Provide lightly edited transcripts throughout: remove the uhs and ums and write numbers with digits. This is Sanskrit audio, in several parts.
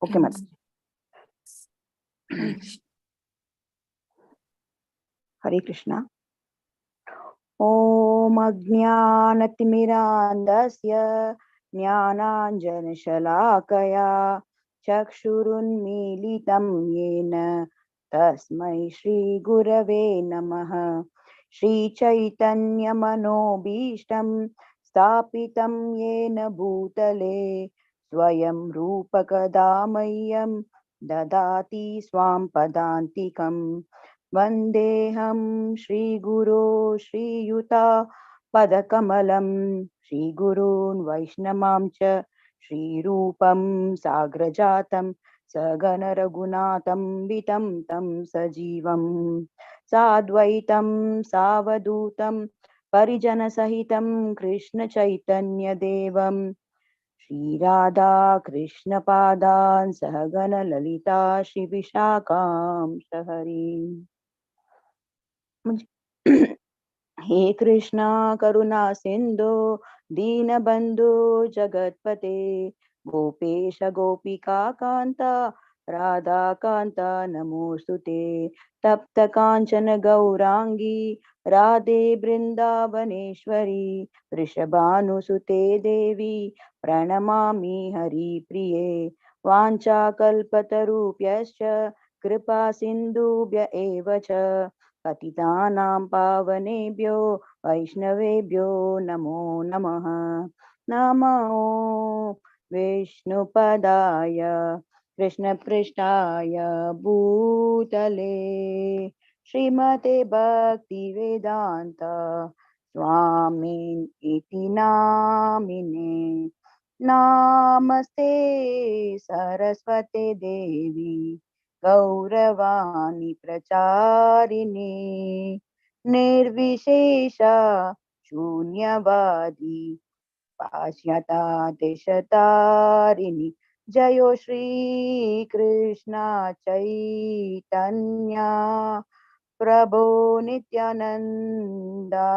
Okay, Master. Hare Krishna. Om Ajnanatimirandasya Jnananjanashalakaya Chakshurunmilitam Yena Tasmai Shri Gurave Namaha. Shri Chaitanya Manobishtam Stapitam Yena Bhutale Swayam Rupakadamayam Dadati Swam Padantikam. Vandeham Shri Guru Shri Yuta Padakamalam Shri Gurun Vaishnamam cha Shri Rupam Sagrajatam Sagana Ragunatam Vitam Tam Sajivam Sadvaitam Savadutam Parijana Sahitam Krishna Chaitanya Devam Shri Radha Krishna Padan Sahagana Lalita Shri Vishakam Shahari. हे कृष्णा करुणा सिंधु दीनबंधु जगतपते गोपेश गोपिका कांता राधा कांता नमोस्तुते तप्त कांचन गौरांगी राधे वृंदावनेश्वरी वृषभानुसुते देवी प्रणमामि हरिप्रिये वाञ्छाकल्पतरुभ्यश्च कृपा सिन्धुभ्य एव च पतितानां पावनेभ्यो वैष्णवेभ्यो नमो नमः। नमो विष्णुपदाय कृष्णपृष्ठाय भूतले श्रीमते भक्तिवेदान्त स्वामिन् इति नामिने। नमस्ते सरस्वते देवी गौरवाणी प्रचारिणे निर्विशेष शून्यवादी पाश्चाता देशतारिणी। जयो श्री कृष्ण चैतन्य प्रभो नित्यानंदा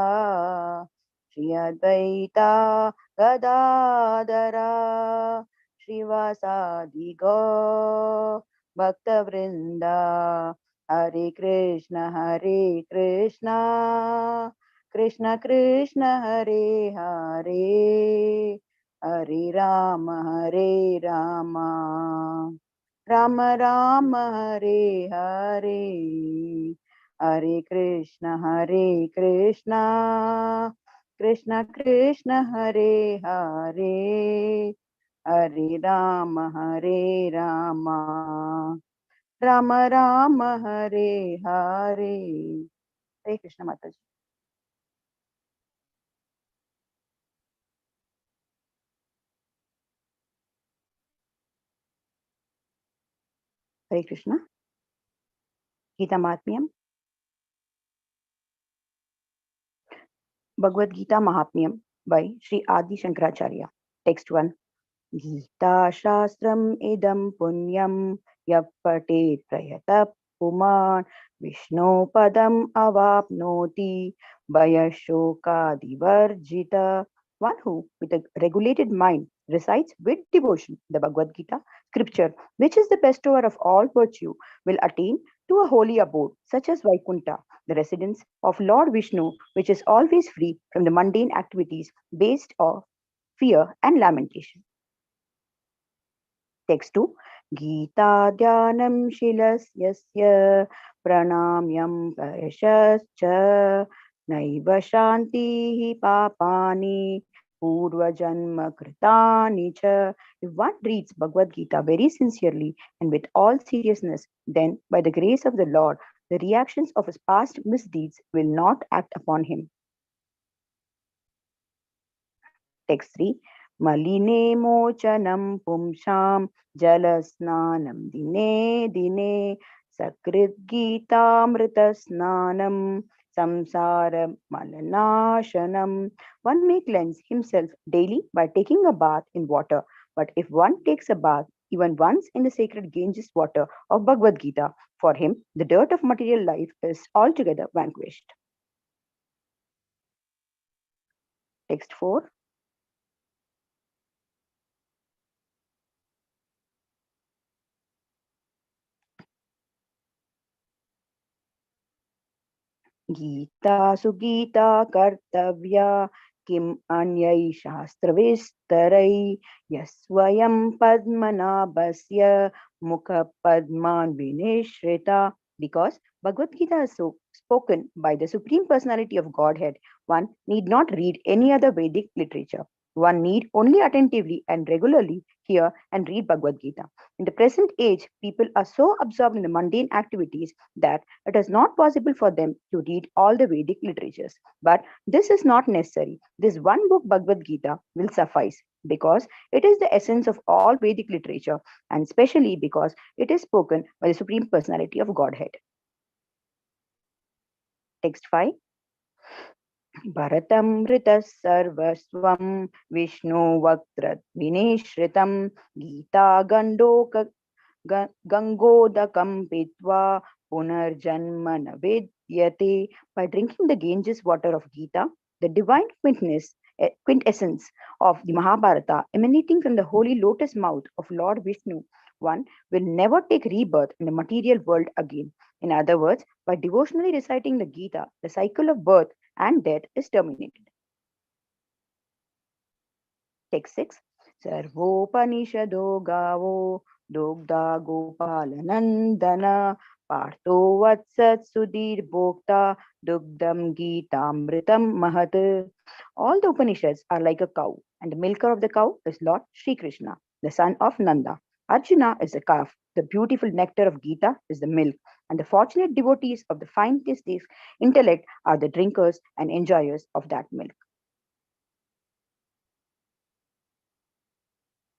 श्री अद्वैता गदाधरा श्रीवासादि गौ भक्तवृंदा। हरे कृष्ण कृष्ण कृष्ण हरे हरे हरे राम राम राम हरे हरे हरे कृष्ण कृष्ण कृष्ण हरे हरे हरे राम राम राम हरे हरे। हरे कृष्ण माता जी। हरे कृष्ण। गीता mahatmyam. Bhagavad Gita mahatmyam by Sri Adi Shankaracharya. Text 1. गीता शास्त्रम इदं पुण्यम यः पठेत् प्रयतः पुमान् विष्णु पदम् अवाप्नोति भयशोकादिवर्जितः. One who, with a regulated mind, recites with devotion the Bhagavad Gita, scripture, which is the bestower of all virtue, will attain to a holy abode, such as Vaikunta, the residence of Lord Vishnu, which is always free from the mundane activities based on fear and lamentation. Text 2. Gita dhyanam shilasyasya pranamyam parashascha naiva shanti papani purvajanma kritani cha. If one reads Bhagavad Gita very sincerely and with all seriousness, then by the grace of the Lord, the reactions of his past misdeeds will not act upon him. Text 3. Maline mochanam pumsham jalasnanam dine dine sakrit geetamrita snanam samsara malanashanam. One may cleanse himself daily by taking a bath in water, but if one takes a bath even once in the sacred Ganges water of Bhagavad Gita, for him the dirt of material life is altogether vanquished. Text 4. गीतासु गीता कर्तव्या किम अन्यै शास्त्रविस्तरै यस्वयं पद्मनाभस्य मुख पद्मान् विनिश्रिता. Because Bhagavad Gita is so spoken by the Supreme Personality of Godhead, one need not read any other Vedic literature. One need only attentively and regularly hear and read Bhagavad Gita. In the present age, people are so absorbed in the mundane activities that it is not possible for them to read all the Vedic literatures. But this is not necessary. This one book, Bhagavad Gita, will suffice because it is the essence of all Vedic literature, and especially because it is spoken by the Supreme Personality of Godhead. Text 5. भरतमृतः सर्वस्वं विष्णुवक्त्र विनिश्रितं गीता गंगोदकं पीत्वा punarjanma न vidyate. By drinking the Ganges water of Gita, the divine quintessence of the Mahabharata emanating from the holy lotus mouth of Lord Vishnu, one will never take rebirth in the material world again. In other words, by devotionally reciting the Gita, the cycle of birth and death is terminated. Text 6. Sarvopanishado gavo dogda gopalanandana partho vatsat sudhir bhokta dugdam gitamritam mahat. All the Upanishads are like a cow, and the milker of the cow is Lord Sri Krishna, the son of Nanda. Arjuna is the calf, the beautiful nectar of Gita is the milk, and the fortunate devotees of the finest intellect are the drinkers and enjoyers of that milk.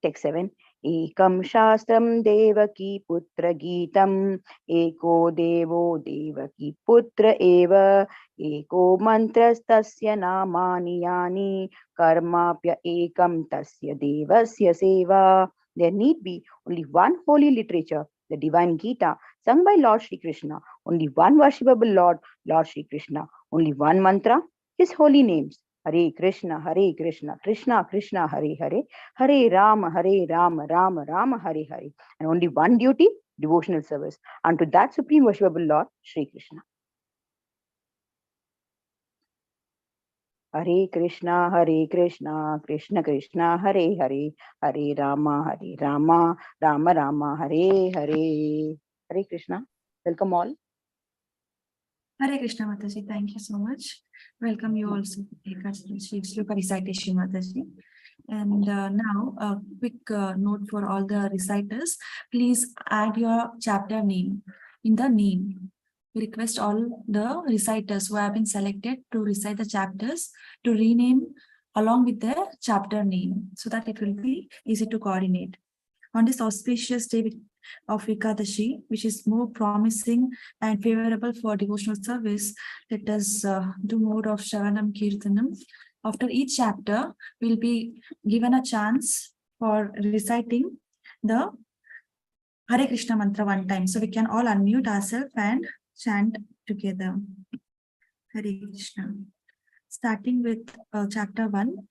Text 7. Ekam shastram devaki putra geetam eko devo devaki putra eva eko mantras tasya namani yani karmapya ekam tasya devasya seva. There need be only one holy literature, the divine Gita, sung by Lord Sri Krishna, only one worshipable Lord, Lord Sri Krishna, only one mantra, his holy names. Hare Krishna, Krishna Krishna, Hare Hare, Hare Rama, Rama Rama, Hare Hare. And only one duty, devotional service unto that supreme worshipable Lord, Sri Krishna. Hare Krishna, Krishna Krishna, Hare Hare, Hare Rama, Rama Rama, Hare Hare. Hare Krishna. Welcome all. Hare Krishna, Mataji. Thank you so much. Welcome you also. Shloka recitation, Mataji. And now a quick note for all the reciters. Please add your chapter name in the name. We request all the reciters who have been selected to recite the chapters to rename along with their chapter name so that it will be easy to coordinate. On this auspicious day of Ekadashi, which is more promising and favorable for devotional service, let us do more of Shravanam Kirtanam. After each chapter, we'll be given a chance for reciting the Hare Krishna mantra one time. So we can all unmute ourselves and chant together. Hare Krishna. Starting with chapter 1.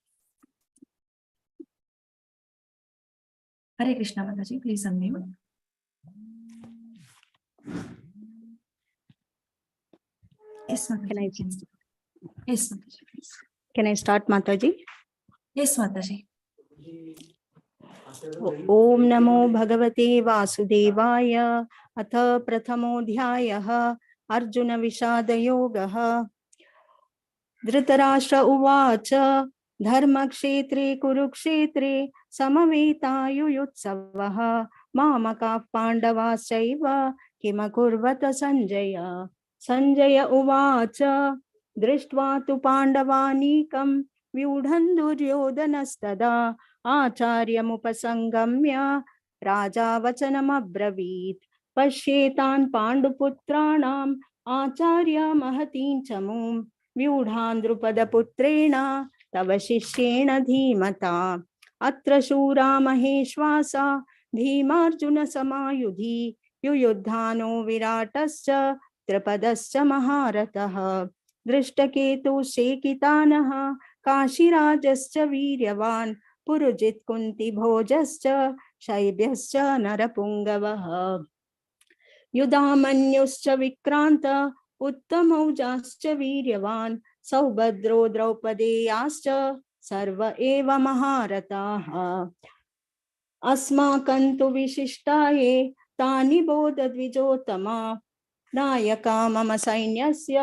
Hare Krishna, Mataji, please unmute. Yes, Mataji. Yes, Mataji. Can I start, Mataji? Yes, Mataji. Om Namo Bhagavate Vasudevaya. Atha Prathamodhyayah Arjuna Vishada Yogaha. Dhritarashtra Uvacha Dharmakshetre Kurukshetre Samavitayuyutsavaha Mamaka Pandavasaiva Kimakurvata Sanjaya. Sanjaya Uvacha Drishtva tu Pandavanikam Vyudhan Duryodhanastada Acharyamupasanghamya Raja Vachanamabravit Pashyetan Panduputranam Acharya Mahatin Chamum व्यूढान्द्रुपदपुत्रेण तव शिष्येण धीमता अत्र शूरा महेश्वासा धीमार्जुनसमायुधि युयुद्धानो विराटश्च त्रिपदश्च महारथः दृष्टकेतुश्चेकितानः काशीराजश्च वीर्यवान् पुरुजित्कुन्तिभोजश्च शैब्यश्च नरपुङ्गवः युधामन्युश्च विक्रान्त उत्तमौजाश्च वीर्यवान् सौभद्रो द्रौपदेयाश्च सर्व एव महारथाः अस्माकं तु विशिष्टाये तानि बोधद्विजोत्तमा नायका मम सैन्यस्य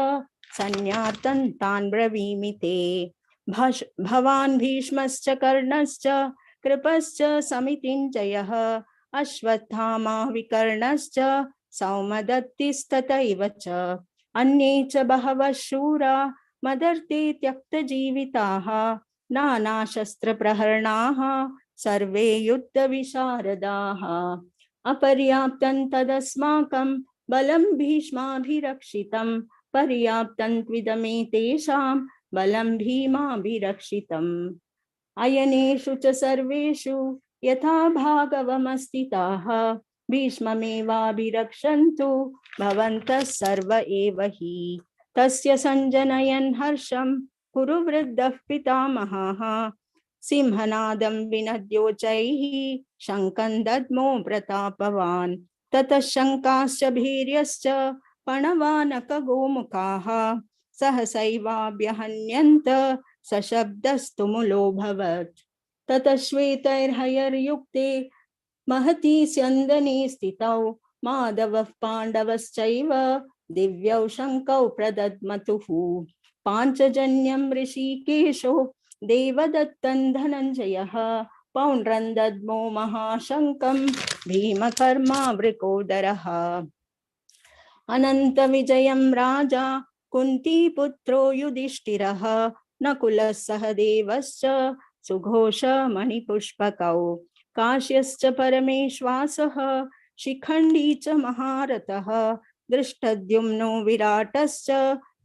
सैन्यार्थं तान् ब्रवीमि ते भवान् भीष्मश्च कर्णश्च कृपश्च समितिञ्जयः अश्वत्थामा विकर्णश्च सौमदत्तिस्तथैव च अन्ये च बहवः शूरा मदर्थे त्यक्तजीविताः नानाशस्त्रप्रहरणाः सर्वे युद्धविशारदाः अपर्याप्तं तदस्माकं बलं भीष्माभिरक्षितं पर्याप्तं त्विदमेतेषां बलं भीमाभिरक्षितम् अयनेषु च सर्वेषु यथा भागवमस्थिताः भीष्ममेवाभिरक्षन्तु भवन्तः सर्व एव हि तस्य सञ्जनयन् हर्षं कुरु वृद्धः पितामहः सिंहनादं विनद्योच्चैः शङ्खं दद्मो प्रतापवान् ततः शङ्काश्च भीर्यश्च पणवानकगोमुखाः सहसैवाभ्यहन्यन्त सशब्दस्तु मुलोऽभवत् ततः श्वेतैर्हयर्युक्ते महती स्यन्दने स्थितौ माधवः पाण्डवश्चैव दिव्यौ शङ्कौ प्रदद्मतुः पाञ्चजन्यं ऋषिकेशो देवदत्तं धनञ्जयः पौण्ड्रं दद्मो महाशङ्कं भीमकर्मा वृकोदरः अनन्तविजयं राजा कुन्तीपुत्रो युधिष्ठिरः नकुलः सहदेवश्च सुघोषमणिपुष्पकौ काश्यश्च परमेश्वासः शिखण्डी च महारथः दृष्टद्युम्नो विराटश्च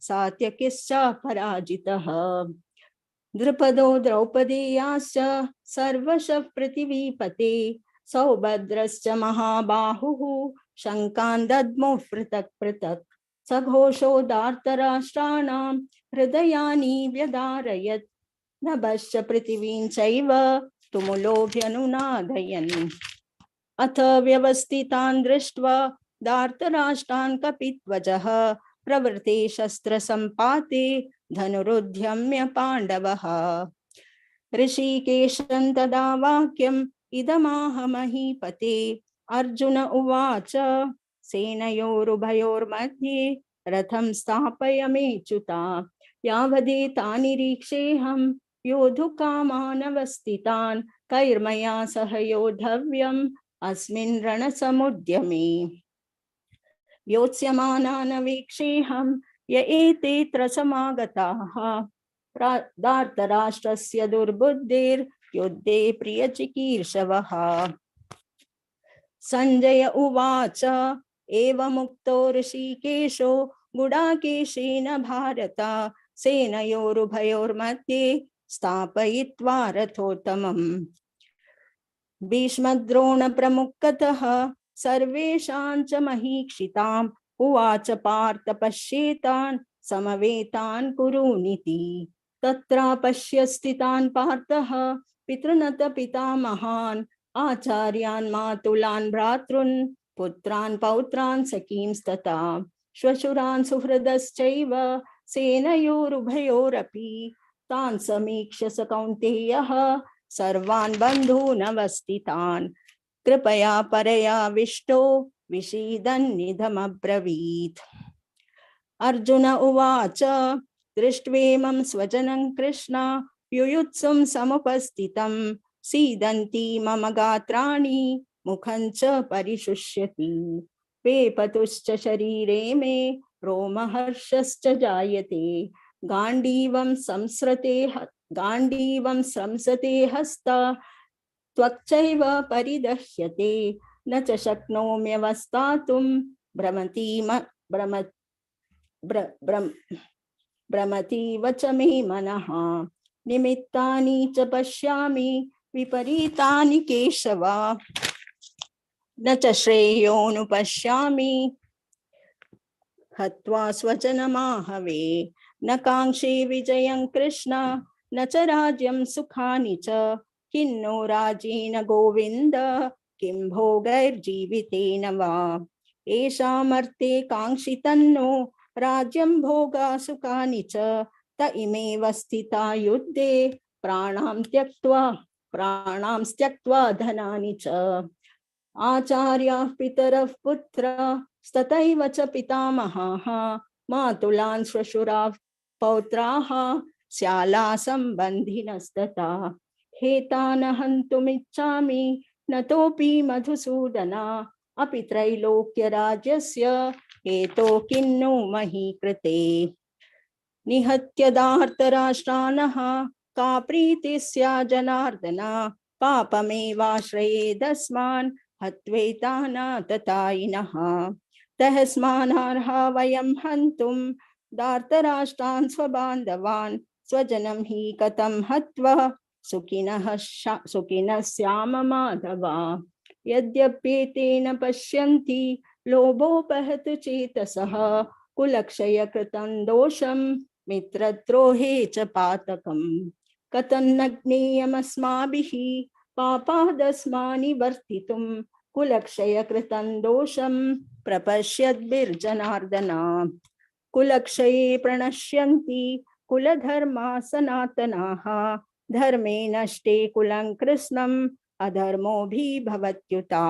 सात्यकिश्च पराजितः द्रुपदो द्रौपदेयाश्च सर्वशः पृथिवीपते सौभद्रश्च महाबाहुः शङ्कान् दद्मुः पृथक् पृथक् सघोषो धार्तराष्ट्राणां हृदयानि व्यधारयत् नभश्च पृथिवीं चैव तुमुलोऽभ्यनुनादयन् अथ व्यवस्थितान् दृष्ट्वा धार्तराष्ट्रान् कपिध्वजः प्रवृते शस्त्रसम्पाते धनुरुद्यम्य पाण्डवः ऋषिकेशं तदा वाक्यम् इदमाह महीपते अर्जुन उवाच सेनयोरुभयोर्मध्ये रथं स्थापयमेच्युता यावदेतानिरीक्षेऽहं योद्धुकामानवस्थितान् कैर्मया सह योद्धव्यम् अस्मिन् रणसमुद्यमे योत्स्यमानान् वीक्षेऽहं य एतेऽत्र समागताः धार्तराष्ट्रस्य दुर्बुद्धिर्युद्धे प्रियचिकीर्षवः संजय उवाच एवमुक्तो ऋषिकेशो गुडाकेशेन भारत सेनयोरुभयोर्मध्ये स्थापयित्वा रथोत्तमम् भीष्मद्रोणप्रमुखतः सर्वेषां च महीक्षिताम् उवाच पार्थ पश्येतान् समवेतान् कुरूनिति तत्र पश्य स्थितान् पार्थः पितृनत पितामहान् आचार्यान् मातुलान् भ्रातॄन् पुत्रान् पौत्रान् सखींस्तथा श्वशुरान् सुहृदश्चैव सेनयोरुभयोरपि तान् समीक्ष्य स कौन्तेयः सर्वान् बन्धून् अवस्थितान् कृपया परयाविष्टो विषीदन्निदमब्रवीत् अर्जुन उवाच दृष्ट्वेमं स्वजनं कृष्ण युयुत्सुं समुपस्थितं सीदन्ति मम गात्राणि मुखं च परिशुष्यति वेपतुश्च शरीरे मे रोमहर्षश्च जायते गाण्डीवं संसृते हस्ता त्वक्चैव परिदह्यते न च शक्नोम्यवस्थातुं भ्रमतीव च मे मनः निमित्तानि च पश्यामि विपरीतानि केशव न च श्रेयोनुपश्यामि हत्वा स्वजनमाहवे न काङ्क्षे विजयं कृष्ण न च राज्यं सुखानि च किन्नो राजेन गोविन्द किं भोगैर्जीवितेन वा येषामर्थे काङ्क्षितन्नो राज्यं भोगा सुखानि च त इमेव स्थिता युद्धे प्राणां त्यक्त्वा धनानि च आचार्याः पितरः पुत्राः तथैव च पितामहाः मातुलान् श्वशुराः पौत्राः श्याला सम्बन्धिनस्तथा हेतान् हन्तुमिच्छामि नतोऽपि मधुसूदना अपि त्रैलोक्यराज्यस्य हेतो किन्नु मही कृते निहत्य दार्तराष्ट्रानः का प्रीतिः स्या जनार्दन पापमेवाश्रयेदस्मान् हत्वैतानाततायिनः तस्मान्नर्हा वयं हन्तुं दार्तराष्ट्रान् स्वबान्धवान् स्वजनं हि कथं हत्वा सुखिनः स्याम माधव यद्यप्येतेन पश्यन्ति लोभोपहत चेतसः कुलक्षयकृतं दोषं मित्रद्रोहे च पातकम् कथं न ज्ञेयमस्माभिः पापादस्मानि वर्तितुं कुलक्षयकृतं दोषं प्रपश्यद्भिर्जनार्दन कुलक्षये प्रणश्यन्ति कुलधर्मा सनातनाः धर्मे नष्टे कुलं कृष्णम् अधर्मोऽभिभवत्युता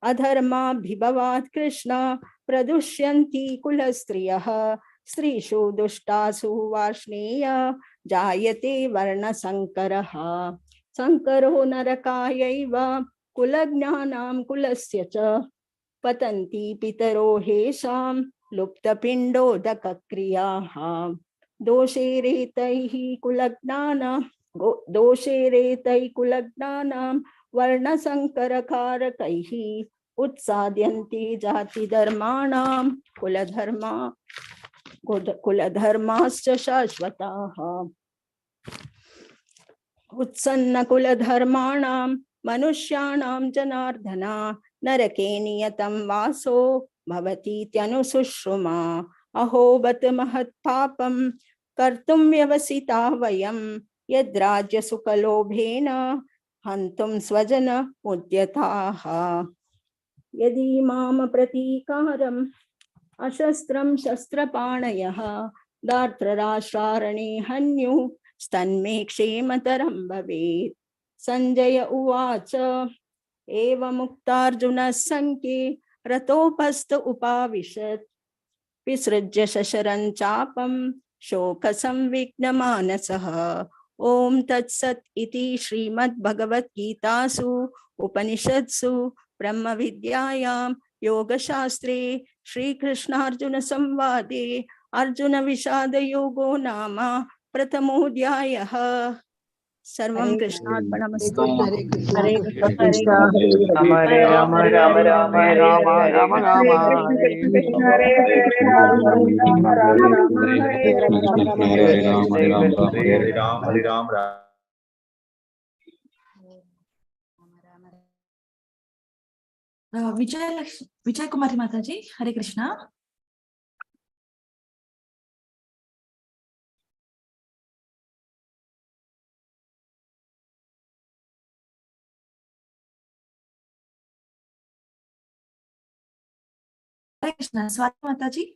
अधर्माभिभवात् कृष्ण प्रदुष्यन्ति कुलस्त्रियः स्त्रीषु दुष्टासु वार्ष्णेय जायते वर्णसंकरः संकरो नरकायैव कुलज्ञानां कुलस्य च पतन्ति पितरो हेषां लुप्तपिण्डोदकक्रियाः दोषेरेतैः कुलज्ञानां वर्णसंकरकारकैः उत्साद्यन्ते जातिधर्माणां कुलधर्माश्च शाश्वताः उत्सन्नकुलधर्माणां मनुष्याणां जनार्दन नरके नियतं वासो भवतीत्यनुशुश्रुमा अहो बत महत्पापं कर्तुं व्यवसिता वयं यद्राज्यसुखलोभेन हन्तुं स्वजन उद्यताः यदि माम प्रतीकारम् अशस्त्रं शस्त्रपाणयः दार्तराष्ट्रारणे हन्युः स्तन्मे क्षेमतरं भवेत् संजय उवाच एवमुक्तार्जुनः सङ्ख्ये रथोपस्थ उपाविशत् विसृज्य शशरं चापं शोकसंविघ्नमानसः ॐ तत्सत् इति श्रीमद्भगवद्गीतासु उपनिषत्सु ब्रह्मविद्यायां योगशास्त्रे श्रीकृष्णार्जुन संवादे अर्जुन विषाद योगो नाम प्रथमोऽध्यायः सर्वं कृष्णार्पणमस्तु हरे कृष्ण हरे राम राम राम राम राम हरे हरे राम विजय कुमारी माताजी हरे कृष्णा हरे कृष्णा स्वाति माताजी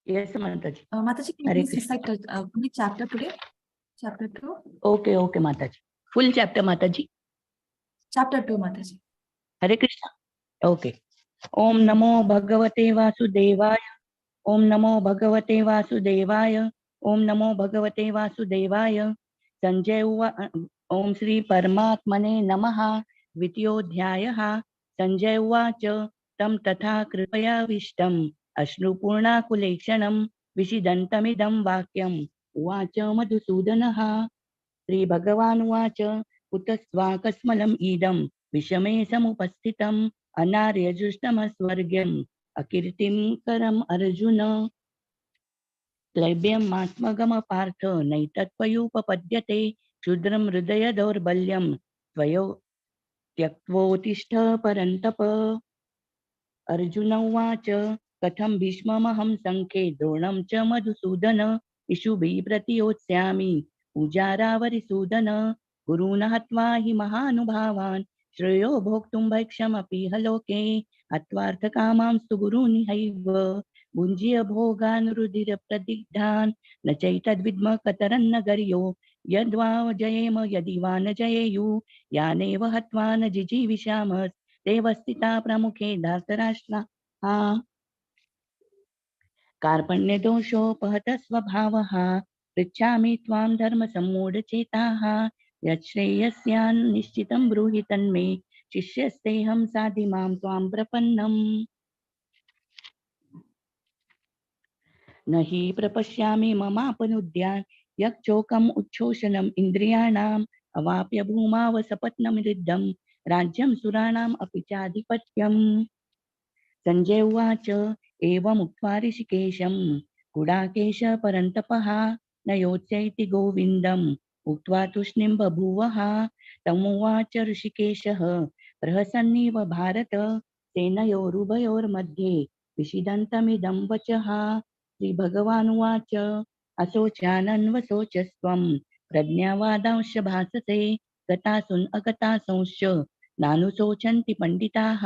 Yes, Mataji. Mataji, can Hare you please recite which chapter today? Chapter 2? Okay, okay, Mataji. Full chapter, Mataji. Chapter 2, Mataji. Hare Krishna. Okay. Om Namo Bhagavate Vasudevaya. Om Namo Bhagavate Vasudevaya. Om Namo Bhagavate Vasudevaya. Sanjay Om Sri Paramatmane Namaha. Vityodhyayaha. Sanjay Uvacha. Tam Tatha Kripaya Vishtam. Ashnupurna Kulekshanam. Vishidantamidam Vakyam. Uvacha Madhusudanaha. Sri Bhagavan Uvacha. Utasvakasmalam idam. Vishame samupasthitam. अनार्यजुष्टमस्वर्ग्यम् अकीर्तिं करम् अर्जुन क्लैब्यम् आत्मगमपार्थ नैतत्त्वयोपपद्यते क्षुद्रं हृदय दौर्बल्यं त्वयो त्यक्त्वोत्तिष्ठ परन्तप अर्जुन उवाच कथं भीष्ममहं सङ्ख्ये द्रोणं च मधुसूदन इषुभिः प्रतियोत्स्यामि पूजारावरिसूदन गुरून् हत्वा हि महानुभावान् श्रेयो भोक्तुं भैक्षमपि ह लोके हत्वार्थकामांस्तु गुरून् हैव भुञ्जीय भोगान् रुधिरप्रदिग्धान् न चैतद्विद्म कतरन्न गर्यो यद्वा जयेम यदि वा न जयेयुः यानेव हत्वा न जिजीविषामस्तेव स्थिता प्रमुखे धार्तराष्ट्राः कार्पण्यदोषोपहत स्वभावः पृच्छामि त्वां धर्मसम्मूढचेताः यच्छ्रेयस्यान्निश्चितं ब्रूहि तन्मे शिष्यस्तेऽहं साधि मां त्वां प्रपन्नम् न हि प्रपश्यामि ममापनुद्यान् यक्चोकम् उच्छोषणम् इन्द्रियाणाम् अवाप्य भूमावसपत्नमृद्धं राज्यं सुराणाम् अपि चाधिपत्यम् संजय उवाच एवमुक्त्वा ऋषिकेशं गुडाकेश परन्तपः न योत्स्यैति गोविन्दम् उक्त्वा तूष्णीं बभूवः तमुवाच ऋषिकेशः प्रहसन्निव भारत सेनयोरुभयोर्मध्ये विषिदन्तमिदं वचः श्रीभगवानुवाच अशोचानन्वशोचस्त्वं प्रज्ञावादांश भासते गतासून् अगतासूंश्च नानुशोचन्ति पण्डिताः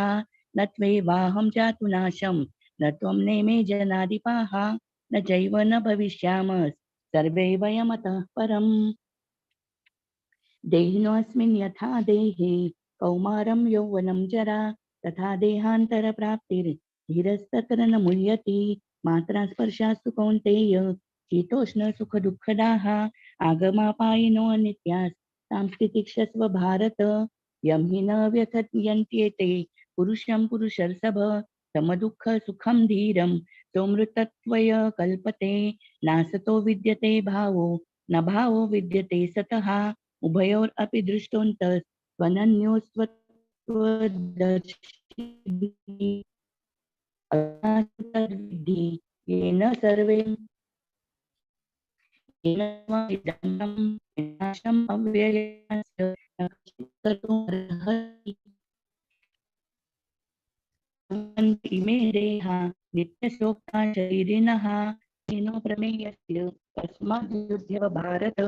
न त्वेवाहं जातु नाशं न त्वं नेमे जनाधिपाः न चैव न भविष्यामः सर्वे वयमतः परम् देहिनोऽस्मिन् यथा देहे कौमारं यौवनं जरा तथा देहान्तरप्राप्तिर्धीरस्तत्र न मुह्यति मात्रा स्पर्शास्तु कौन्तेय शीतोष्ण सुख दुःखदाः आगमापायिनो अनित्यास् तां स्थितिक्षस्व भारत यं हि न व्यथयन्त्येते पुरुषं पुरुषर्षभ समदुःख सुखं धीरं सोमृतत्वय कल्पते नासतो विद्यते भावो न भावो विद्यते सतः उभयोरपि दृष्टोऽन्तः त्वनन्योस्त्वदर्शिभिः तद्विद्धि येन सर्वे येन त्वमिदं विनाशम् अव्ययस्य न कश्चित् कर्तुमर्हति इमे देहा नित्यशोक्ता शरीरिणः येनो प्रमेयस्य तस्माद्युध्यव भारत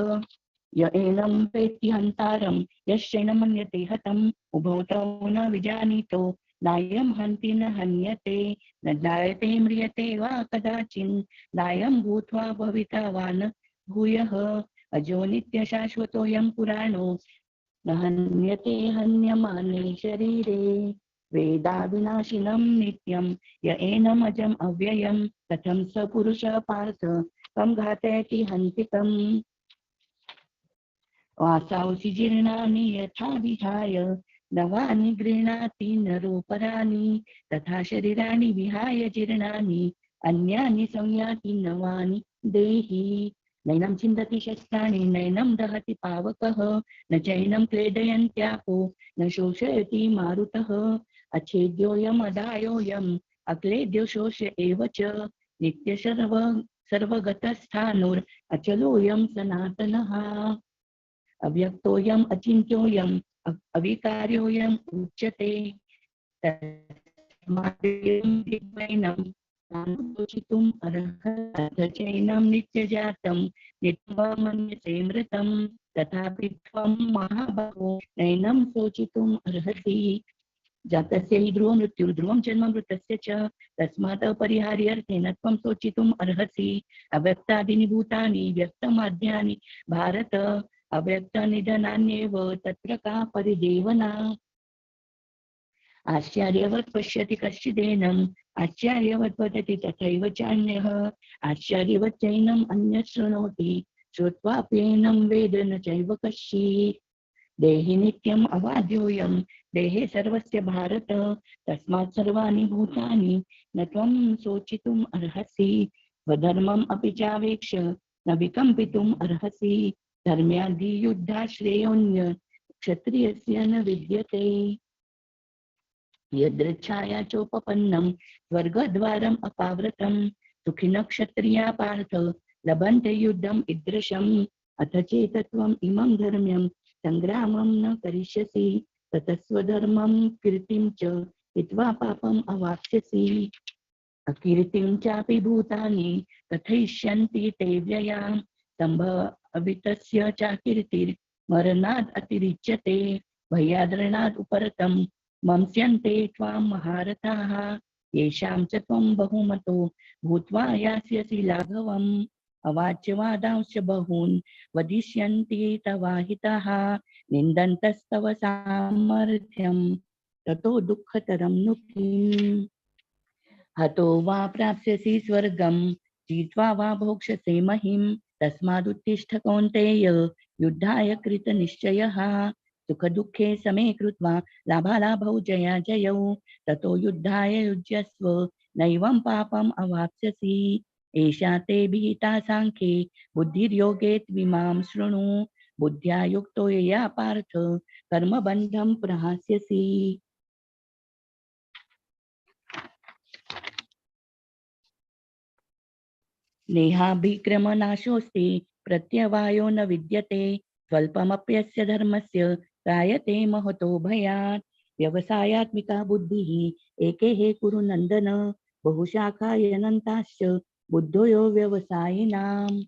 य एनं वेत्ति हन्तारं यश्चैनं मन्यते हतम् उभौ तौ न विजानीतो नायं हन्ति न हन्यते न जायते म्रियते वा कदाचिन् नायं भूत्वा भविता वा न भूयः अजो नित्यशाश्वतोऽयं पुराणो न हन्यते हन्यमाने शरीरे वेदाविनाशिनं नित्यं य एनमजम् अव्ययं कथं स पुरुषः पार्थ कं घातयति हन्तिकम् वासांसि जीर्णानि यथा विहाय नवानि गृह्णाति नरोपराणि तथा शरीराणि विहाय जीर्णानि अन्यानि संयाति नवानि देहि नैनं छिन्दति शस्त्राणि नैनं दहति पावकः न चैनं क्लेदयन्त्यापो न शोषयति मारुतः अच्छेद्योऽयमदायोऽयम् अक्लेद्यो शोष एव च नित्यशर्व सर्वगतस्थाणुर् अचलोऽयं सनातनः अव्यक्तोऽयम् अचिन्त्योऽयम् अविकार्योऽयम् उच्यते तस्माद्वैनं नानुशोचितुम् अर्हति चैनं नित्यजातं नित्यं मन्यसे मृतं तथापि त्वं महाबाहो नैनं शोचितुम् अर्हसि जातस्य हि ध्रुवं मृत्युर्ध्रुवं जन्म मृतस्य च तस्मात् अपरिहार्यर्थेन त्वं शोचितुम् अर्हसि अव्यक्तादीनि भूतानि व्यक्तमाद्यानि भारत अव्यक्तनिधनान्येव तत्र का परिदेवना आश्चर्यवत् पश्यति कश्चिदेनम् आश्चर्यवत् वदति तथैव चान्यः आश्चर्यवत् चैनम् अन्यः शृणोति श्रुत्वाप्येनं वेद न चैव कश्चित् देहि नित्यम् अबाध्योऽयं देहे सर्वस्य भारत तस्मात् सर्वाणि भूतानि न त्वं शोचितुम् अर्हसि स्वधर्मम् अपि चावेक्ष्य न विकम्पितुम् अर्हसि धर्म्याधियुद्धाश्रेयोऽन्य क्षत्रियस्य न विद्यते यदृच्छाया चोपपन्नं स्वर्गद्वारम् अपावृतं सुखिनः क्षत्रिया पार्थ लभन्ते युद्धम् ईदृशम् अथ चेतत्वम् इमं धर्म्यं संग्रामं न करिष्यसि ततः स्वधर्मं कीर्तिं च हित्वा पापम् अवाप्स्यसि अकीर्तिं चापि भूतानि कथयिष्यन्ति ते व्ययाम् सम्भवितस्य चाकीर्तिर्मरणात् अतिरिच्यते भयाद्रणात् उपरतं मंस्यन्ते त्वां महारथाः येषां च त्वं बहुमतो भूत्वा यास्यसि लाघवम् अवाच्यवादांश्च बहून् वदिष्यन्ति तवाहिताः निन्दन्तस्तव सामर्थ्यं ततो दुःखतरं नु किम् हतो वा प्राप्स्यसि स्वर्गं जित्वा वा भोक्ष्यसे महीम् तस्मादुत्तिष्ठ कौन्तेय युद्धाय कृतनिश्चयः सुखदुःखे समे कृत्वा लाभालाभौ जयाजयौ ततो युद्धाय युज्यस्व नैवं पापम् अवाप्स्यसि एषा ते विहिता सांख्ये बुद्धिर्योगे त्विमां शृणु बुद्ध्या युक्तो यया पार्थ कर्मबन्धं प्रहास्यसि नेहाभिक्रमनाशोऽस्ति प्रत्यवायो न विद्यते स्वल्पमप्यस्य धर्मस्य त्रायते महतो भयात् व्यवसायात्मिका बुद्धिः एके कुरु नन्दन बहुशाखायनन्ताश्च बुद्धयो व्यवसायिनाम्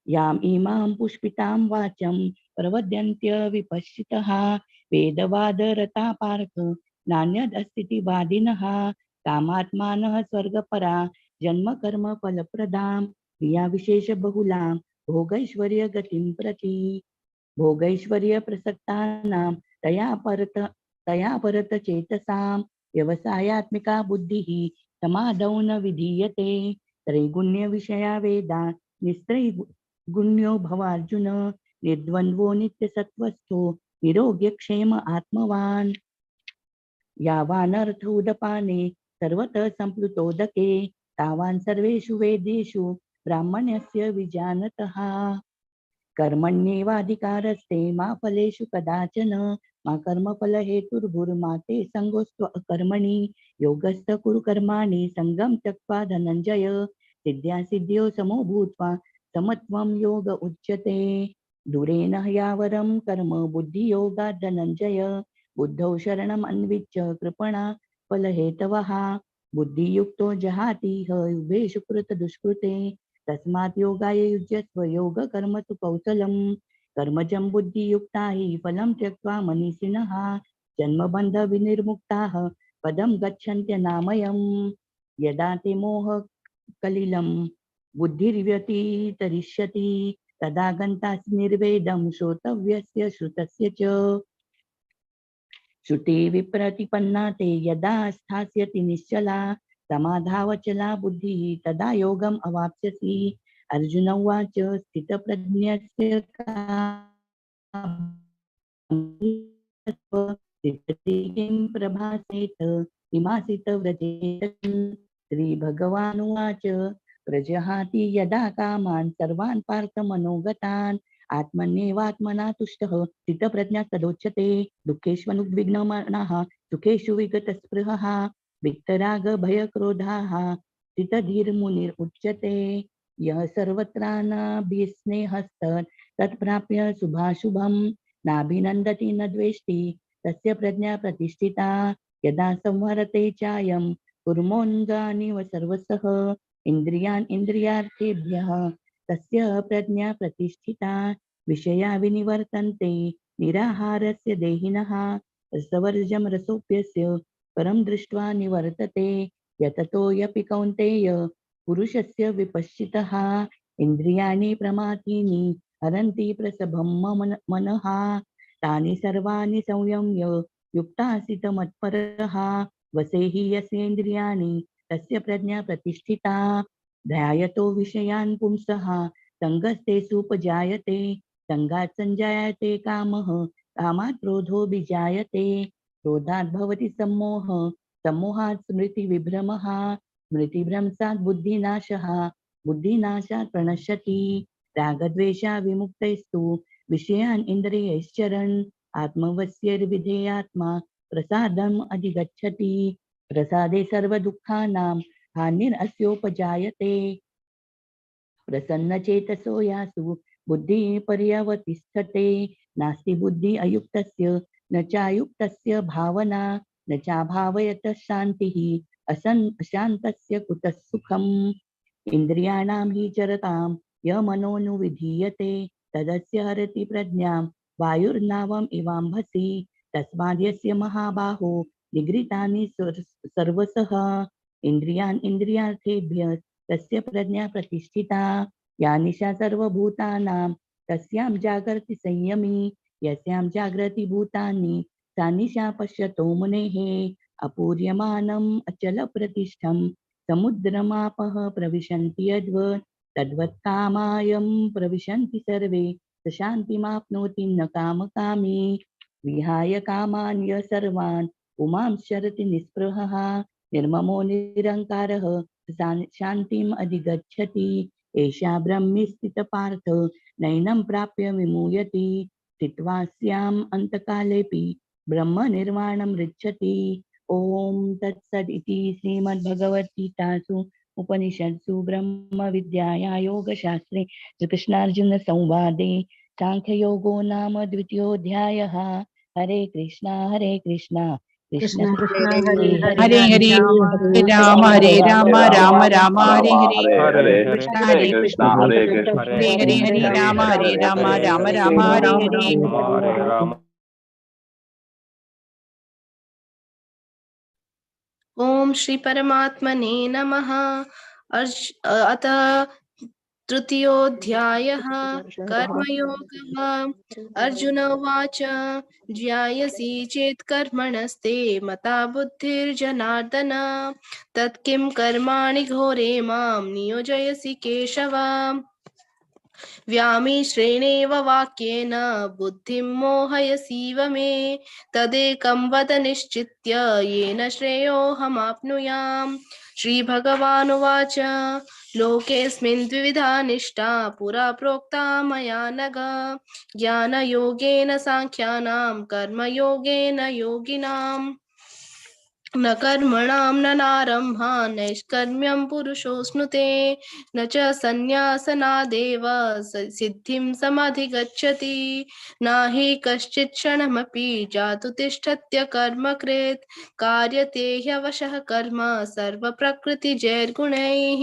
याम् इमां पुष्पितां वाचं प्रवद्यन्त्य विपश्चितः वेदवादरता पार्थ नान्यदस्तीति वादिनः कामात्मानः स्वर्गपरा जन्म कर्म फलप्रदां क्रियाविशेष बहुलां भोगैश्वर्य गतिं प्रति भोगैश्वर्य प्रसक्तानां तया परत चेतसां व्यवसायात्मिका बुद्धिः समादौ न विधीयते त्रैगुण्य विषया वेदा निस्त्रैगुण्यो भवार्जुन निर्द्वन्द्वो नित्यसत्त्वस्थो निरोग्यक्षेम आत्मवान् यावानर्थ उदपाने सर्वतः सम्प्लुतोदके तावान् सर्वेषु वेदेषु ब्राह्मण्यस्य विजानतः कर्मण्येवाधिकारस्ते मा फलेषु कदाचन मा कर्मफलहेतुर्भुर्मा ते सङ्गोऽस्त्व अकर्मणि योगस्थ कुरु कर्माणि सङ्गं त्यक्त्वा धनञ्जय सिद्ध्या सिद्ध्यो समो भूत्वा समत्वं योग उच्यते दूरेण ह्यावरं कर्म बुद्धियोगात् धनञ्जय बुद्धौ शरणम् अन्विच्य कृपणा फलहेतवः बुद्धियुक्तो जहाति उभेषु कृत दुष्कृते तस्मात् योगाय युज्यस्व योग कर्म तु कौशलम् कर्मजं बुद्धियुक्ता हि फलं त्यक्त्वा मनीषिणः जन्मबन्ध विनिर्मुक्ताः पदं गच्छन्त्यनामयम् यदा ते मोह कलिलं बुद्धिर्व्यतितरिष्यति तदा गन्तासि निर्वेदं श्रोतव्यस्य श्रुतस्य च श्रुति विप्रतिपन्ना ते यदा स्थास्यति निश्चला समाधावचला बुद्धिः तदा योगम् अवाप्स्यसि अर्जुन उवाच स्थितप्रज्ञस्य किं प्रभासेत किमासित व्रजेत श्रीभगवानुवाच प्रजहाति यदा कामान् सर्वान् पार्थ मनोगतान् आत्मन्येवात्मना तुष्टः स्थितप्रज्ञा तदोच्यते दुःखेष्वनुद्विग्नमनः सुखेषु विगतस्पृहः वित्तरागभयक्रोधाः स्थितधीर्मुनिरुच्यते यः सर्वत्रानभिस्नेहस्तत् तत्प्राप्य शुभाशुभं नाभिनन्दति न द्वेष्टि तस्य प्रज्ञा प्रतिष्ठिता यदा संवरते चायं कुर्मोऽङ्गानिव सर्वसः इन्द्रियान् इन्द्रियार्थेभ्यः तस्य प्रज्ञा प्रतिष्ठिता विषया विनिवर्तन्ते निराहारस्य देहिनः रसवर्जं रसोऽप्यस्य परं दृष्ट्वा निवर्तते यततो यपि कौन्तेय पुरुषस्य विपश्चितः इन्द्रियाणि प्रमाथीनि हरन्ति प्रसभं मनः तानि सर्वाणि संयम्य युक्तासित मत्परः वसेहि यस्येन्द्रियाणि तस्य प्रज्ञा प्रतिष्ठिता ध्यायतो विषयान् पुंसः सङ्गस्तेषुपजायते सङ्गात् सञ्जायते कामः कामात् क्रोधो विजायते क्रोधात् भवति सम्मोहः सम्मोहात् स्मृतिविभ्रमः स्मृतिभ्रंशात् बुद्धिनाशः बुद्धिनाशात् प्रणश्यति रागद्वेषा विमुक्तैस्तु विषयान् इन्द्रियैश्चरन् आत्मवश्यैर्विधेयात्मा प्रसादम् अधिगच्छति प्रसादे सर्वदुःखानां हानिरस्योपजायते प्रसन्नचेतसो यासु बुद्धिः पर्यवतिष्ठते नास्ति बुद्धि अयुक्तस्य न चायुक्तस्य भावना न चाभावयतः शान्तिः अशान्तस्य कुतः सुखम् इन्द्रियाणां हि चरतां यमनोनुविधीयते तदस्य हरति प्रज्ञां वायुर्नावम् इवाम्भसि तस्माद्यस्य महाबाहो निगृहीतानि सर्वशः इन्द्रियान् इन्द्रियार्थेभ्यः तस्य प्रज्ञा प्रतिष्ठिता या निशा सर्वभूतानां तस्यां जागर्ति संयमी यस्यां जागृति भूतानि सा निशा पश्यतो मुनेः अपूर्यमानम् अचलप्रतिष्ठं समुद्रमापः प्रविशन्ति यद्वत् तद्वत् कामायं प्रविशन्ति सर्वे स शान्तिमाप्नोति न कामकामी विहाय कामान् यः सर्वान् पुमां शरति निःस्पृहः निर्ममो निरङ्कारः शान्तिम् अधिगच्छति एषा ब्रह्मी स्थितपार्थ नैनं प्राप्य विमुह्यति स्थित्वा स्याम् अन्तकालेऽपि ब्रह्म निर्वाणं ऋच्छति। ॐ तत्सद् इति श्रीमद्भगवद्गीतासु उपनिषत्सु ब्रह्म विद्यायां योगशास्त्रे श्रीकृष्णार्जुन संवादे सांख्ययोगो नाम द्वितीयोऽध्यायः। हरे कृष्णा कृष्ण कृष्ण हरे हरे हरे हरे हरे राम राम हरे राम राम राम राम हरे हरे हरे कृष्ण हरे हरे कृष्णा कृष्ण हरे कृष्ण हरे हरे हरे राम हरे राम राम राम हरे हरे। हरे राम। ओम श्री परमात्मने नमः। अथ तृतीयोऽध्यायः कर्मयोगः। अर्जुन उवाच ज्यायसि चेत् कर्मणस्ते मता बुद्धिर्जनार्दन तत्किं कर्माणि घोरे मां नियोजयसि केशव व्यामिश्रेणेव वाक्येन बुद्धिं मोहयसीव मे तदेकं वद निश्चित्य येन श्रेयोऽहमाप्नुयाम्। श्रीभगवानुवाच लोकेऽस्मिन् द्विविधा निष्ठा पुरा प्रोक्ता मया नघ ज्ञानयोगेन साङ्ख्यानां कर्मयोगेन योगिनाम् न कर्मणां न नारम्भा नैष्कर्म्यं पुरुषोऽश्नुते न च सन्न्यासनादेव सिद्धिं समधिगच्छति न हि कश्चित् क्षणमपि जातु तिष्ठत्य कर्मकृत् कार्यते ह्यवशः कर्म सर्वप्रकृतिजैर्गुणैः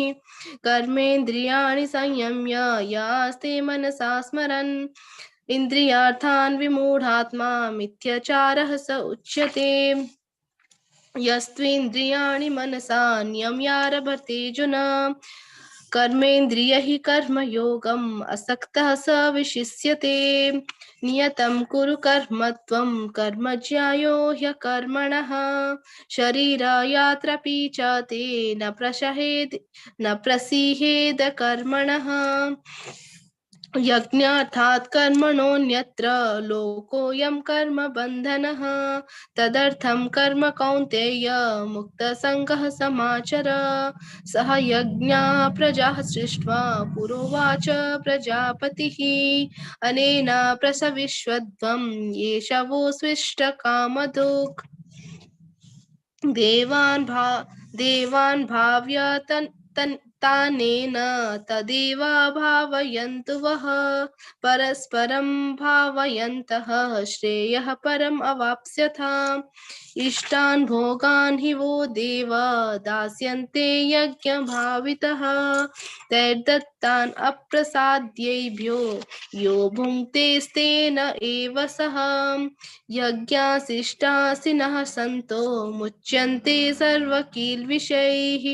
कर्मेन्द्रियाणि संयम्य यास्ते मनसा स्मरन् इन्द्रियार्थान् विमूढात्मा मिथ्याचारः स उच्यते यस्त्वेन्द्रियाणि मनसा नियम्यारभतेऽर्जुन कर्मेन्द्रियैः कर्मयोगम् असक्तः स विशिष्यते नियतं कुरु कर्म त्वं कर्म ज्यायो ह्यकर्मणः शरीरायात्रपि च ते न प्रसीहेद कर्मणः यज्ञार्थात् कर्मणोऽन्यत्र लोकोऽयं कर्म बन्धनः तदर्थं कर्म कौन्तेय मुक्तसङ्गः समाचर सह यज्ञाः प्रजाः सृष्ट्वा पुरोवाच प्रजापतिः अनेन प्रसविष्वध्वं येषवो स्विष्टकामधुक् देवान् भाव्य तानेन तदेव भावयन्तु वः परस्परं भावयन्तः श्रेयः परम् अवाप्स्यथ इष्टान् भोगान् हि वो देवा दास्यन्ते यज्ञभावितः तैर्दत्तान् अप्रसाद्यैभ्यो यो भुङ्क्तेस्तेन एव सः यज्ञासिष्टासिनः सन्तो मुच्यन्ते सर्वकील्विषैः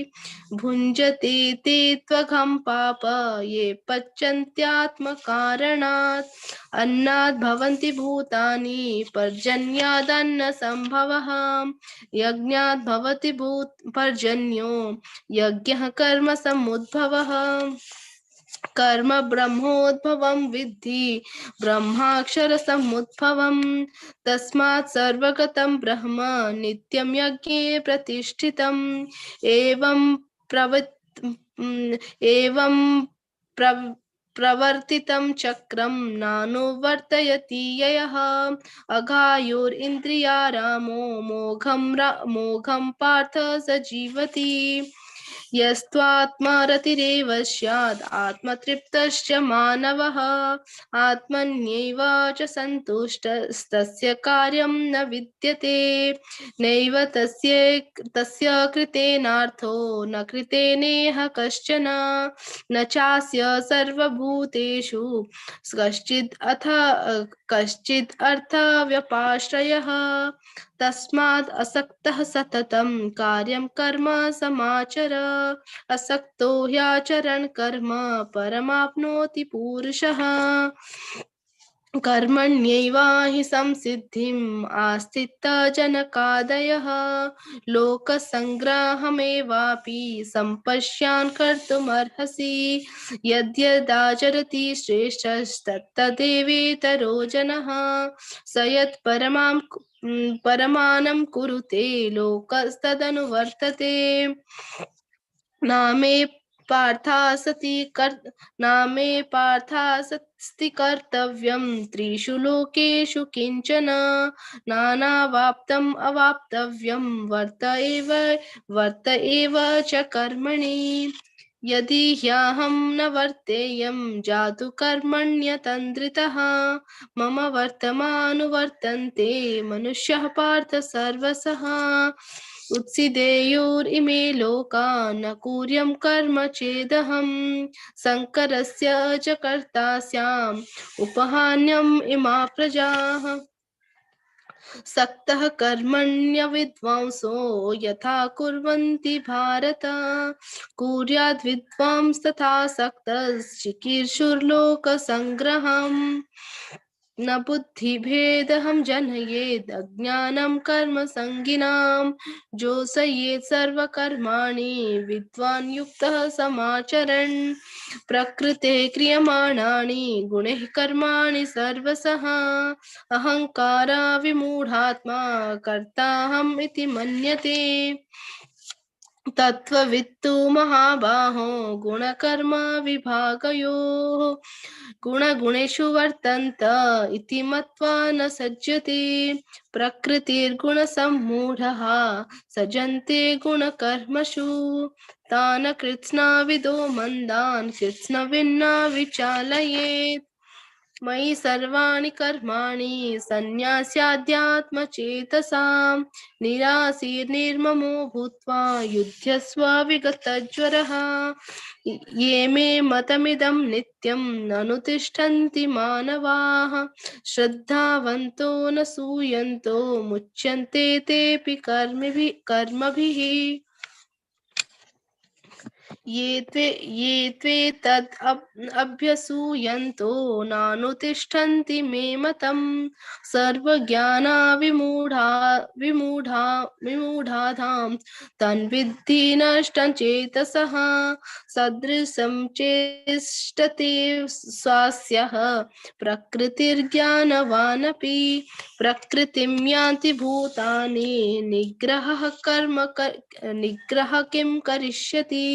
भुञ्जते ते त्वघं पाप ये पच्यन्त्यात्मकारणात् अन्नात् भवन्ति भूतानि पर्जन्यादन्न संभवः यज्ञात् भवति पर्जन्यो यज्ञः कर्म समुद्भवः कर्म ब्रह्मोद्भवं विद्धि ब्रह्माक्षर समुद्भवम् तस्मात् सर्वगतं ब्रह्म नित्यं यज्ञे प्रतिष्ठितम् प्रवर्तितं चक्रं नानुवर्तयति ययः अघायुरिन्द्रियारामो मोघं पार्थ स जीवति यस्त्वात्मा रतिरेव स्यात् आत्मतृप्तश्च मानवः आत्मन्यैव च सन्तुष्टस्तस्य कार्यं न विद्यते नैव तस्य कृतेनार्थो न कृतेनेह कश्चन न चास्य सर्वभूतेषु कश्चित् अर्थव्यपाश्रयः तस्मात् असक्तः सततं कार्यं कर्म समाचर असक्तो ह्याचरन् कर्म परमाप्नोति पुरुषः कर्मण्यैवाहि संसिद्धिम् आस्थित जनकादयः लोकसङ्ग्रहमेवापि सम्पश्यान् कर्तुमर्हसि यद्यदाचरति श्रेष्ठस्तत्तदेवेतरो जनः स यत् परमानं कुरुते लोकस्तदनुवर्तते नामे पार्थास्ति कर्तव्यं त्रिषु लोकेषु किंचन नानावाप्तम् अवाप्तव्यं वर्त एव च कर्मणि यदि ह्याहं न वर्तेयं जातु कर्मण्यतन्द्रितः मम वर्तमानुवर्तन्ते मनुष्यः पार्थ सर्वसः उत्सिदेयुरिमे लोका न कुर्यं कर्म चेदहं शङ्करस्य च कर्ता स्याम् उपहान्यम् इमा प्रजाः सक्तः कर्मण्यविद्वांसो यथा कुर्वन्ति भारत कुर्याद् विद्वांस्तथा सक्तश्चिकीर्षुर्लोकसङ्ग्रहम् न बुद्धिभेदहं जनयेद् अज्ञानं कर्म संगिनां जोषयेत् सर्वकर्माणि विद्वान् युक्तः समाचरन् प्रकृते क्रियमाणानि गुणैः कर्माणि सर्वशः अहंकारा विमूढात्मा कर्ताहम् इति मन्यते तत्त्ववित्तु महाबाहो गुणकर्म विभागयोः गुणगुणेषु वर्तन्त इति मत्वा न सज्जते प्रकृतिर्गुणसम्मूढः सजन्ते गुणकर्मसु तान् कृत्स्नविदो मन्दान् कृत्स्नविन्न विचालयेत् मयि सर्वाणि कर्माणि सन्न्यास्याध्यात्मचेतसां निराशीर्निर्ममो भूत्वा युध्यस्व विगतज्वरः ये मे मतमिदं नित्यं अनुतिष्ठन्ति मानवाः श्रद्धावन्तो न सूयन्तो मुच्यन्ते तेऽपि कर्मभिः ये त्वे तद् अभ्यसूयन्तो नानुतिष्ठन्ति मे मतम् सर्वज्ञाना विमूढाधां तन्विद्धि नष्टं चेतसः सदृशं चेष्टते स्वास्यः प्रकृतिर्ज्ञानवानपि प्रकृतिं यान्ति भूतानि निग्रह किं करिष्यति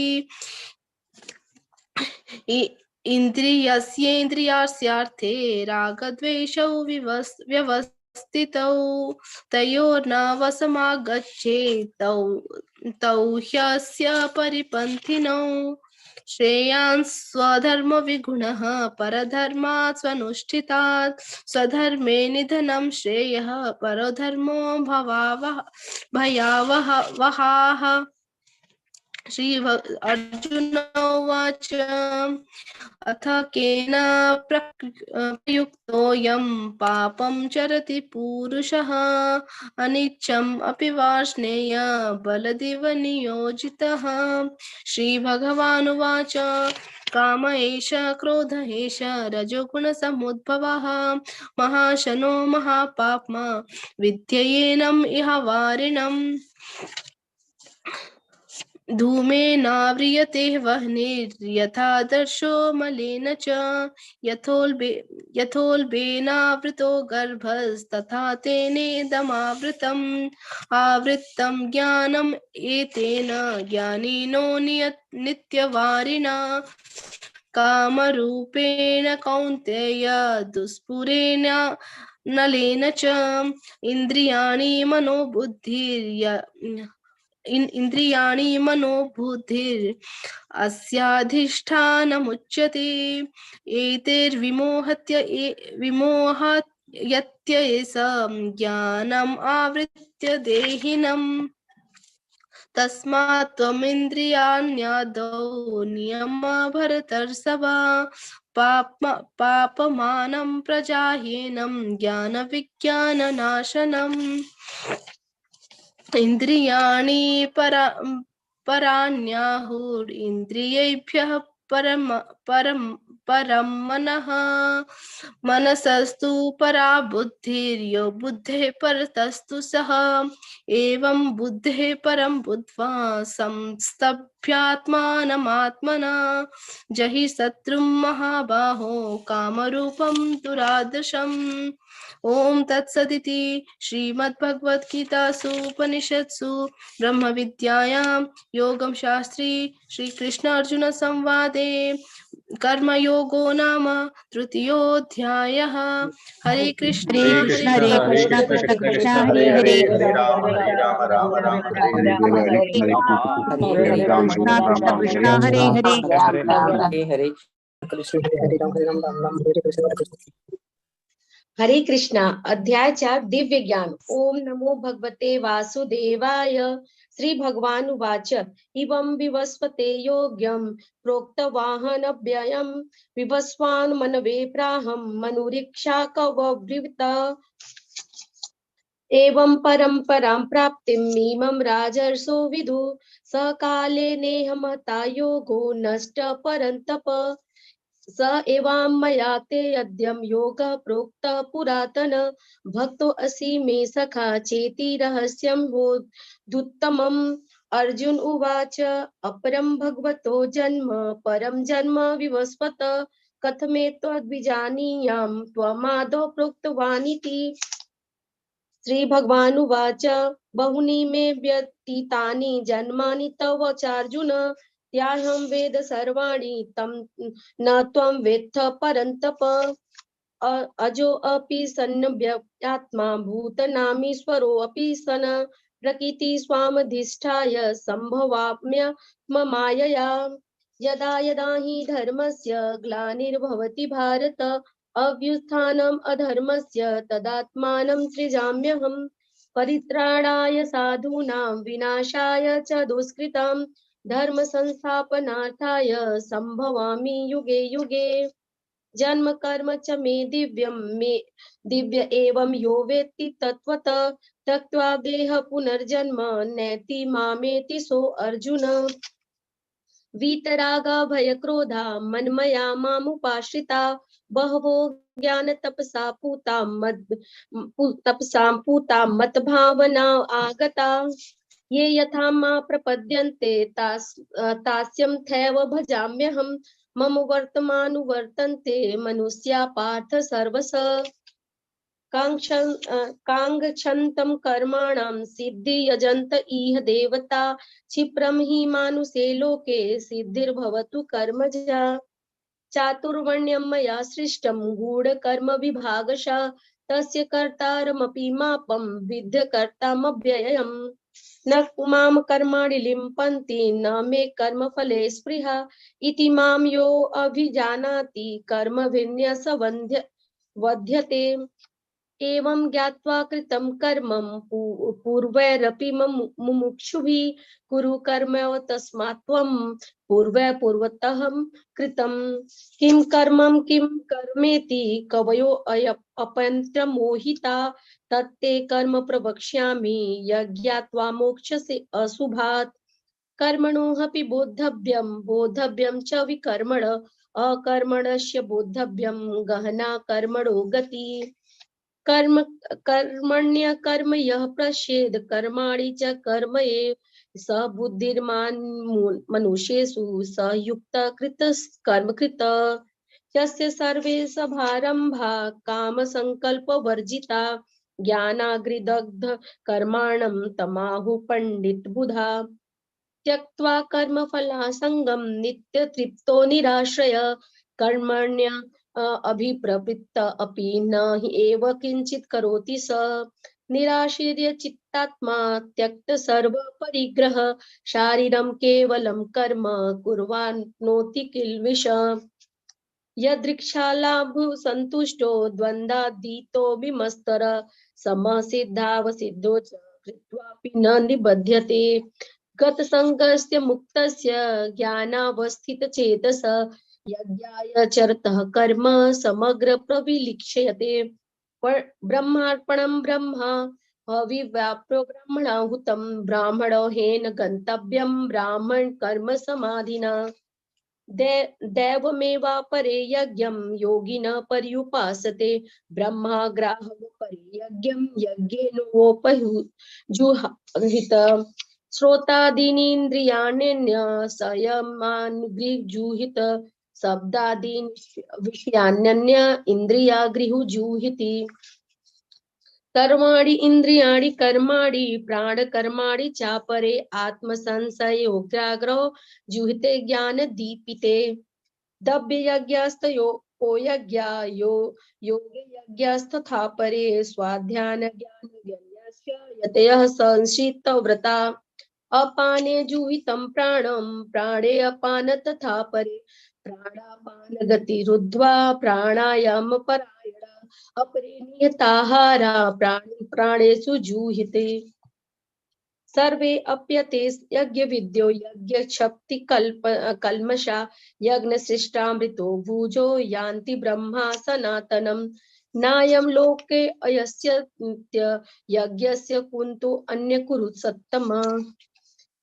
इन्द्रियस्येन्द्रियार्थे रागद्वेषौ व्यवस्थितौ तयोर्न वशमागच्छेत् तौ ह्यस्य परिपन्थिनौ श्रेयान् स्वधर्म विगुणः परधर्मात् स्वनुष्ठितात् स्वधर्मे निधनं श्रेयः परधर्मो भयावहः श्री अर्जुन उवाच अथ केन प्रयुक्तोऽयं पापं चरति पूरुषः अनिच्छम् अपि वार्ष्णेय बलदिव नियोजितः श्रीभगवानुवाच काम एष क्रोध एष रजोगुणसमुद्भवः महाशनो महापाप्मा विद्ययेनम् इह वारिणम् धूमेनाव्रियते वह्निर्यथादर्शो मलेन च यथोल्बेनावृतो गर्भस्तथा तेनेदमावृतम् आवृत्तं ज्ञानम् एतेन ज्ञानिनो नित्यवारिणा कामरूपेण कौन्तेय दुष्पुरेण नलेन च इन्द्रियाणि मनोबुद्धिर्य इन्द्रियाणि मनोबुद्धिर् अस्याधिष्ठानमुच्यते विमोहत्येष ज्ञानम् आवृत्य देहिनम् तस्मात् त्वमिन्द्रियाण्यादौ नियम भरतर्षभ पापमानं प्रजाह्येनं ज्ञानविज्ञाननाशनम् इन्द्रियाणि पराण्याहुरिन्द्रियेभ्यः परं मनः मनसस्तु परा बुद्धिर्यो बुद्धेः परतस्तु सः एवं बुद्धेः परं बुद्ध्वा संस्तभ्यात्मानमात्मना जहि शत्रुं महाबाहो कामरूपं दुरादर्शम् ओम तत्सदिति श्रीमद्भगवद्गीतासु उपनिषत्सु ब्रह्म विद्यायां योगं शास्त्रे श्री कृष्ण अर्जुन संवादे कर्मयोगो नाम तृतीयोऽध्यायः हरे कृष्ण हरे कृष्ण कृष्ण कृष्ण हरे हरे हरे राम राम राम हरे हरे हरे कृष्ण कृष्ण हरे हरे हरे हरे कृष्णा अध्याय 4 दिव्य ज्ञान ओम नमो भगवते वासुदेवाय श्री भगवान उवाच इवं विवस्वते योग्यं प्रोक्तवाहनव्ययं विवस्वान् मनवे प्राहं मनुरीक्षा कवब्रीत एवं परंपरां प्राप्तिं मीमं राजर्षो विदु सकाले नेहमता योगो नष्ट परन्तप स एवां मया ते अद्यं योगः प्रोक्तः पुरातन भक्तो असि मे सखा चेति रहस्यं होदुत्तमम् अर्जुन उवाच अपरं भगवतो जन्म परं जन्म विवस्वत कथमेतद्विजानीयां त्वमादौ प्रोक्तवानिति श्री भगवान उवाच बहुनि मे व्यतीतानि जन्मानि तव चार्जुन त्याहं वेद सर्वाणि तं न त्वं वेत्थ परन्तप अजोऽपि सन्नव्यात्मा भूतनामीश्वरोऽपि सन् प्रकृति स्वामधिष्ठाय सम्भवाम्य मायया यदा यदा हि धर्मस्य ग्लानिर्भवति भारत अभ्युत्थानम् अधर्मस्य तदात्मानं सृजाम्यहम् परित्राणाय साधूनां विनाशाय च दुष्कृतां धर्म संस्थापनार्थाय संभवामि युगे युगे जन्म कर्म च मे दिव्य एवं यो वेत्ति तत्त्वतः त्यक्त्वा देह पुनर्जन्म नैति मामेति सो अर्जुन वीतरागा भय क्रोधा मन्मया मामुपाश्रिता बहवो ज्ञान तपसा पूता मत भावना आगता ये यथा मा प्रपद्यन्ते तास्यं थैव भजाम्यहम् मम वर्तमानुवर्तन्ते मनुष्या पार्थ सर्वश काङ्क्षन्तं कर्माणां सिद्धि यजन्त इह देवता क्षिप्रं हि मानुषे लोके सिद्धिर्भवतु कर्मजा चातुर्वर्ण्यं मया सृष्टं गूढकर्म विभागशः तस्य कर्तारमपि मापं विद्य कर्तामव्ययम् न मां कर्माणि लिम्पन्ति न मे कर्मफले स्पृहा इति मां यो अभिजानाति कर्मभिन्यस वध्यते एवं ज्ञात्वा कृतं कर्मं पूर्वैरपि मुमुक्षुभिः कुरु कर्म तस्मात् त्वं पूर्वतः कृतं किं कर्मं किं कर्मेति कवयो अपयन्त्रमोहिता तत्ते कर्म प्रवक्ष्यामि यज्ञात्वा मोक्षसे अशुभात् कर्मणोऽपि बोद्धव्यं च विकर्मण अकर्मणस्य बोद्धव्यं गहना कर्मणो गति कर्मण्य कर्म यः पश्येद कर्माणि च कर्म एव स बुद्धिर्मान मनुष्येषु स युक्त कर्मकृत यस्य सर्वे सभारम्भा काम संकल्प वर्जिता ज्ञानाग्निदग्ध कर्माणं तमाहु पंडित बुधा त्यक्त्वा कर्मफलासंगं नित्यतृप्तो निराश्रय कर्मण्य अभिप्रवृत्त अपि न हि एव किंचित् करोति स निराशीर्य चित्तात्मा त्यक्त सर्व परिग्रह शारीरम केवलम कर्म कुर्वाणोति किल्बिष यदृक्षालाभु संतुष्टो द्वन्द्वातीतो विमस्तर समसिद्धावसिद्धो च कृत्वापि न निबध्यते गतसङ्गस्य मुक्तस्य ज्ञानावस्थितचेतस यज्ञाय चरतः कर्म समग्र प्रविलिक्ष्यते ब्रह्मार्पणं ब्रह्म हविव्याप्रो ब्रह्मणाहुतं ब्राह्मणो हेन गन्तव्यं ब्राह्मण कर्म समाधिना दैवमेवापरे यज्ञं योगिनः पर्युपासते ब्रह्माग्राहं परे यज्ञं यज्ञेनोपजुहित श्रोतादीनीन्द्रियाण्यन्य संयमानुगृह्जुहित शब्दादीन् विषयान्यन्य इन्द्रियागृहुजुहिति कर्माणि इन्द्रियाणि कर्माणि प्राणकर्माणि चापरे आत्मसंशयोग्राग्रहो जुहिते ज्ञानदीपिते दभ्ययज्ञस्तयो यज्ञा योगयज्ञस्तथा परे स्वाध्यानज्ञानयज्ञस्य यतयः संशितव्रता अपाने जुहितं प्राणं प्राणे अपान तथा परे प्राणापानगतिरुद्ध्वा प्राणायाम परायणा अपरे नियताहारा प्राणेषु जुहिते सर्वे अप्यते यज्ञविद्यो यज्ञक्षप्ति कल्मषा यज्ञशिष्टामृतो भुजो यान्ति ब्रह्मा सनातनम् नायं लोके अयस्य नित्य यज्ञस्य कुन्तु अन्य कुरु सत्तम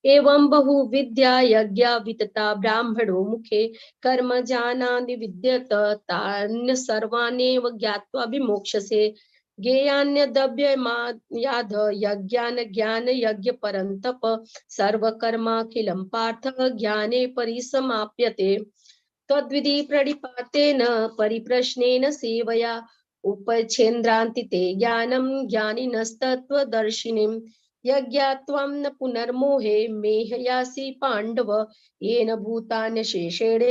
एवं बहुविद्या यज्ञा वितता ब्राह्मणो मुखे कर्म जानाति विद्यत तान्य सर्वानेव ज्ञात्वा विमोक्षसे ज्ञेयान्यदभ्यमायाध यज्ञान ज्ञान यज्ञ परन्तप सर्वकर्माखिलं पार्थ ज्ञाने परिसमाप्यते तद्विधि प्रणिपातेन परिप्रश्नेन सेवया उपच्छेन्द्रान्ति ते ज्ञानं ज्ञानिनस्तत्त्वदर्शिनीम् यज्ञात्वं न पुनर्मोहे मेहयासि पाण्डव येन भूतान्यशेषेण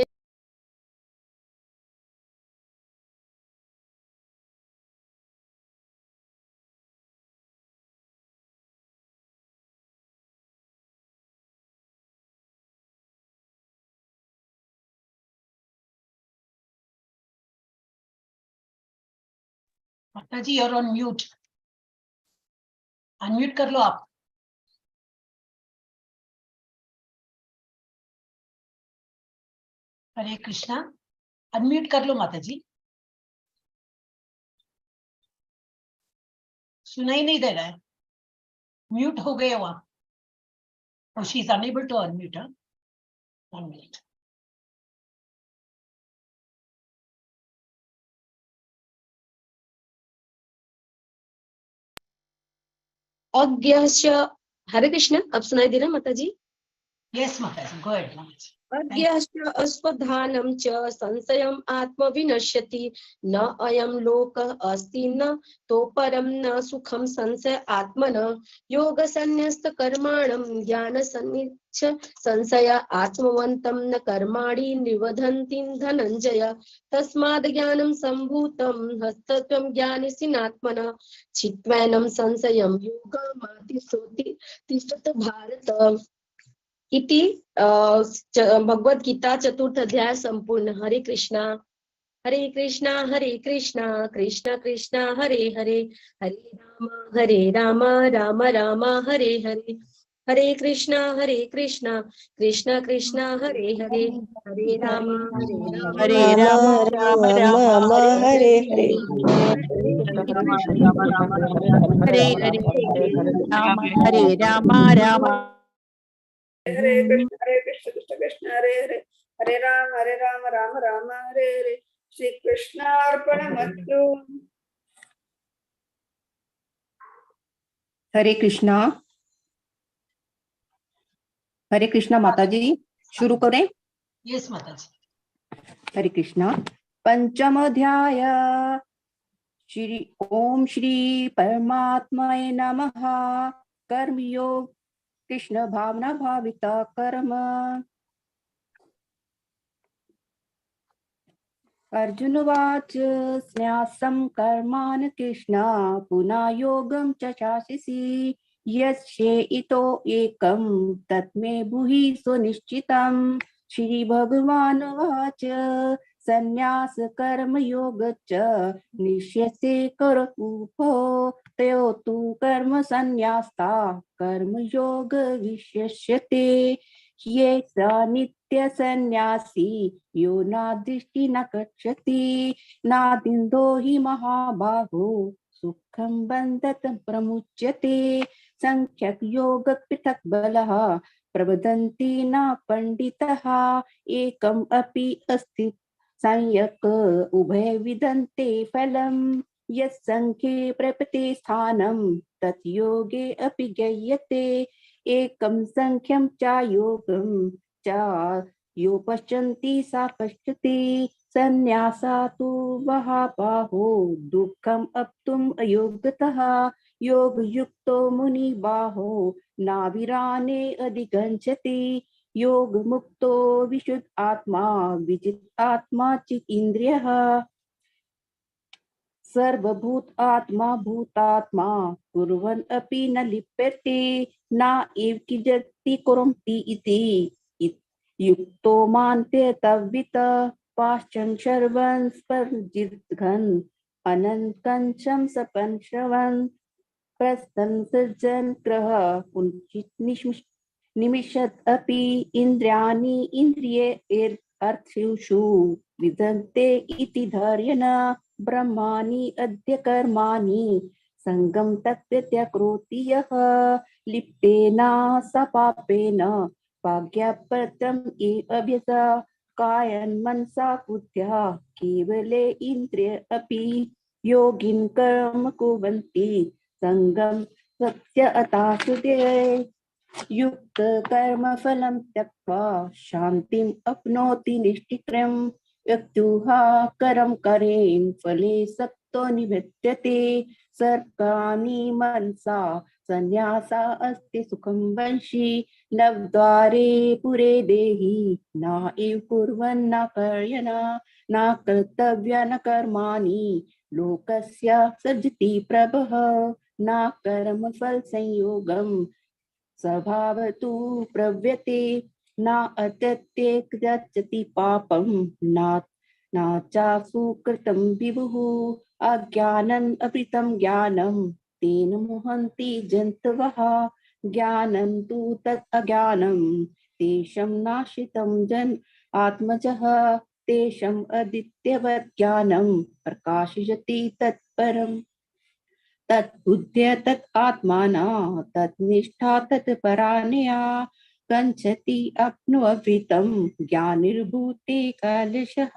माताजी you're on mute. Unmute कर लो आप. हरे कृष्णा. अनम्यूट कर लो माताजी. सुनाई नहीं दे रहा है. म्यूट हो गए हो आप. Oh, she is unable to unmute. 1 minute. अज्ञस्य हरे कृष्ण. अब सुनाई दे रहा माताजी? Yes माताजी, go ahead माताजी. अज्ञश्च अस्वधानं च संशयम् आत्मविनश्यति न अयं लोकः अस्ति न तो परं न सुखं संशय आत्मनः योगसन्न्यस्तकर्माणं ज्ञानसन्निच्छ संशय आत्मवन्तं न कर्माणि निवधन्ति धनञ्जय तस्माद् ज्ञानं सम्भूतं हस्तत्वं ज्ञानिसिनात्मनः चित्त्वैनं संशयं योगमातिष्ठति तिष्ठत भारत इति भगवद गीता चतुर्थ अध्याय संपूर्ण. हरे कृष्णा कृष्ण कृष्ण हरे हरे हरे राम राम राम हरे हरे हरे कृष्णा कृष्ण कृष्ण हरे हरे हरे राम राम राम हरे हरे हरे हरे राम हरे राम राम हरे कृष्ण कृष्ण कृष्ण हरे हरे हरे राम राम राम हरे हरे श्री कृष्णार्पणमस्तु. हरे कृष्णा माताजी शुरू करें. Yes माताजी. हरे कृष्णा. पंचम अध्याय. श्री ओम श्री परमात्माय नमः. कर्मयोग कृष्ण भावना भाविता कर्म. अर्जुनवाच स्न्यासं कर्मान् कृष्ण पुनः योगं च चाशिषि यस्य इतो एकं तत्मे ब्रूहि सुनिश्चितं श्रीभगवानुवाच संन्यास कर्म योग च निश्यसे करोपो तयो तु कर्म संन्यास्ता कर्म योग विशेष्यते ये स नित्य संन्यासी यो नादृष्टि न गच्छति नादिन्दो हि महाबाहो सुखं बन्धत प्रमुच्यते संख्यक योग पृथक् बलः प्रवदन्ति न पंडितः एकम् अपि अस्ति संयक उभय विदन्ते फलम् यत्संख्ये प्रपते स्थानं तत् योगे अपि ज्ञेयते एकं संख्यं च योगं च यो पश्यन्ति सा पश्यति संन्यासा तु महाबाहो दुःखम् अप्तुम् अयोग्यतः योगयुक्तो मुनिबाहो नाविराने अधिगच्छति योग मुक्तो विशुद्ध आत्मा विजित आत्मा चित इंद्रियः सर्वभूत आत्मा भूतात्मा कुर्वन् अपि न लिप्यते न एव किञ्चित् कुर्वन्ति इति युक्तो मान्ते तद्वित पाश्चन शर्वन् स्पर्जितघन् अनन्तकंशं सपन् श्रवन् प्रस्तन सज्जन ग्रह उन्चित निमिषत् अपि इन्द्रियाणि इन्द्रिये अर्थेषु विदन्ते इति धैर्येण ब्रह्माणि अद्य कर्माणि संगम तत्प्रत्यकरोति यः लिप्तेन स पापेन भाग्यपत्रम् अभ्यसा कायन् मनसा बुद्ध्या केवले इन्द्रिय अपि योगिन कर्म कुर्वन्ति संगम सत्य अतासुदे युक्त कर्म फलं त्यक्त्वा शान्तिम् अप्नोति निष्ठिक्रं यक्तुहा करं करेण फले सक्तो निबध्यते सर्गाणि मनसा संन्यासा अस्ति सुखं वंशी नवद्वारे पुरे देहि न एव कुर्वन् न कर्यणा न कर्तव्या न कर्माणि लोकस्य सृजति प्रभः न कर्म फल संयोगम् स्वभावतु प्रव्यते न अत्यत्ये गच्छति पापं न चासु कृतं विभुः अज्ञानम् अपितं ज्ञानं तेन मुहन्ति जन्तवः ज्ञानं तु तत् अज्ञानं तेषां नाशितं जन आत्मजः तेषाम् अदित्यवत् ज्ञानं प्रकाशयति तत्परम् तद्बुद्ध्या तत् आत्माना तत् निष्ठा तत् परानया गच्छति अप्नुअवितं ज्ञानिर्भूते कलशः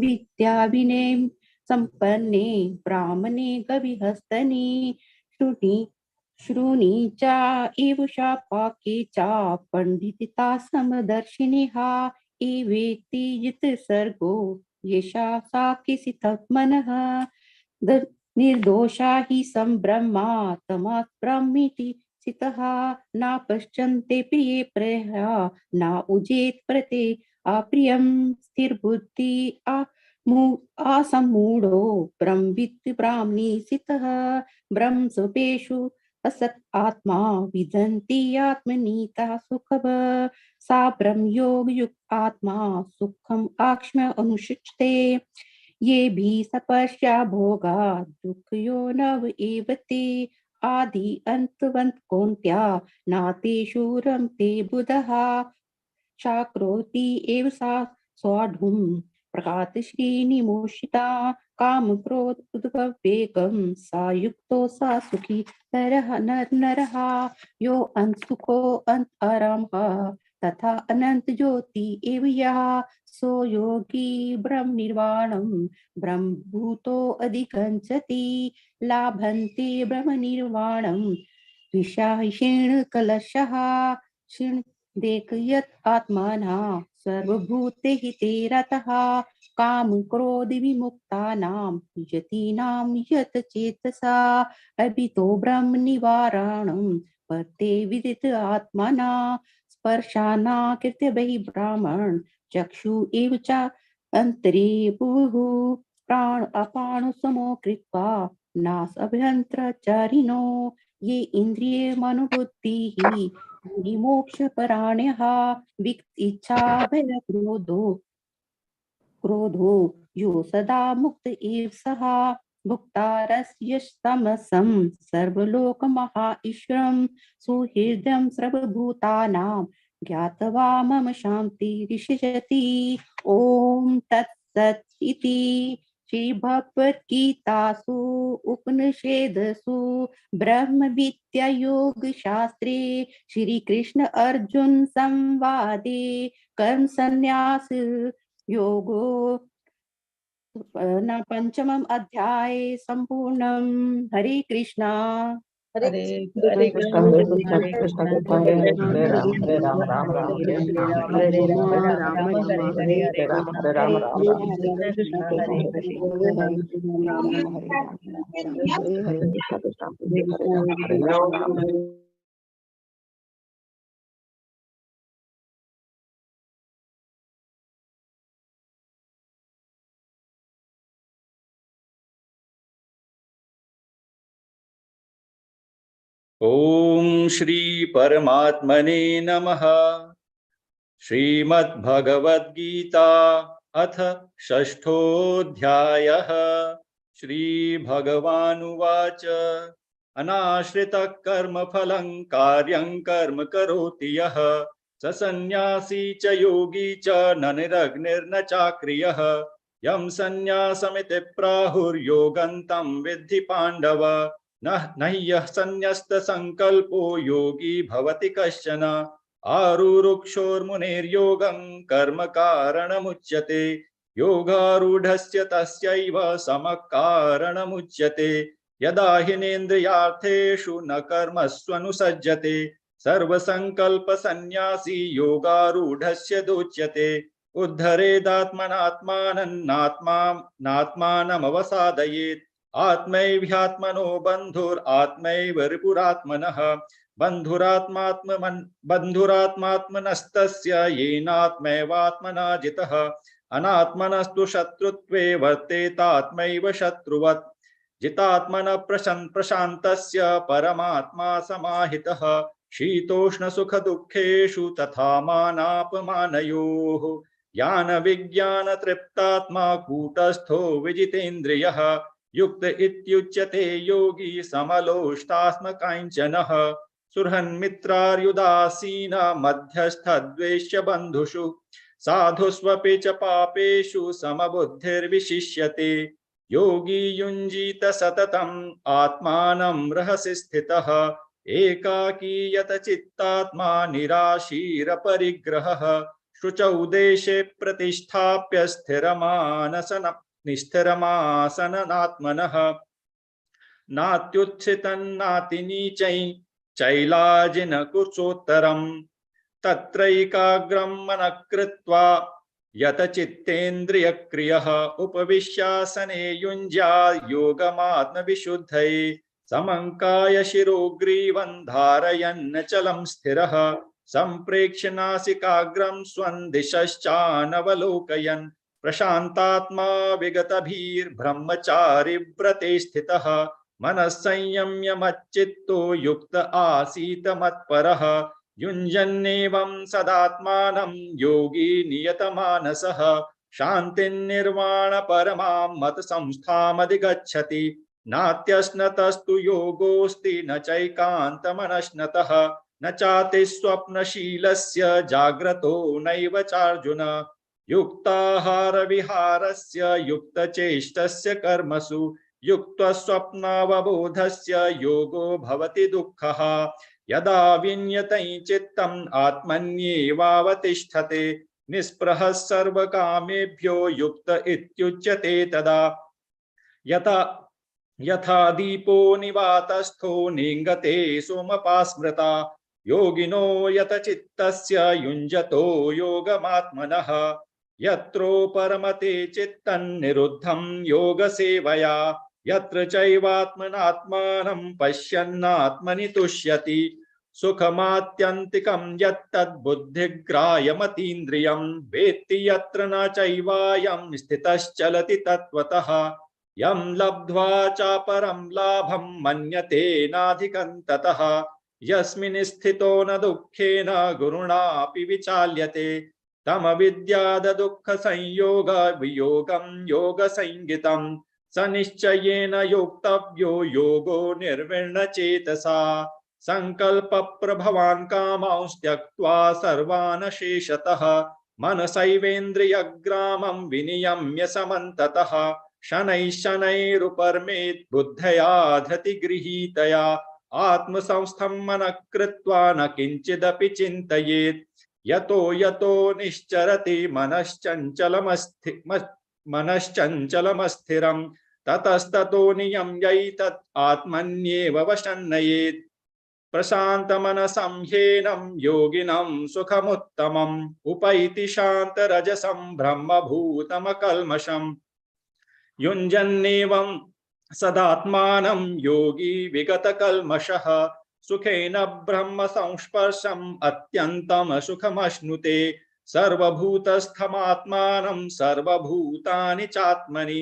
विद्या विनय संपन्ने ब्राह्मणे गविहस्तने श्रुणी च एवशा पाके च पंडिता समदर्शिनः एवेति यत् सर्गो येषा सा किसितमनः निर्दोषा हि संब्रह्मा तमात् ब्रह्मीति स्थितः न पश्यन्ते प्रिये प्रियः न उजेत् प्रते अप्रियं स्थिरबुद्धि असम्मूढो ब्रह्मवित् ब्राह्मणी स्थितः ब्रह्म स्वपेषु असत् आत्मा विदन्ति आत्मनीता सुखव सा ब्रह्म योग युक्त आत्मा सुखम आक्ष्म अनुशिष्टे ये भी सपश्या भोगा दुःखयो नव एव ते आदि अंतवंत कौन्त्या नातेषु रमते बुधः शाक्रोति एव सा स्वाढुं प्रकाशश्रीनिमोषिता काम क्रोध उद्भवेगं सा युक्तो सा सुखी नरः यो अंतसुखो अंत आरामः तथा अनंत ज्योति एव यः सो योगी ब्रह्म निर्वाणं ब्रह्मभूतो अधिगच्छति लाभन्ते ब्रह्म निर्वाणं विशाहिषेण कलशः क्षीण देख यत् आत्माना सर्वभूते हिते रतः काम क्रोध विमुक्तानां यतीनां यत् चेतसा अभितो ब्रह्म निवारणं पते विदित आत्मना स्पर्शाना कृत्य बहि ब्राह्मण चक्षु एव च अंतरे भुवुः प्राण अपान समो कृत्वा नास अभ्यंतरचारिणो ये इंद्रिय मनोबुद्धिः विमोक्ष पराण्यः विक्त इच्छा भय क्रोधो यो सदा मुक्त एव सः भुक्तारस्य तमसं सर्वलोकमहा ईश्वरं सुहृदं सर्वभूतानां ज्ञात्वा मम शान्ति ऋषिजति। ओम तत्सत् इति श्रीभगवद्गीतासु उपनिषदसु ब्रह्म विद्या योग शास्त्रे श्री कृष्ण अर्जुन संवादे कर्म संन्यास योगो पंचमम अध्याय संपूर्णम। हरे कृष्णा। हरे हरे कृष्ण कृष्ण कृष्ण हरे हरे हरे राम राम राम हरे राम हरे राम हरे राम हरे राम राम राम हरे कृष्ण कृष्ण हरे राम हरे राम। ओम श्री परमात्मने नमः। श्रीमद्भगवद्गीता अथ षष्ठोऽध्यायः। श्रीभगवानुवाच अनाश्रितः कर्मफलं कार्यं कर्म करोति यः स सन्न्यासी च योगी च न निरग्निर्न चाक्रियः यं सन्न्यासमिति प्राहुर्योगं तं विद्धि पाण्डव न ह्यः सन्न्यस्तसंकल्पो योगी भवति कश्चन आरुरुक्षोर्मुनेर्योगं कर्म कारणमुच्यते योगारूढस्य तस्यैव समः कारणमुच्यते यदा हिनेन्द्रियार्थेषु न कर्मस्वनुसज्जते सर्वसंकल्प सन्न्यासी योगारूढस्य दोच्यते उद्धरेदात्मनात्मानमात्मानमवसादयेत् आत्मैव्ह्यात्मनो बन्धुरात्मैव रिपुरात्मनः बन्धुरात्मात्मनस्तस्य येनात्मैवात्मना जितः अनात्मनस्तु शत्रुत्वे वर्तेतात्मैव शत्रुवत् जितात्मनः प्रशान्तस्य परमात्मा समाहितः शीतोष्णसुखदुःखेषु तथा मानापमानयोः ज्ञानविज्ञानतृप्तात्मा कूटस्थो विजितेन्द्रियः युक्त इत्युच्यते योगी समलोष्टास्मकाञ्चनः सुहृन्मित्रार्युदासीन मध्यस्थद्वेष्य बन्धुषु साधुष्वपि च पापेषु समबुद्धिर्विशिष्यते योगी युञ्जीत सततम् आत्मानं रहसि स्थितः एकाकी यतचित्तात्मा निराशीरपरिग्रहः शुचौ देशे प्रतिष्ठाप्य स्थिरमासननात्मनः नात्युत्थितन्नातिनीचै चैलाजिनकुचोत्तरम् तत्रैकाग्रं मनः कृत्वा यतचित्तेन्द्रियक्रियः उपविश्यासने युञ्ज्यात् योगमात्मविशुद्धये समङ्काय शिरोग्रीवं धारयन् चलं स्थिरः सम्प्रेक्ष्य नासिकाग्रं स्वं दिशश्चानवलोकयन् प्रशान्तात्मा विगतभिर्ब्रह्मचारि व्रते स्थितः मनः संयम्य मच्चित्तो युक्त आसीत मत्परः युञ्जन्नेवं सदात्मानं योगी नियतमानसः शान्तिर्निर्वाण परमां मत संस्थामधिगच्छति नात्यश्नतस्तु योगोऽस्ति न चैकान्तमनश्नतः न चाति स्वप्नशीलस्य जाग्रतो नैव चार्जुन युक्ताहार विहारस्य युक्तचेष्टस्य कर्मसु युक्तस्वप्नावबोधस्य योगो भवति दुःखः यदा विन्यतं चित्तम् आत्मन्येवावतिष्ठते निःस्पृहः सर्वकामेभ्यो युक्त इत्युच्यते तदा यथा दीपो निवातस्थो नेङ्गते सोमपास्मृता योगिनो यतचित्तस्य युञ्जतो योगमात्मनः यत्रो परमते चित्तं निरुद्धं योगसेवया यत्र चैवात्मनात्मानं पश्यन्नात्मनि तुष्यति सुखमात्यन्तिकं यत्तद्बुद्धिग्राह्यमतीन्द्रियं वेत्ति यत्र न चैवायं स्थितश्चलति तत्त्वतः यं लब्ध्वा चापरं लाभं मन्यते नाधिकं ततः यस्मिन् स्थितो न दुःखेन गुरुणापि विचाल्यते तमविद्याद दुःख संयोग वियोगं योग संगितं स निश्चयेन योक्तव्यो योगो निर्विण्णचेतसा संकल्प प्रभवान् कामांस् त्यक्त्वा सर्वान् शेषतः मनसैवेन्द्रियग्रामं विनियम्य समन्ततः शनैः शनैरुपरमेत् बुद्धया धृतिगृहीतया आत्मसंस्थं मनः कृत्वा न किञ्चिदपि चिन्तयेत् यतो यतो निश्चरति मनश्चञ्चलमस्थिरं ततस्ततो नियम्यैतत् आत्मन्येव वशन्नयेत् प्रशान्तमनसं ह्येनं योगिनं सुखमुत्तमम् उपैति शान्तरजसं ब्रह्मभूतमकल्मषम् युञ्जन्नेवं सदात्मानं योगी विगतकल्मषः सुखेन ब्रह्म संस्पर्शम् अत्यन्तं सुखमश्नुते सर्वभूतस्थमात्मानं सर्वभूतानि चात्मनि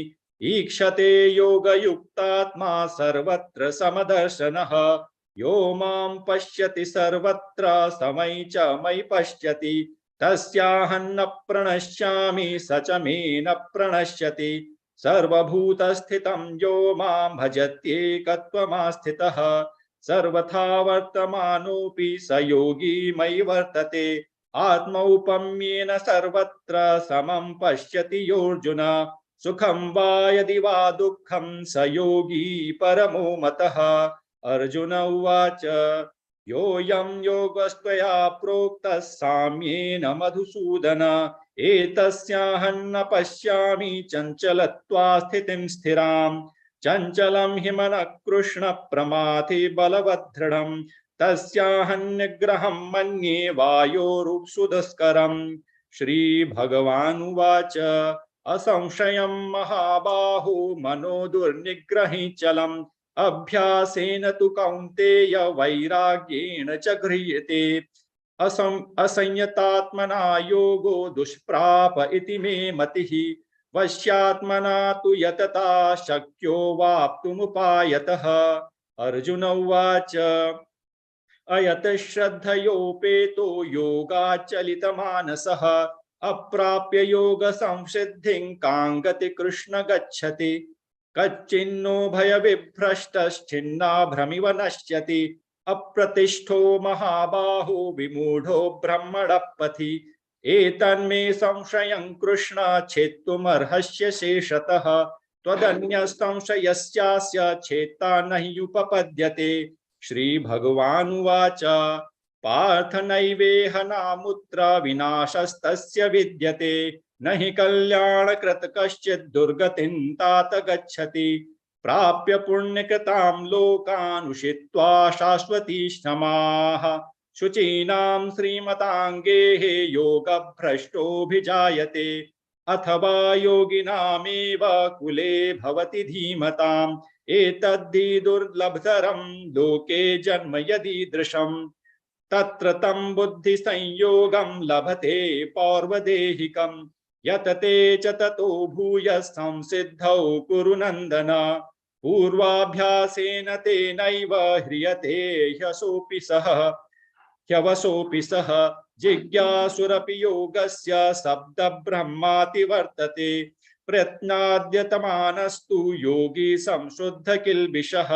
ईक्षते योगयुक्तात्मा सर्वत्र समदर्शनः यो मां पश्यति सर्वत्र समयि च मयि पश्यति तस्याहं न प्रणश्यामि स च मे न प्रणश्यति सर्वभूतस्थितं यो मां भजत्येकत्वमास्थितः सर्वथा वर्तमानोऽपि स योगी मयि वर्तते आत्मौपम्येन सर्वत्र समं पश्यति योऽर्जुन सुखं वा यदि वा दुःखं स योगी परमो मतः अर्जुन उवाच योऽयं योगस्त्वया प्रोक्तः साम्येन मधुसूदन एतस्याहं न पश्यामि चञ्चलत्वा स्थितिं स्थिरां चञ्चलं हि मनः कृष्ण प्रमाथि बलवदृढं तस्याहं निग्रहं मन्ये वायोरुक्षुदस्करम् श्रीभगवानुवाच असंशयं महाबाहो मनो दुर्निग्रही चलम् अभ्यासेन तु कौन्तेय वैराग्येण च गृह्यते असंयतात्मना योगो दुष्प्राप इति मे मतिः वश्यात्मना तु यतता शक्यो वाप्तुमुपायतः अर्जुन उवाच अयत श्रद्धयोपेतो योगाचलितमानसः अप्राप्य योग संसिद्धिं कां गति कृष्ण गच्छति कच्चिन्नो भयविभ्रष्टश्चिन्नाभ्रमिव नश्यति अप्रतिष्ठो महाबाहो विमूढो ब्रह्मणपथि एतन्मे संशयं कृष्ण छेत्तुमर्हस्य शेषतः त्वदन्यसंशयस्यास्य छेत्ता न हि उपपद्यते श्रीभगवानुवाच पार्थ नैवेह नामुत्र विनाशस्तस्य विद्यते न हि कल्याणकृत कश्चित् दुर्गतिं तात गच्छति प्राप्य पुण्यकृतां लोकान् उषित्वा शाश्वती समाः शुचीनां श्रीमताङ्गेः योगभ्रष्टोऽभिजायते अथवा योगिनामेव कुले भवति धीमताम् एतद्धि दुर्लभतरं लोके जन्म यदीदृशम् तत्र तं बुद्धिसंयोगं लभते पौर्वदेहिकम् यतते च ततो भूयः संसिद्धौ कुरु नन्दन पूर्वाभ्यासेन तेनैव ह्रियते ह्यवसोऽपि सः जिज्ञासुरपि योगस्य शब्दब्रह्माति वर्तते प्रयत्नाद्यतमानस्तु योगी संशुद्ध किल्बिषः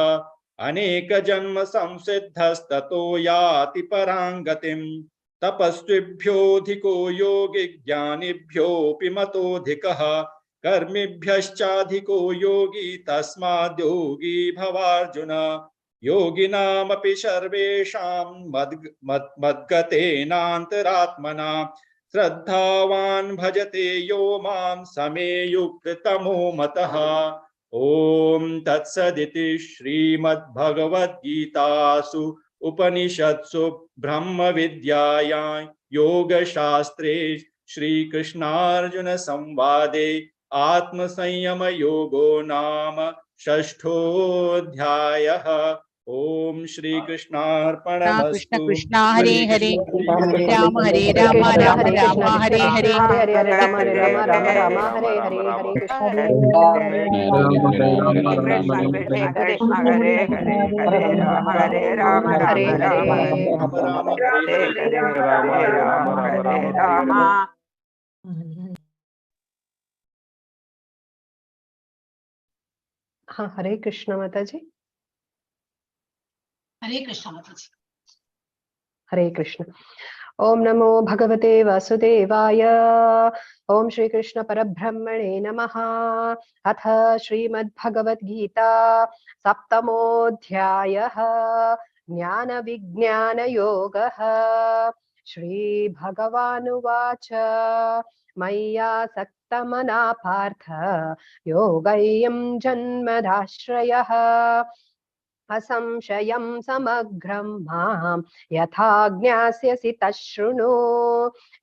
अनेक जन्म संसिद्धस्ततो याति पराङ्गतिम् तपस्विभ्योऽधिको योगी ज्ञानिभ्योऽपि मतोऽधिकः कर्मिभ्यश्चाधिको योगी तस्माद्योगी भवार्जुन योगिनामपि सर्वेषां मद्गतेनान्तरात्मना श्रद्धावान् भजते यो मां समे युक्ततमो मतः ॐ तत्सदिति श्रीमद्भगवद्गीतासु उपनिषत्सु ब्रह्मविद्यायां योगशास्त्रे श्रीकृष्णार्जुन संवादे आत्मसंयम योगो नाम षष्ठोऽध्यायः। ओम श्री कृष्ण कृष्णार्पणमस्तु। कृष्ण हरे हरे हरे राम हरे राम राम राम हरे हरे हरे हरे हरे राम हरे राम राम राम हरे हरे हरे कृष्ण हरे कृष्ण हरे हरे हरे राम हरे राम हरे राम हरे राम राम राम राम हरे हरे हरे राम हरे राम हरे राम। हाँ हरे कृष्ण माता जी। हरे कृष्ण माता जी। हरे कृष्ण। ओम नमो भगवते वासुदेवाय। ओम श्री कृष्ण परब्रह्मणे नमः। अथ श्रीमद्भगवद गीता सप्तमोऽध्यायः ज्ञान विज्ञान योगः। श्री भगवानुवाच मय्यासक्तमना पार्थ योगयं जन्मदाश्रयः असंशयं समग्रं मां यथा ज्ञास्यसि तच्छृणु।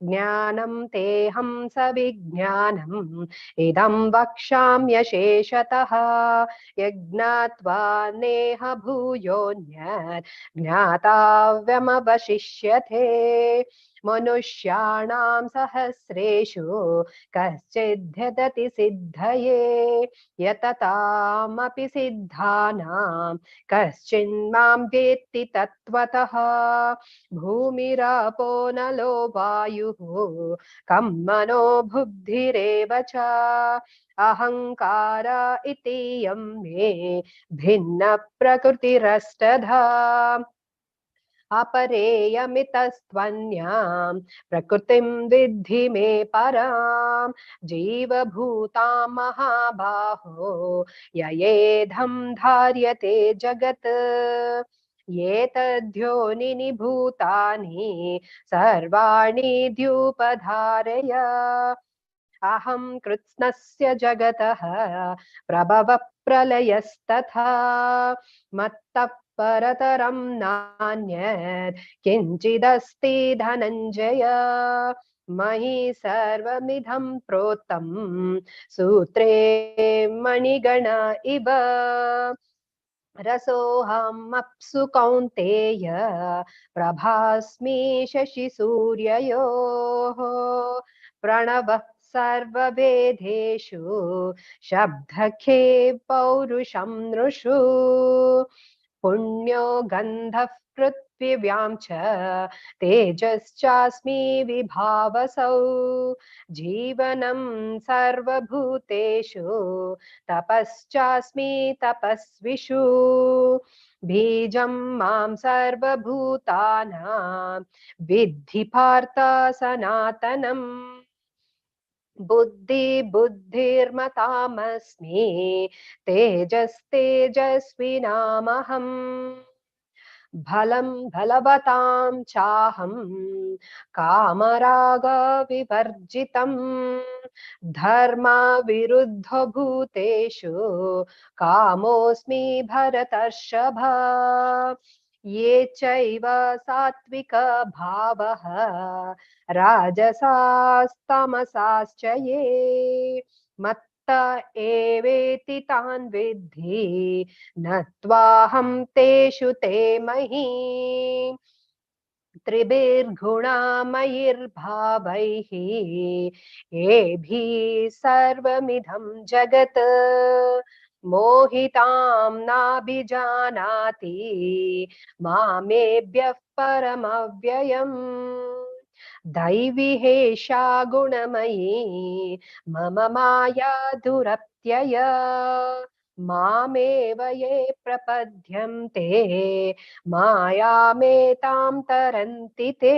ज्ञानं तेऽहं सविज्ञानम् इदं वक्ष्याम्यशेषतः यज्ञात्वा नेह भूयोऽन्यत् ज्ञातव्यमवशिष्यते। मनुष्याणां सहस्रेषु कश्चिद्यदति सिद्धये यततामपि सिद्धानां कश्चिन्मां वेत्ति तत्त्वतः। भूमिरापो नलो वायुः कं मनो बुद्धिरेव च अहङ्कार इतीयं मे भिन्न प्रकृतिरष्टधा। अपरेयमितस्त्वन्यां प्रकृतिं विद्धि मे परां जीवभूतां महाबाहो ययेधं धार्यते जगत्। एतद्योनिनि भूतानि सर्वाणि द्युपधारय अहं कृत्स्नस्य जगतः प्रभवः प्रलयस्तथा मत्तः परतरं नान्यत् किञ्चिदस्ति धनञ्जय। मयि सर्वमिदं प्रोक्तं सूत्रे मणिगण इव रसोऽहमप्सु कौन्तेय प्रभास्मि शशिसूर्ययोः प्रणवः सर्ववेदेषु शब्दखे पौरुषं नृषु पुण्यो गन्धः पृथिव्यां च तेजश्चास्मि विभावसौ जीवनं सर्वभूतेषु तपश्चास्मि तपस्विषु बीजं मां सर्वभूतानां विद्धि पार्थ सनातनम् बुद्धिर्मतामस्मि तेजस्तेजस्विनामहम् बलं बलवतां चाहं कामरागविवर्जितम् धर्मविरुद्धो भूतेषु कामोऽस्मि भरतर्षभ। ये चैव सात्विक भावः राजसास्तमसाश्च ये मत्त एवेति तान् विद्धि न त्वाहं तेषु ते मही। त्रिभिर्गुणामयैर्भावैः येभिः सर्वमिदं जगत् मोहितां नाभिजानाति मामेभ्यः परमव्ययम्। दैवी हेषा गुणमयी मम माया दुरत्यय मामेव ये प्रपद्यन्ते मायामेतां तरन्ति ते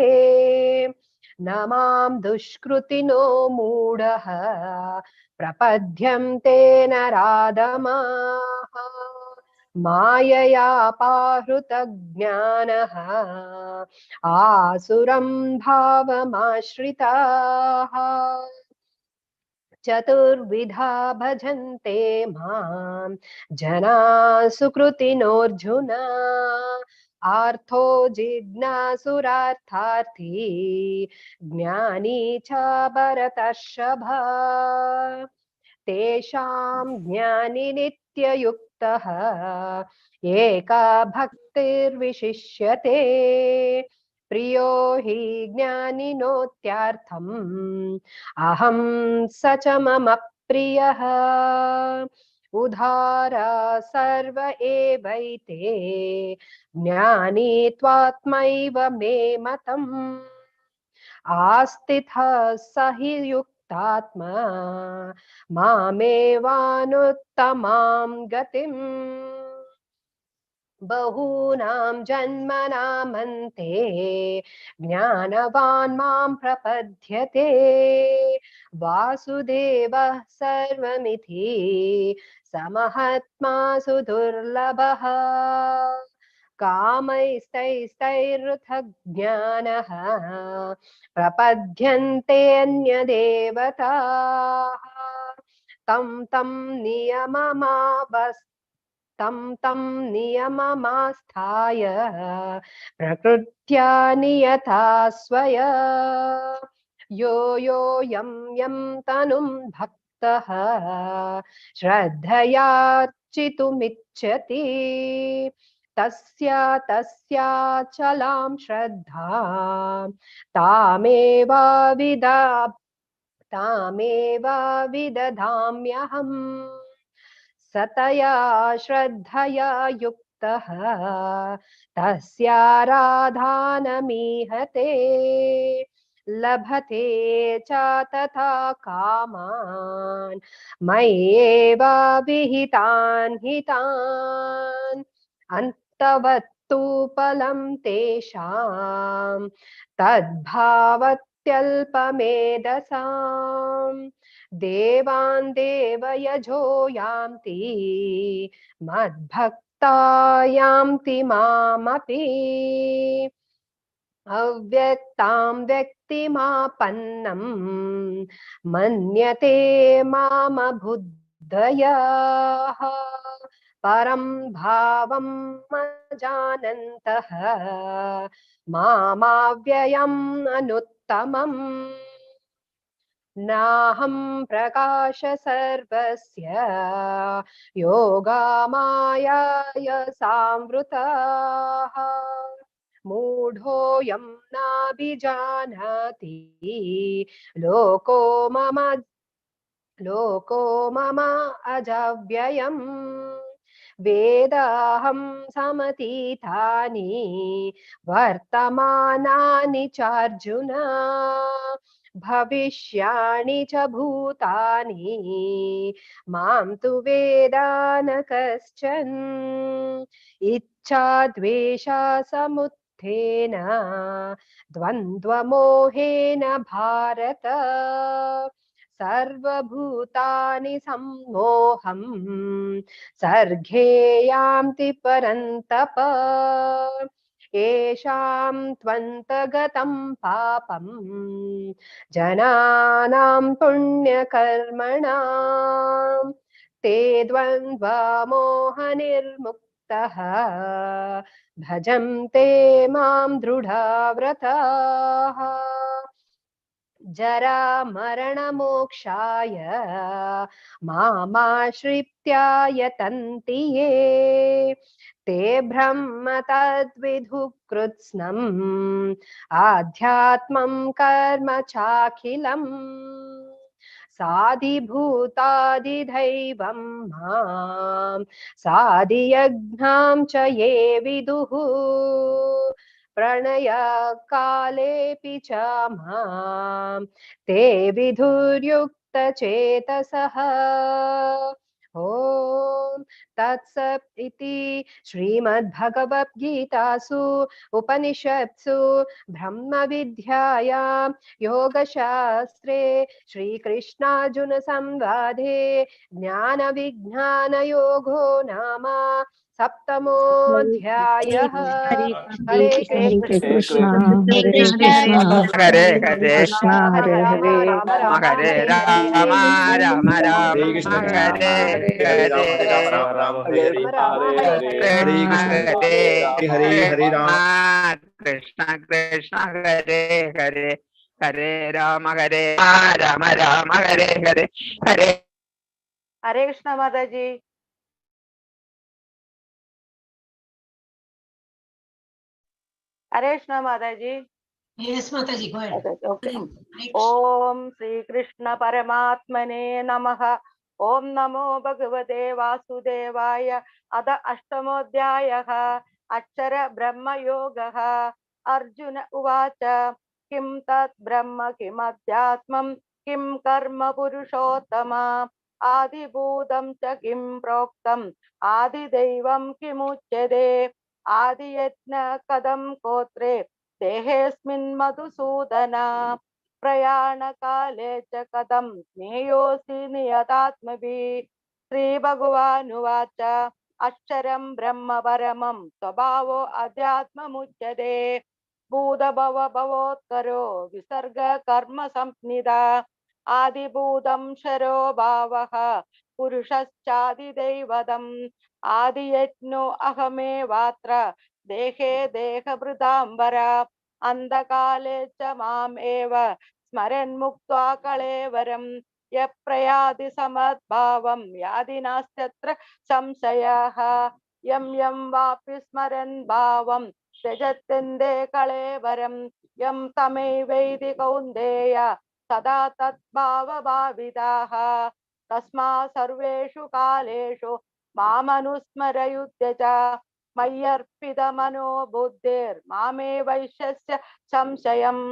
न मां दुष्कृतिनो मूढः प्रपद्यन्ते नराधमाः माययापाहृतज्ञानः आसुरं भावमाश्रिताः चतुर्विधा भजन्ते मां जना सुकृतिनोऽर्जुन आर्थो जिज्ञासुरार्थार्थी ज्ञानी च भरतर्षभ। तेषां ज्ञानि नित्ययुक्तः एका भक्तिर्विशिष्यते प्रियो हि ज्ञानिनोत्यार्थम् अहं स च मम प्रियः उदारा सर्व एवैते ज्ञानी त्वात्मैव मे मतम् आस्तिथः स हि युक्तात्मा मामेवानुत्तमां गतिम् बहूनां जन्मनामन्ते ज्ञानवान् मां प्रपद्यते वासुदेवः सर्वमिति समहात्मा सुदुर्लभः कामैस्तैस्तैरुथज्ञानः प्रपद्यन्ते अन्यदेवताः तं नियममास्थाय प्रकृत्या नियता स्वय यो यं तनुं भक्तः श्रद्धयार्चितुमिच्छति तस्याचलां श्रद्धां तामेव विदधाम्यहम् सतया श्रद्धया युक्तः तस्याराधनमीहते लभते च तथा कामान् मय्येव विहितान् हितान् अन्तवत्तु फलं तेषां तद्भावत्यल्पमेधसाम् देवान् देवयजो यान्ति मद्भक्ता यान्ति मामपि अव्यक्तां व्यक्तिमापन्नं मन्यते मामबुद्धयः परं भावं जानन्तः मामाव्ययम् अनुत्तमम् नाहं प्रकाश सर्वस्य योगामायाय सांवृतः मूढोऽयं नाभिजानाति लोको मम अजव्ययम् वेदाहं समतीतानि वर्तमानानि चार्जुन भविष्याणि च भूतानि मां तु वेदा न कश्चन इच्छा द्वेषा समुत्थेन द्वन्द्वमोहेन भारत सर्वभूतानि सम्मोहं सर्गे यान्ति परन्तप येषां त्वन्तगतं पापं जनानां पुण्यकर्मणां ते द्वन्द्वमोहनिर्मुक्तः भजन्ते मां दृढव्रताः जरा मरणमोक्षाय मामाश्रित्य यतन्ति ये ते ब्रह्म तद्विदुः कृत्स्नम् आध्यात्मं कर्म चाखिलम् साधिभूतादिदैवं मां साधियज्ञां च ये विदुः प्रणय कालेऽपि च मां ते विधुर्युक्तचेतसः ॐ तत्सत् इति श्रीमद्भगवद्गीतासु उपनिषत्सु ब्रह्मविद्यायां योगशास्त्रे श्रीकृष्णार्जुन संवादे ज्ञानविज्ञानयोगो नाम सप्तमोऽध्यायः हरे कृष्ण हरे हरे कृष्ण हरे हरे राम हरे राम राम हरे कृष्ण हरे हरे राम हरे राम राम हरे हरे हरे कृष्ण हरे हरे राम कृष्ण कृष्ण हरे हरे हरे राम राम हरे हरे हरे हरे कृष्ण माता जी। हरे कृष्ण माता जी। Yes, Mataji, go ahead. Okay. Om Shri Krishna परमात्मने नमः। ओम नमो भगवते वासुदेवाय। अथ अष्टमोऽध्यायः। अक्षर ब्रह्म योगः। अर्जुन उवाच किं तत् ब्रह्म किमध्यात्मं किं कर्म पुरुषोत्तम आदिभूतं च किं प्रोक्तम् आदिदैवं किमुच्यते आदियज्ञ कथं कोत्रे देहेऽस्मिन् मधुसूदन प्रयाणकाले च कथं ज्ञेयोऽसि नियतात्मभिः। श्रीभगवानुवाच अक्षरं ब्रह्म परमं स्वभावो अध्यात्ममुच्यते भूतभव भवोत्करो विसर्ग कर्म संज्ञिता आदिभूतं शरो भावः पुरुषश्चादिदैवतम् आदियज्ञो अहमेवात्र देहे देहभृताम्बरा अन्धकाले च माम् एव स्मरन् मुक्त्वा कळेवरं यः प्रयाति समद्भावं याति नास्त्यत्र संशयः यं यं वापि स्मरन् भावं त्यजत्यन्ते कळेवरं यं तमैवैति कौन्तेय सदा तद्भावभाविताः तस्मात् सर्वेषु कालेषु मामनुस्मरयुध्य च मय्यर्पितमनो बुद्धिर्मामे वैश्यस्य संशयम्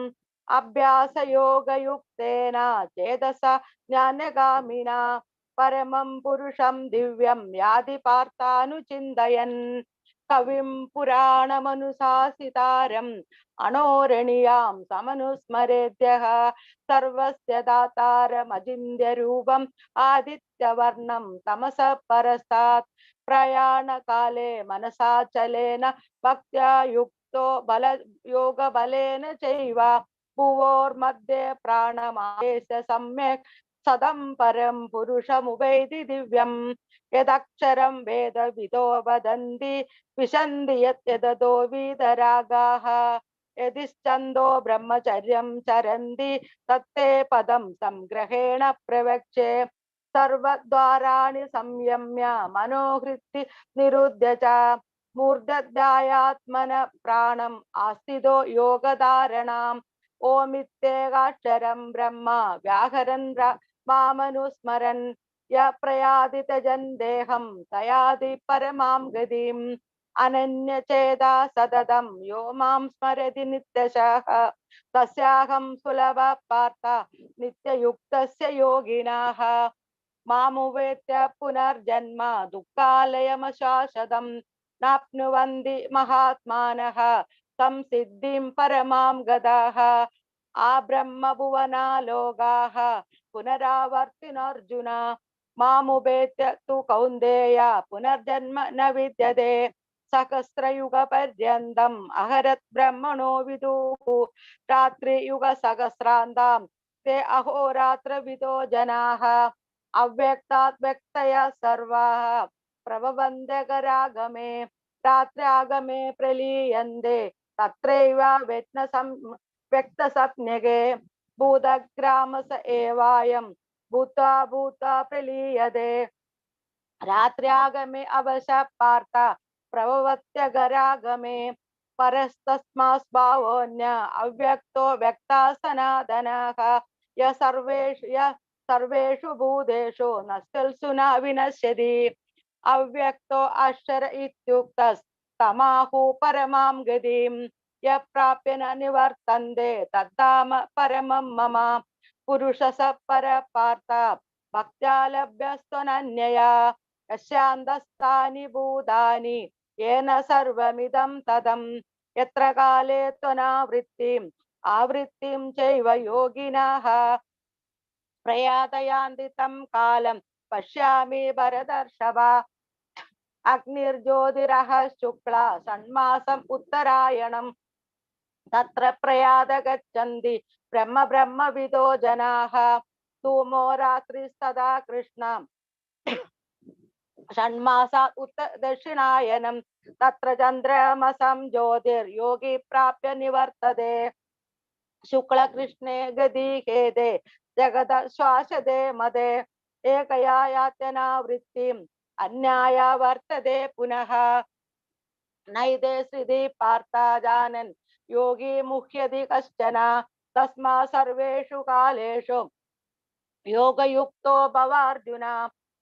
अभ्यासयोगयुक्तेन चेतसा ज्ञानगामिना परमं पुरुषं दिव्यं याति पार्थानुचिन्तयन् कविं पुराणमनुशासितारम् अणोरणीयां समनुस्मरेद्यः सर्वस्य दातारमचिन्त्यरूपम् आदित्यवर्णं तमसः परस्तात् प्रयाणकाले मनसाचलेन भक्त्या युक्तो बल योगबलेन चैव भुवोर्मध्ये प्राणमावेश सम्यक् सदं परं पुरुषमुपैति दिव्यं यदक्षरं वेदविदो वदन्ति विशन्ति यद्यततो वीतरागाः यदिच्छन्दो ब्रह्मचर्यं चरन्ति तत्ते पदं संग्रहेण प्रवक्ष्ये सर्वद्वाराणि संयम्य मनोहृत्ति निरुध्य च मूर्धध्यायात्मन प्राणम् आस्थितो योगधारणाम् ओमित्येकाक्षरं ब्रह्म व्याहरन् मामनुस्मरन् य प्रयाति त्यजन् देहं तयाति परमां गतिम् अनन्यचेता सततं यो मां स्मरति नित्यशः तस्याहं सुलभ पार्थ नित्ययुक्तस्य योगिनः मामुवेत्य पुनर्जन्म दुःखालयमशाश्वतं नाप्नुवन्ति महात्मानः संसिद्धिं परमां गताः आब्रह्मभुवना लोकाः पुनरावर्तिनोऽर्जुन मामुपेत्य तु कौन्तेय पुनर्जन्म न विद्यते सहस्रयुगपर्यन्तम् अहरत् ब्रह्मणो विदुः रात्रियुगसहस्रान्तां ते अहोरात्रविदो जनाः अव्यक्तात् व्यक्तया सर्वाः प्रभवन्त्यकरागमे रात्र्यागमे प्रलीयन्ते तत्रैव व्यक्तसप्नगे भूतग्रामस एवायं भूत्वा भूत्वा प्रलीयते रात्र्यागमे अवशः पार्थ प्रभवत्यगरागमे परस्तस्मास्भावोऽन्य अव्यक्तो व्यक्ता सनातनः य सर्वेषु भूतेषु नश्यल्सु न विनश्यति अव्यक्तो अक्षर इत्युक्तस्तमाहु परमां गतिं यः प्राप्य न निवर्तन्ते तद्धाम परमं मम पुरुषः परः पार्थ भक्त्या लभ्यस्त्वनन्यया यस्यान्तस्थानि भूतानि येन सर्वमिदं तदं यत्र काले त्वनावृत्तिम् आवृत्तिं चैव योगिनः प्रयातयान्ति तं कालं पश्यामि भरतर्षभ अग्निर्ज्योतिरः शुक्ला षण्मासम् उत्तरायणम् तत्र प्रयात गच्छन्ति ब्रह्मविदो जनाः धूमो रात्रिस्तदा कृष्णं षण्मासात् दक्षिणायनं तत्र चन्द्रमसं ज्योतिर्योगी प्राप्य निवर्तते शुक्लकृष्णे गतिहेते जगद श्वासते मदे एकया यातना वृत्तिम् अन्याया वर्तते पुनः नैते श्रुति पार्था जानन् योगी मुह्यति कश्चन तस्मात् सर्वेषु कालेषु योगयुक्तो भवार्जुन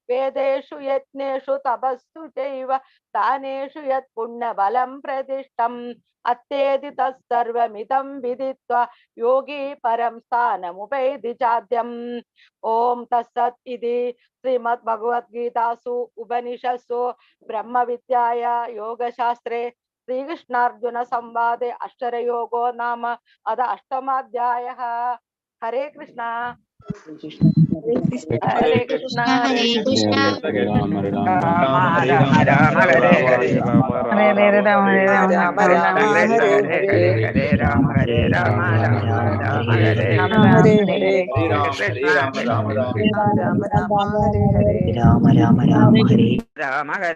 वेदेषु यज्ञेषु तपस्सु चैव दानेषु यत् पुण्यबलं प्रतिष्ठम् अत्येति तत्सर्वमिदं विदित्वा योगी परं स्थानमुपैति चाद्यम् ॐ तत्सत् इति श्रीमद्भगवद्गीतासु उपनिषत्सु ब्रह्मविद्याया योगशास्त्रे श्रीकृष्णार्जुन संवादे अक्षरयोगो नाम अथ अष्टमाध्यायः। हरे कृष्णा हरे कृष्णा हरे कृष्णा हरे राम हरे राम राम हरे राम हरे हरे हरे राम हरे हरे राम हरे राम राम राम हरे हरे राम राम राम राम हरे राम हरे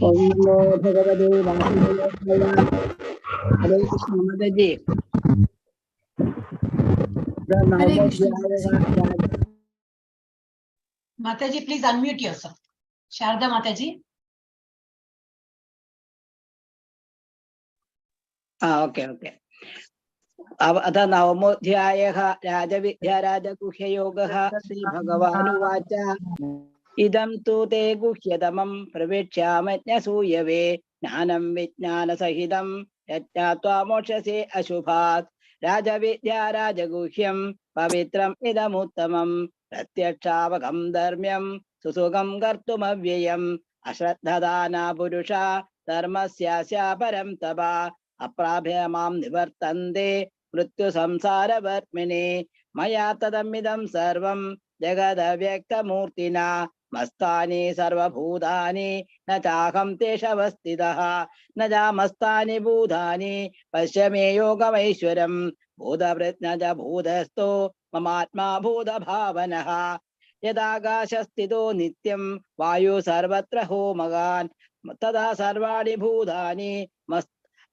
ओम नमो भगवते वासुदेवाय। हरे कृष्ण माता जी। Mataji, please unmute yourself. Sharda Mataji. Okay okay. अथ नवमोऽध्यायः राजविद्याराजगुह्ययोगः। श्रीभगवानुवाच इदं तु ते गुह्यतमं प्रवेक्ष्यामज्ञसूयवे ज्ञानं विज्ञानसहितं यज्ञात्वा मोक्षसे अशुभात् राजविद्याराजगुह्यं पवित्रम् इदमुत्तमं प्रत्यक्षावगं धर्म्यं सुसुखं कर्तुमव्ययम् अश्रद्धदाना पुरुषा धर्मस्यास्य परं तपः अप्राप्य मां निवर्तन्ते मृत्युसंसारवर्त्मिने मया तदमिदं सर्वं जगदव्यक्तमूर्तिना मस्तानि सर्वभूतानि न चाहं तेषवस्थितः न चामस्तानि भूतानि पश्य मे योगमैश्वरं भूतप्रज्ञ च भूतस्थो ममात्मा भूतभावनः यदाकाशस्थितो नित्यं वायु सर्वत्र होमगान् तदा सर्वाणि भूतानि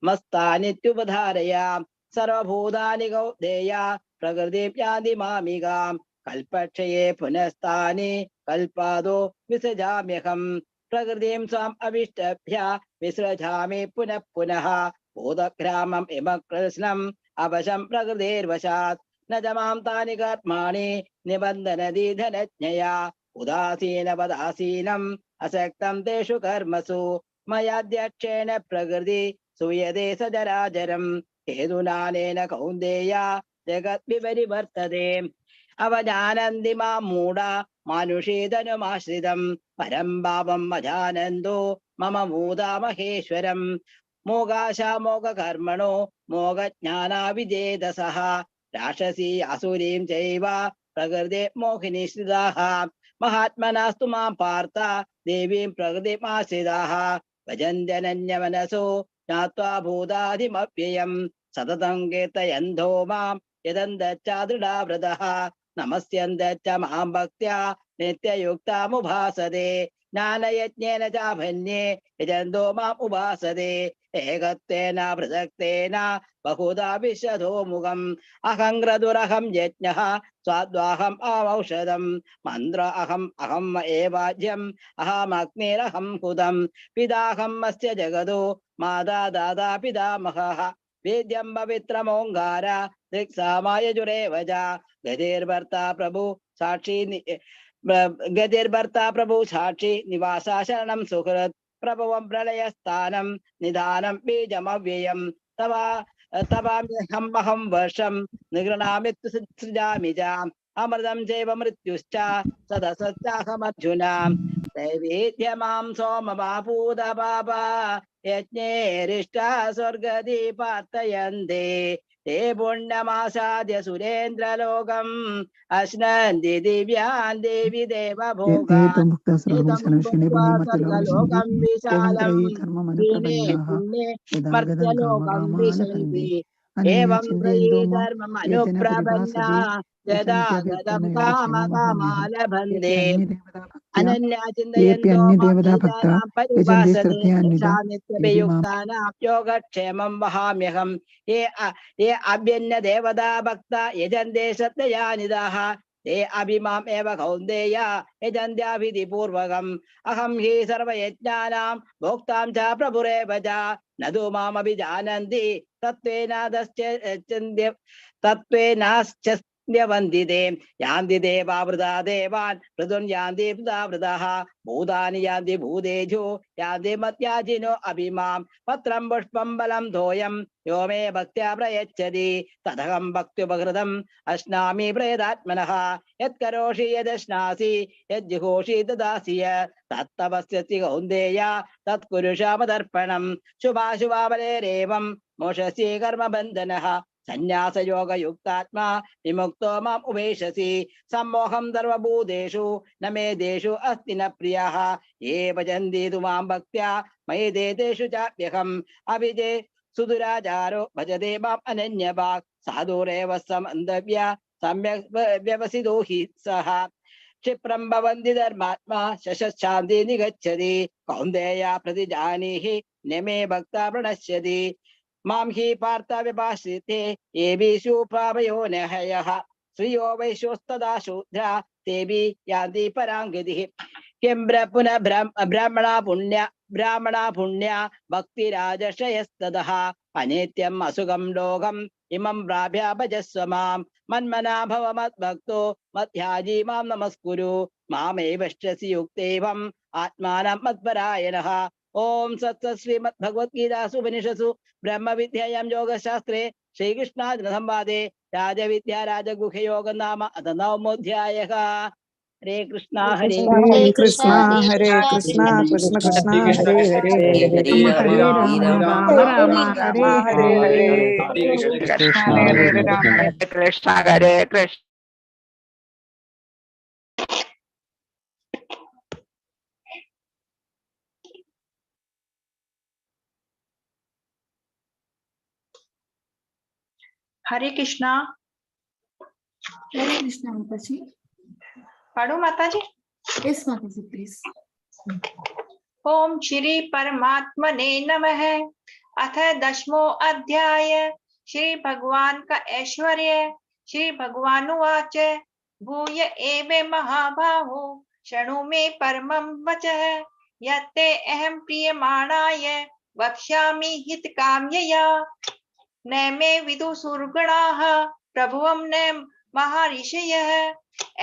मस्तानित्युपधारय सर्वभूतानि कौन्तेय प्रकृतिं मामिकां कल्पक्षये पुनस्तानि कल्पादो विसृजाम्यहं प्रकृतिं स्वाम् अविष्टभ्य विसृजामि पुनः पुनः भूतग्रामम् इमकृष्णम् अवशं प्रकृतेर्वशात् न च मां तानि कर्माणि निबन्धनति धनज्ञया उदासीनवदासीनम् असक्तं तेषु कर्मसु मयाध्यक्षेण प्रकृति सूयते सचराचरं हेतुनानेन कौन्तेय जगद्विपरिवर्तते अवजानन्ति मां मूढा मानुषीतनुमाश्रितं परं भावम् अजानन्तो मम मूढा महेश्वरम् मोगाशा मोगकर्मणो मोगज्ञानाविजेतसः राक्षसी असुरीं चैव प्रकृते मोहिनीश्रिताः महात्मनास्तु मां पार्थ देवीं प्रकृतिमाश्रिताः भजन्त्यनन्यमनसो ज्ञात्वा भूतादिमव्ययम् सततं कीर्तयन्तो मां यदन्तच्चादृढाव्रतः नमस्यन्तच्च मां भक्त्या नित्ययुक्तामुपासते ज्ञानयज्ञेन चाभन्ये यजन्तो माम् उपासते एकत्वेन पृथक्तेन बहुधा विशदो मुखम् अहं क्रतुरहं यज्ञः स्वाद्वाहम् अमौषधम् मन्त्र अहम् एवाज्यम् अहमग्निरहं हुतं पिताहम् अस्य जगतो माता दाता पितामहः वेद्यं पवित्रमोङ्कार दिक्सामायजुरेव च गतिर्भर्ता प्रभु साक्षी गतिर्भर्ता प्रभु साक्षी निवासा शरणं सुहृत् प्रभवं प्रलयस्थानं निधानं बीजमव्ययं तवाम्यहं वर्षं निगृह्णामि सृजामि च अमृतं चैव मृत्युश्च सदसच्चाहमर्जुन दैवेद्य मां सोममापूत पापा यज्ञेरिष्टा स्वर्गदीपार्थयन्ते ते पुण्यमासाद्य सुरेन्द्रलोकम् अश्नन्ति दिव्यान् देवि देवभोगान् स्वर्गलोकं विशालं पुण्ये पुण्ये मर्त्यलोकं विशन्ति एवं त्रयी धर्ममनुप्रपन्ना यदा गदं कामकामा लभन्ते अनन्या चिन्तयन्तो मामेतानां पर्युपासते सानिध्यभियुक्तानां योगक्षेमं वहाम्यहम्। ये अभ्यन्य देवता भक्ता यजन्ते श्रद्धया निधाः ते अभिमाम् एव कौन्तेय यजन्त्याभिधिपूर्वकम्। अहं हि सर्वयज्ञानां भोक्तां च प्रभुरेव च न तु मामभिजानन्ति तत्त्वेनाश्चन्यवन्दिते यान्ति देवावृता देवान् पृथुन् यान्ति वृतावृताः भूतानि यान्ति भूतेषु यान्ति मत्याजिनो अभिमाम्। पत्रं पुष्पं फलं तोयं यो मे भक्त्या प्रयच्छति तदहं भक्त्युपकृतम् अश्नामि प्रयतात्मनः। यत्करोषि यदश्नासि यज्जुहोषि ददासि तत्तपस्यसि कौन्तेय तत्कुरुषामदर्पणम्। शुभाशुभाफलेरेवं मोक्षस्य कर्मबन्धनः संन्यासयोगयुक्तात्मा विमुक्तो माम् उपेक्षसि। सम्मोहं सर्वभूतेषु न मे देषु अस्ति न प्रियः ये भजन्ति तु मां भक्त्या मयि तेषु चाप्यहम्। अभिजे सुदुराचारो भजते माम् अनन्यभाक् साधुरेव समन्तव्य सम्यक् व्यवसितो हि सः। क्षिप्रं भवन्ति धर्मात्मा शशान्ति निगच्छति कौन्तेय प्रतिजानीहि न मे भक्ता प्रणश्यति। मां हि पार्थ विभाषिते येभिषु प्रापयो नहयः श्रियो वैश्योस्तदा शूद्रा तेभि यान्ति परां गतिः। किं पुनः ब्राह्मणा पुण्या भक्तिराजर्षयस्ततः अनित्यम् असुखं लोकम् इमं प्राप्य भजस्व मां। मन्मना भव मद्भक्तो मध्याजी मां नमस्कुरु मामेवश्चसि युक्तेवम् आत्मानं मत्परायणः। ओम सत्सत् श्रीमद्भगवद्गीतासु उपनिषत्सु ब्रह्म विद्यायां योगशास्त्रे श्रीकृष्णार्जुन संवादे राजविद्या राजगुह्य योग नाम नवमोऽध्यायः। हरे कृष्णा हरे कृष्ण हरे कृष्ण कृष्ण कृष्ण हरे हरे हरे राम राम हरे हरे कृष्ण हरे राम हरे कृष्ण हरे कृष्ण। हरे कृष्णा। हरे कृष्णा माता जी। पढ़ो माता जी। यस माता जी प्लीज। ओम श्री परमात्मने नमः। अथ 10मो अध्याय। श्री भगवान का ऐश्वर्य। श्री भगवानुवाच भूय एवे महाबाहो शृणु मे परमं वचः यत्ते अहं प्रीयमाणाय वक्ष्यामि हितकाम्यया। न मे विदुषुर्गणाः प्रभुवं न महर्षयः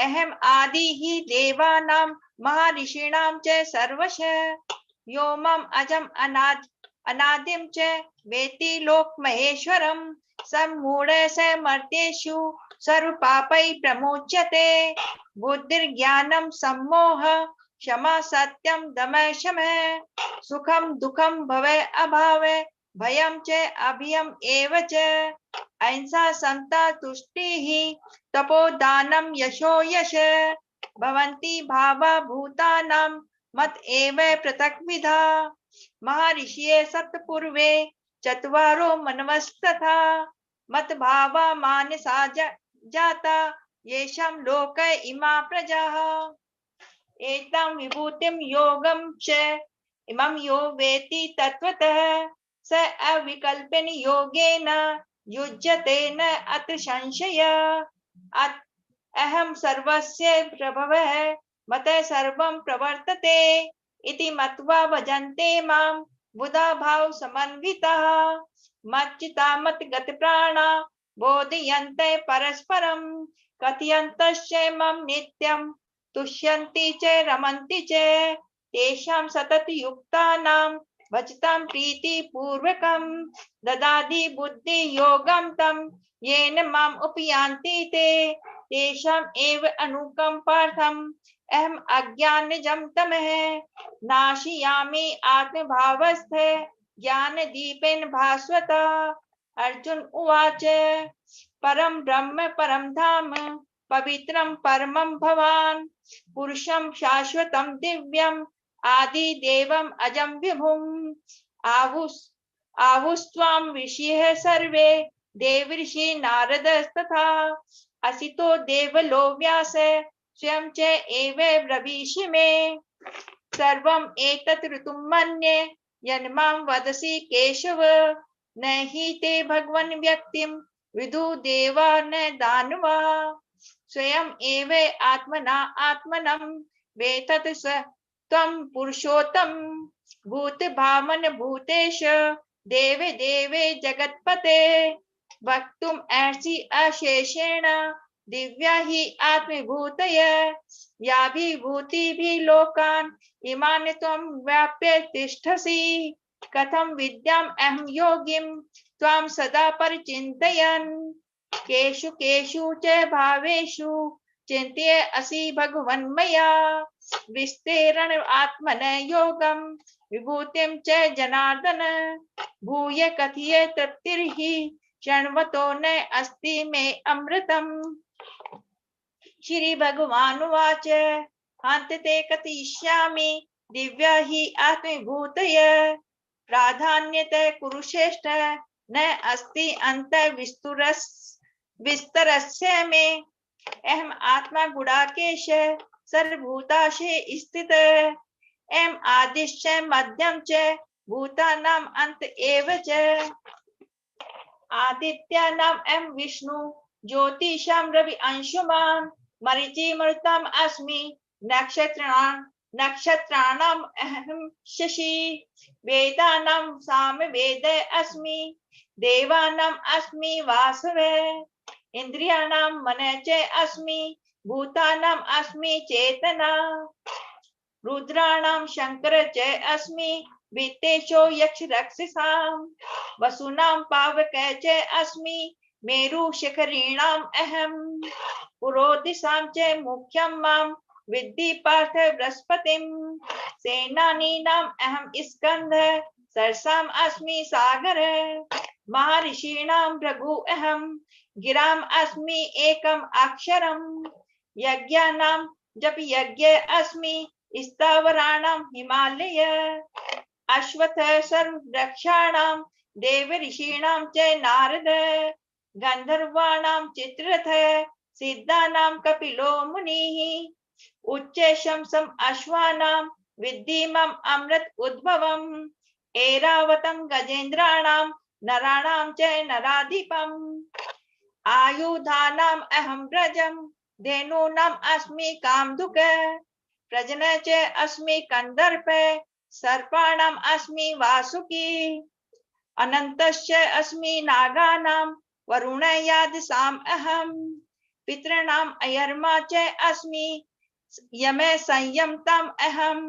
अहम् आदि हि देवानां महर्षीणां च सर्वशः। यो मम अजम् अनादिं च वेत्ति लोकमहेश्वरं सम्मूढ स मर्त्येषु सर्वपापैः प्रमुच्यते। बुद्धिर्ज्ञानं सम्मोह क्षमा सत्यं दमः शमः सुखं दुःखं भवः अभावः भयं च अभयम् एव च। अहिंसा समता तुष्टिः तपोदानं यशो यश भवन्ति भावा भूतानां मत एव पृथक्विधा। महर्षिये सत्पूर्वे चत्वारो मनवस्तथा मत भावा मानसा जाता येषां लोक इमा प्रजाः। एतं विभूतिं योगं च इमं यो वेत्ति तत्त्वतः स अविकल्पेन योगेन युज्यते न अत्र संशय। अहं सर्वस्य प्रभवः मतः सर्वं प्रवर्तते इति मत्वा भजन्ते मां बुधा भाव समन्वितः। मच्चित्ता मतगतप्राणा बोधयन्ते परस्परं कथयन्तश्च मम नित्यं तुष्यन्ति च रमन्ति च। तेषां सततयुक्तानां भजतां प्रीतिपूर्वकं ददाति बुद्धि योगं तं येन माम् उपयान्ति ते। तेषाम् एव अनुकम्पार्थम् अहम् अज्ञानजं तमः नाशयामि आत्मभावस्थे ज्ञानदीपेन भास्वता। अर्जुन उवाच परं ब्रह्म परं धाम पवित्रं परमं भवान् पुरुषं शाश्वतं दिव्यम् आदिदेवम् अजं विभुम्। आहुस्त्वां ऋषयः सर्वे देवर्षि नारदस्तथा असितो देवलो व्यास स्वयं च एव ब्रवीषि मे सर्वम् एतत् ऋतुं मन्ये यन्मां वदसि केशव न हि ते भगवन् व्यक्तिं विदु देवा न दानवा स्वयं एव आत्मना आत्मनं वेतत् स त्वं पुरुषोत्तम भूतभावन भूतेश देवे देवे जगत्पते वक्तुम् अर्षि अशेषेण दिव्या हि आत्मभूतय या विभूति भी लोकान् इमान् त्वं व्याप्य तिष्ठसि कथं विद्याम् अहं योगिं त्वां सदा परिचिन्तयन् केषु केषु च भावेषु चिन्त्य असि भगवन् मया विस्तीर्ण आत्मन योगं विभूतिं च जनार्दन भूय कथय तत्तिर्हि शृण्वतो न अस्ति मे अमृतम् श्री भगवानुवाच हन्त ते कथयिष्यामि दिव्या हि आत्मभूतय प्राधान्यत कुरुश्रेष्ठ न अस्ति विस्तरस्य मे अहम आत्मा गुडाकेश सर्वभूताशे स्थित एम आदिश्च मध्यम च भूतानाम अंत एव च आदित्यानाम एम विष्णु ज्योतिषां रवि अंशुमान् मरीचि मरुताम् अस्मि नक्षत्राणाम् अहं शशि वेदानां साम वेद अस्मि देवानाम् अस्मि वासवे इंद्रियाणां मन च अस्मि भूतानाम् अस्मि चेतना रुद्राणां शंकर च अस्मि वित्तेशो यक्ष रक्षसां वसुनां पावक च अस्मि मेरु शिखरीणाम् अहम् पुरोदिसां च मुख्यं मां विद्धि पार्थ बृहस्पतिं सेनानीनाम् अहम् स्कंद सरसाम् अस्मि सागर महर्षीणां भृगु अहम् गिराम् अस्मि एकम् अक्षरम् यज्ञानां जप यज्ञ अस्मि स्थावराणां हिमालय अश्वत्थ सर्ववृक्षाणां देव ऋषीणां च नारद गंधर्वाणां चित्ररथ सिद्धानां कपिलो मुनिः उच्च शंसम् अश्वानां विद्धि मम अमृत उद्भवम् ऐरावतं गजेन्द्राणां नराणां च नराधिपम् आयुधानाम् अहं व्रजम् धेनूनाम् अस्मि कामधुक प्रजन च अस्मि कंदर्प सर्पाणाम् अस्मि वासुकी अनन्तश्च अस्मि नागानां वरुणयादिसाम् अहम् पितॄणाम् अयर्मा च अस्मि यमे संयमताम् अहम्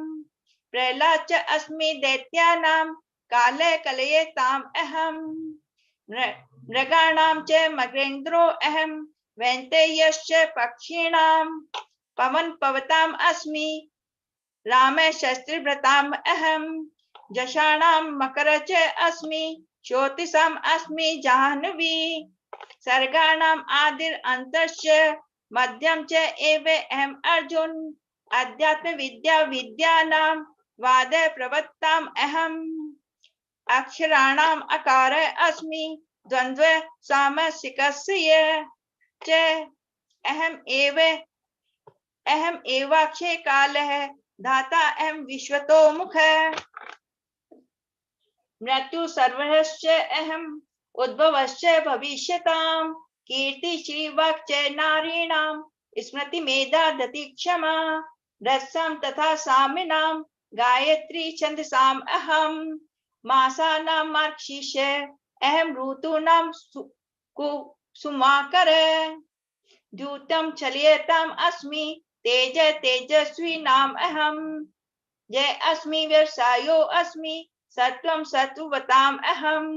प्रह्लाद च अस्मि दैत्यानां काले कलयेताम् अहम् मृगाणां च मगेन्द्रो अहम् वैन्तेयश्च पक्षिणां पवन पवताम् अस्मि राम शस्त्रभृताम् अहम् जषाणां मकर च अस्मि ज्योतिषाम् अस्मि जाह्नवी सर्गाणाम् आदिर अन्तश्च मध्यम च एव अहम् अर्जुन अध्यात्म विद्या विद्यानां वाद प्रवक्ताम् अहम् अक्षराणाम् अकार अस्मि द्वन्द्व सामसिकस्य च अहम् एवाक्षय कालः धाता अहम् विश्वतो मुख मृत्यु सर्वश्च अहम् उद्भवश्च भविष्यताम् कीर्ति श्रीवाक् च नारीणां स्मृति मेधा दति क्षमा रसां तथा सामिनां गायत्री छन्दसाम् अहम् मासानां मार्गशीर्ष अहम् ऋतूनां सुमाकर द्यूतं चलयताम् अस्मि तेज तेजस्विनाम् अहम् जय अस्मि व्यवसायो अस्मि सत्वं सत्ववताम् अहम्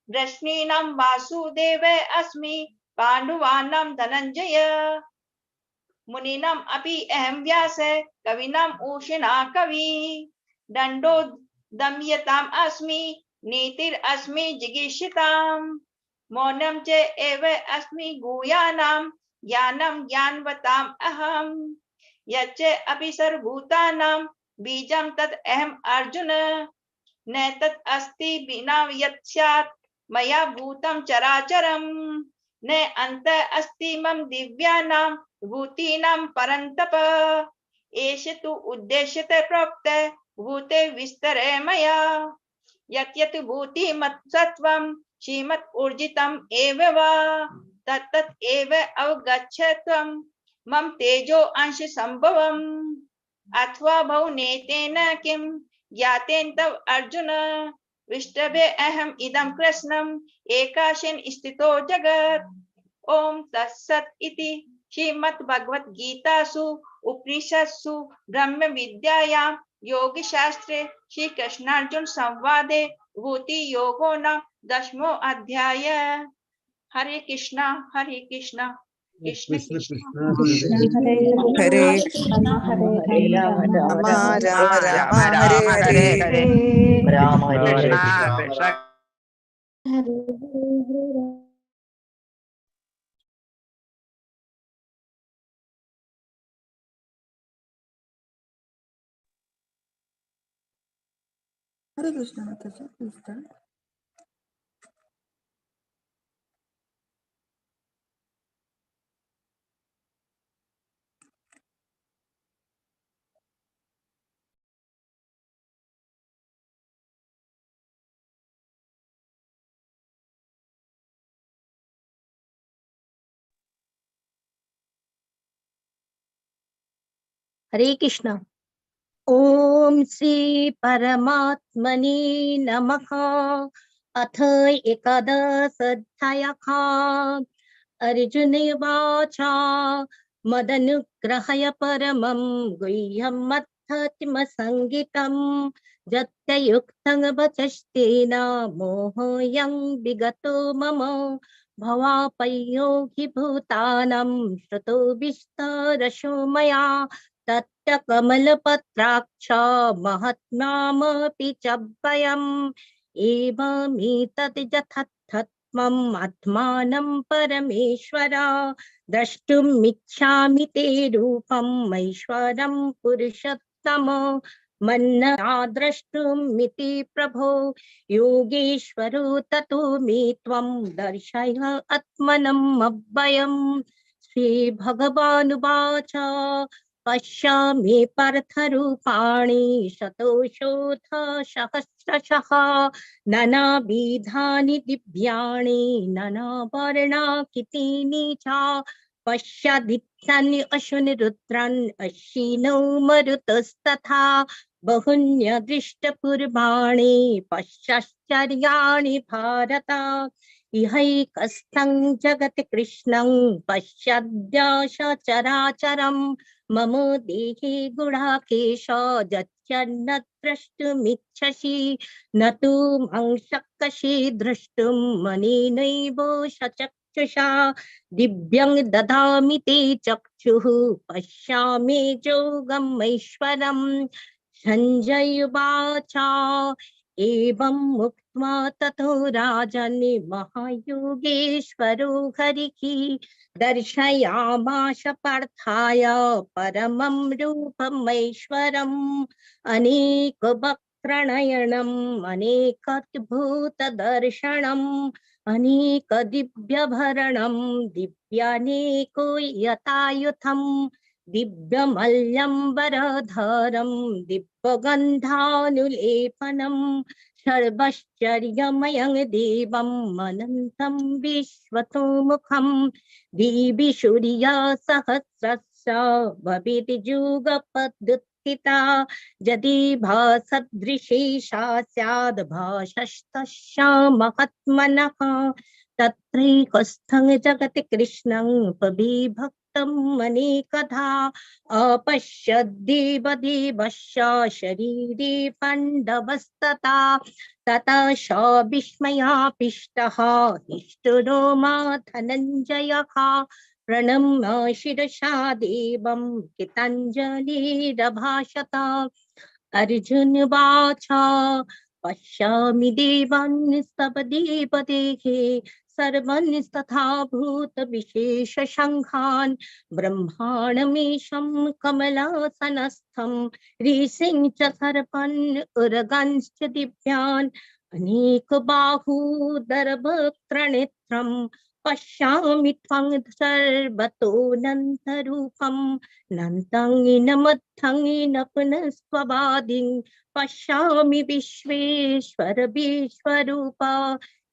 वृष्णीनां वासुदेव अस्मि पाण्डवानां धनञ्जय मुनीनाम् अपि अहं व्यास कवीनाम् उषिना कवि दण्डो दम्यताम् अस्मि नीतिर् अस्मि जिगीषिताम् मौनं च एव अस्मि गुह्यानां ज्ञानं ज्ञानवताम् अहम् यच्च अपि सर्वभूतानां बीजं तत् अहम् अर्जुन न तत् अस्ति विना यत् स्यात् मया भूतं चराचरम् न अन्त अस्ति मम दिव्यानां भूतीनां परन्तप एष तु उद्देश्यते प्रोक्त भूते विस्तरे मया यत् यत् भूतिमत्सत्वं श्रीमत् ऊर्जितम् एव वा तत्तत् एव अवगच्छ त्वं मम तेजो अंश संभवम् अथवा बहुनेतेन किं ज्ञातेन तव अर्जुन विष्टभे अहम् इदं कृष्णम् एकाशेन स्थितो जगत् ओम तत्सत् इति श्रीमद् भगवत गीतासु उपनिषत्सु ब्रह्म विद्यायां योग शास्त्रे श्री कृष्णार्जुन संवादे भूति योगो नाम 10वां अध्याय। हरे कृष्णा कृष्ण कृष्ण हरे हरे राम राम राम राम राम हरे हरे हरे हरे राम कृष्ण हरे Krishna Hare Krishna Mataji, please start. हरे कृष्ण। ओम श्री परमात्मने नमः। अथ एकादशोऽध्यायः। अर्जुन उवाच मदनुग्रहय परमं गुह्यमर्थमसङ्गितं यत्युक्तं वचस्तेन मोहोऽयं विगतो मम भवापयो हि भूतानां श्रुतो विस्तरशो मया तत्कमलपत्राक्ष महत्म्यामपि च वयम् एवमेतत् यथार्थम् आत्मानं परमेश्वर द्रष्टुमिच्छामि ते रूपम् ऐश्वरं पुरुषोत्तम मन्नया द्रष्टुमिति प्रभो योगेश्वरो ततो मे त्वं दर्शय आत्मनम् अव्ययम्। श्रीभगवानुवाच पश्यामि पार्थरूपाणि शतशोऽथ सहस्रशः नानाविधानि दिव्यानि नानावर्णाकृतीनि च पश्यादित्यानि अश्विनि रुद्रान् अश्विनौ मरुतस्तथा बहुन्यदृष्टपूर्वाणि पश्चाश्चर्याणि भारत इहैकस्थं जगत् कृष्णं पश्याद्य सचराचरम् मम देहे गुडाकेश यच्चन्न द्रष्टुमिच्छसि न तु मां शक्यसे द्रष्टुं मनेनैव सचक्षुषा दिव्यं ददामि ते चक्षुः पश्यामि जोगमैश्वरम्। संजय उवाच एवं मुक्त्वा ततो राजन् महायोगेश्वरो हरिः दर्शयामास पार्थाय परमं रूपमैश्वरम् अनेकवक्त्रनयनम् अनेकाद्भुतदर्शनम् अनेकदिव्यभरणं दिव्यानेको यतायुथम् दिव्यमल्यम्बरधरं दिव्यगन्धानुलेपनम् सर्वश्चर्यमयं देवम् अनन्तं विश्वतोमुखम् दिवि सूर्यसहस्रस्य भवेत् जुगपदुत्थिता यदि भासदृशी सा स्याद् भासस्तस्य महात्मनः तत्रैकस्थं जगति कृष्णं विभक्तम् अनेकधा अपश्यद्देवदेवस्य शरीरे पाण्डवस्तथा ततः स विस्मयापिष्टः हिष्ठुरोमा धनञ्जयः प्रणम्य शिरसा देवं कृताञ्जलिरभाषत। अर्जुन उवाच पश्यामि देवान् स्तवदेवदेहे सर्वांस्तथा भूतविशेषसङ्घान् ब्रह्माणमीशं कमलासनस्थं ऋषीं च सर्वान् उरगांश्च दिव्यान् अनेकबाहूदरवक्त्रनेत्रं पश्यामि त्वं सर्वतोऽनन्तरूपं नन्तं नमद्धं न पुनस्त्वबाधिं पश्यामि विश्वेश्वर विश्वरूप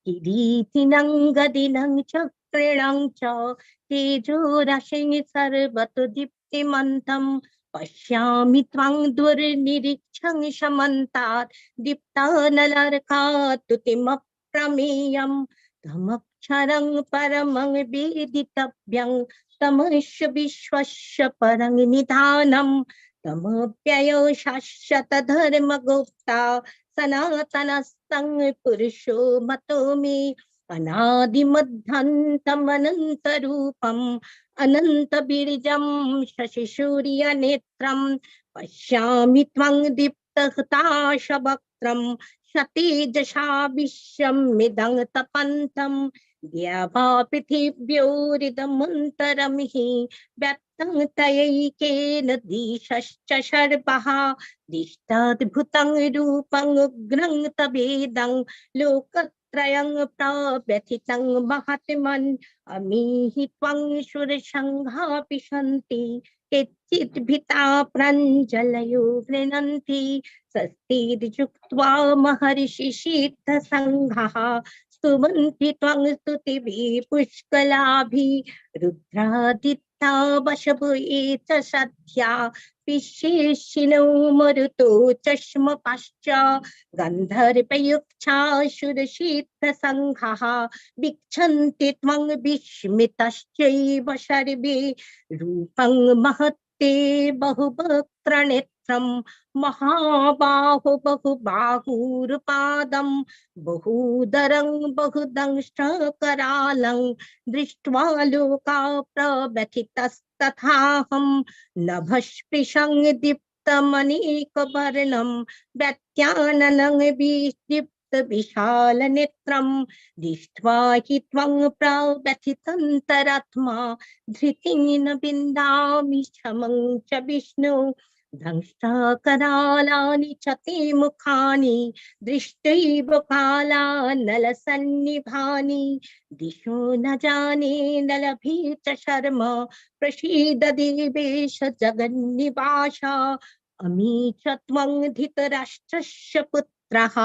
किरीटिनं गदिनं चक्रिणं च तेजोराशिं सर्वतो दीप्तिमन्तं पश्यामि त्वं दुर्निरीक्षं समन्तात् दीप्तानलर्कात्तुतिमप्रमेयं तमक्षरं परमं वेदितव्यं तमस्य विश्वस्य परं निधानं तमव्ययो शाश्वतधर्मगुप्ता सनातनस्तं पुरुषो मतो मे अनादिमध्यान्तमनन्तरूपम् अनन्तबीजं शशिसूर्यनेत्रं पश्यामि त्वं दीप्तहुताशवक्त्रं सतेजसा विश्वमिदं तपन्तं द्यावा पृथिव्योरिदमन्तरं हि व्यक्तं तयैकेन दिशश्च सर्वः दिष्टाद्भुतं रूपं उग्रं तवेदं लोकत्रयं प्रव्यथितं महात्मन् अमीहि त्वं सुरसङ्घापि सन्ति केचित् भीता प्राञ्जलयो गृह्णन्ति स्वस्तिर्युक्त्वा महर्षि सिद्धसङ्घाः स्तुवन्ति त्वं स्तुतिभिः पुष्कलाभिः रुद्रादित्या वशवो ये च सद्या विशेषिणो मरुतो चष्मपाश्च गन्धर्वयुक्षासुरसिद्धसङ्घाः वीक्षन्ति त्वं विस्मितश्चैव सर्वे रूपं महत्ते बहुवक्त्रनेत्रं महाबाहो बहुबाहुरुपादं बहुदरं बहुदंष्ट्रकरालं दृष्ट्वा लोका प्रव्यथितस्तथाहं नभस्पृशं दीप्तमनेकवर्णं व्यत्याननं विशालनेत्रं दृष्ट्वा हि त्वं प्रव्यथितन्तरात्मा धृतिं न विन्दामि क्षमं च विष्णु दंष्ट्रकरालानि च ते मुखानि दृष्ट्वैव कालानलसन्निभानि दिशो न जाने न लभे च शर्म प्रसीद देवेश जगन्निवास अमी च त्वं धृतराष्ट्रस्य पुत्रः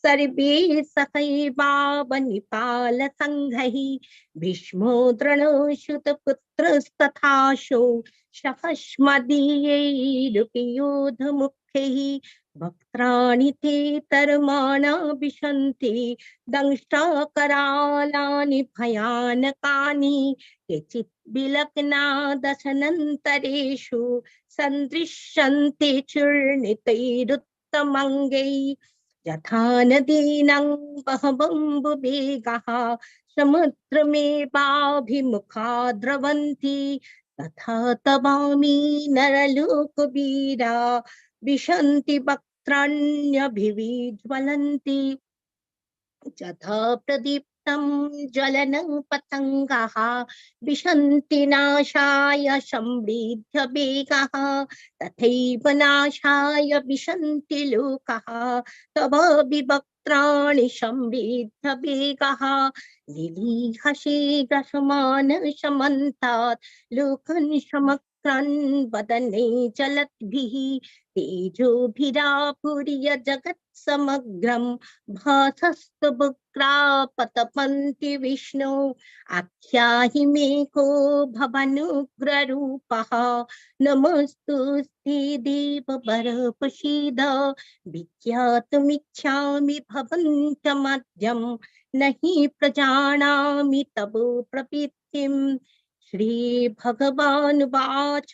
सर्वे सहैवावनिपालसङ्घैः भीष्मो द्रोणो सुतपुत्रस्तथाशो सहस्मदीयैरुपि योधमुख्यैः वक्त्राणि ते तरमाणा विशन्ति दंष्ट्रकरालानि भयानकानि केचित् विलग्ना दशनन्तरेषु सन्दृश्यन्ते चूर्णितैरुत्तमङ्गैः यथा नदीनां बहवम्बुवेगाः समुद्रमेवाभिमुखा द्रवन्ति तथा तवामि नरलोकवीरा विशन्ति वक्त्राण्यभिविज्वलन्ति यथा प्रदीप्तं ज्वलनं पतङ्गाः विशन्ति नाशाय समृद्ध वेगाः तथैव नाशाय विशन्ति लोकाः तव विवक्त्राणि समृद्ध वेगाः लिलीहसे ग्रसमान समन्तात् लोकन् समक्रन् वदने चलद्भिः तेजोभिरापूर्य जगत् समग्रं भासस्तुभुक्रापतपन्ति विष्णु आख्याहि मे को भवनुग्ररूपः नमस्तुस्ते देववर प्रसीद विज्ञातुमिच्छामि भवन्तमद्यं नहि प्रजानामि तव प्रवृत्तिं श्रीभगवानुवाच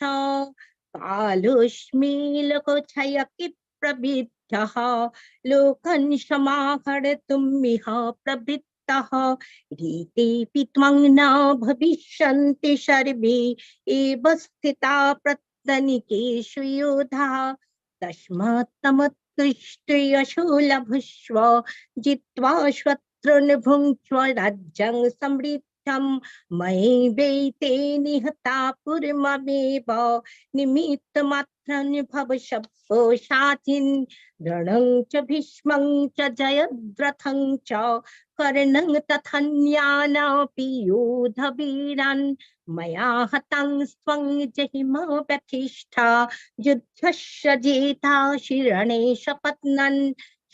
कालोऽस्मि लोकक्षयकृत् प्रवृद्धः लोकन् समाहर्तुमिह प्रवृत्तः रीतेऽपि त्वं न भविष्यन्ति सर्वे एव स्थिता प्रत्यनीकेषु योधाः तस्मात् तमोत्तिष्ठ यशो लभस्व जित्वा शत्रून् भुङ्क्ष्व राज्यं समृद्धम् पृष्ठं मयि वेते निहता पुरममेव निमित्तमात्रं भव शब्दशाचिन् रणं च भीष्मं च जयद्रथं च कर्णं तथन्यानपि योधवीरान् मया हतं स्वं जहिमा प्रतिष्ठा युद्धस्य जेता शिरणे शपत्नन्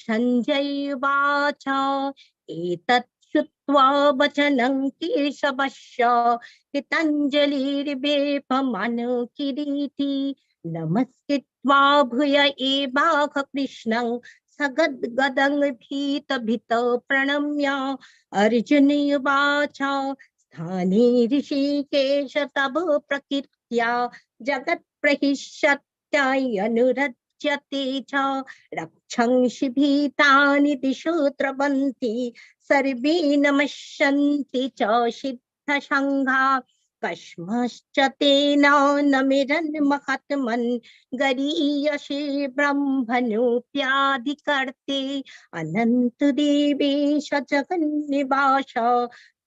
संजय उवाच एतत् श्रुत्वा वचनं केशवस्य कृताञ्जलिर्वेपमानो किरीटी नमस्कृत्वा भूय एवाह कृष्णं सगद्गदं भीत प्रणम्य अर्जुन उवाच स्थाने ऋषिकेश तव प्रकीर्त्या जगत्प्रहिष्यत्यनुरज्यते च रक्षंसि भीतानि दिशो द्रवन्ति सर्वे नमस्यन्ति च सिद्धसङ्घा कस्मश्च तेन नमिरन्महात्मन् गरीयसे ब्रह्मणोऽप्याधिकर्ते अनन्तदेवेश जगन्निवास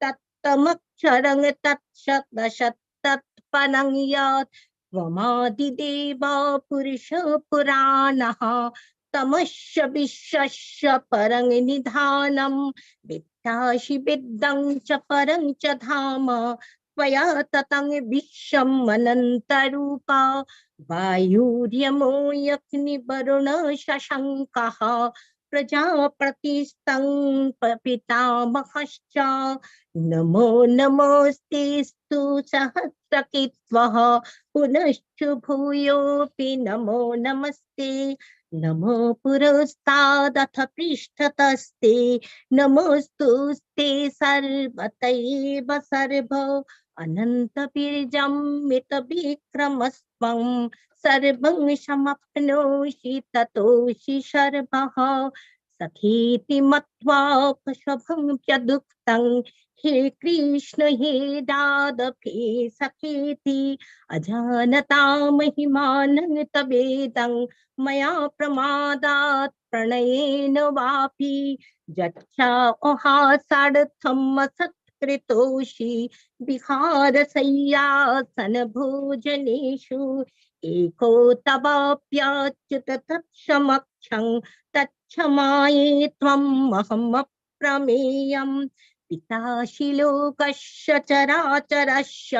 तत्तमक्षरं तत्सदशत्तत्परं यत् त्वमादिदेव पुरुष पुराणः तमस्य विश्वस्य परं निधानं विद्यासि विद्यं च परं च धाम त्वया ततं विश्वम् अनन्तरूपा वायुर्यमो यज्ञवरुण शशाङ्कः प्रजापतिस्तं पितामहश्च नमो नमोऽस्तेऽस्तु सहस्रकृत्वः पुनश्च भूयोऽपि नमो नमस्ते नमो पुरस्तादथ पृष्ठतस्ते नमोस्तुस्ते सर्वतैव सर्वो अनन्तबीजं मितविक्रमस्त्वं सर्वं समप्नोषि ततोषि सर्वः सखीति मत्वा पशुभं हे कृष्ण हे दादभे सखीति अजानता महिमानं तवेदं मया प्रमादात् प्रणयेन वापि जच्छाहासार्थम् असत्कृतोषि विहारशय्यासन भोजनेषु एको तवाप्याच्युत तत्समक्षं तच्छमाये त्वम् अहम् अप्रमेयम् पितासि लोकस्य चराचरस्य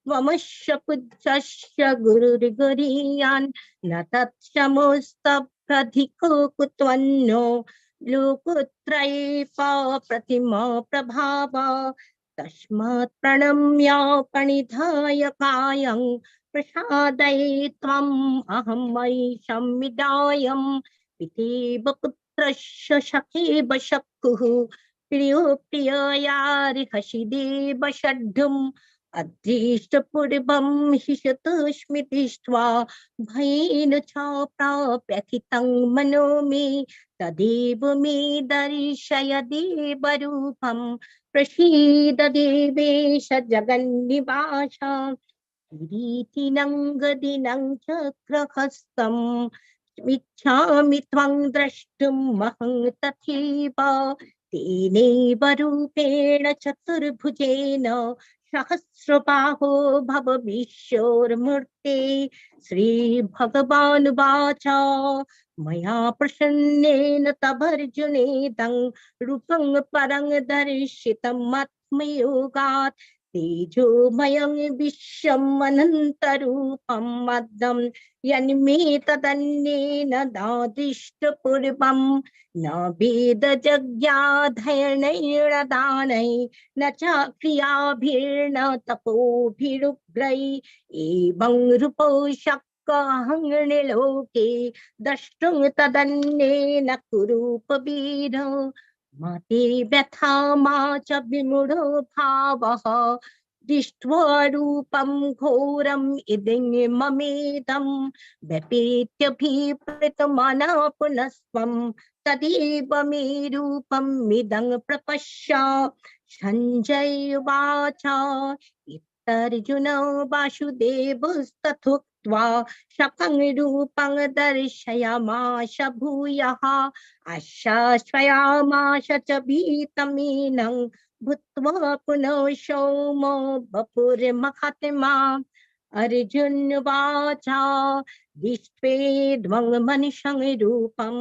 त्वमस्य पूज्यस्य गुरुर्गरीयान् न तत्समोस्तभ्यधिको कुत्वन्नो लोकत्रये प्रतिमा प्रभाव तस्मात् प्रणम्य प्रणिधाय कायं प्रसादये त्वम् अहं मयि संविदायं पितेव पुत्रस्य सखेव शक्कुः प्रियो प्रिययार्हसि देव षड्ढुम् अदृष्टपूर्वं हिषतस्मितिष्ट्वा भयेन च प्राप्यथितं मनो मे तदेव मे दर्शय देवरूपं प्रसीद देवेश जगन्निवास किरीटिनं गदिनं चक्रहस्तम् इच्छामि त्वं द्रष्टुमहं तथैव तेनैव रूपेण चतुर्भुजेन सहस्रबाहो भव विश्वोर्मूर्ते श्रीभगवानुवाच मया प्रसन्नेन तवर्जुनेदं रूपं परं दर्शितम् आत्मयोगात् तेजोमयं विश्वम् अनन्तरूपं मद्दं यन्मे तदन्येन नादृष्टपूर्वं न वेदजज्ञाध्ययनैर्न दानै न च क्रियाभिर्न तपोभिरुग्रै एवं रूपो शक्यहं लोके द्रष्टुं तदन्येन कुरूपवीर मते व्यथा मा च विमूढो भावः दृष्ट्वा रूपं घोरम् इदं ममेदं व्यपेत्यभिप्रेतमना पुनस्त्वं तदेव मे रूपम् इदं प्रपश्य संजय उवाच इत्तर्जुन वासुदेवस्तथोक्त्वा भूत्वा शकं रूपं दर्शयामाश भूयः आश्वासयामाश च भीतमीनं भूत्वा पुनः सौमो बपुर्महात्मा अर्जुनवाचा दिष्ट्वेद्वं मनुष्यं रूपं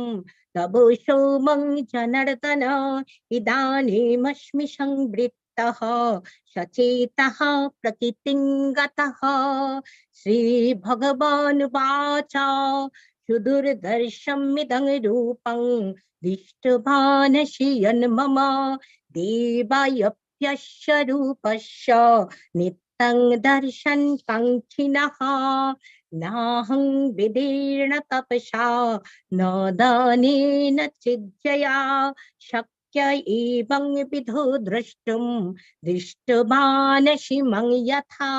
तव सौमं जनार्दन इदानीमस्मि संवृत्तः सचेतः प्रकृतिं गतः श्रीभगवानुवाच सुदुर्दर्शमिदं रूपं दृष्ट्वानसि यन्मम देवायप्यस्य रूपस्य नित्यं दर्शन काङ्क्षिणः नाहं विदीर्ण तपसा न दानेन चिज्जया शक्य एवं विधो द्रष्टुं दृष्टवानसि मं यथा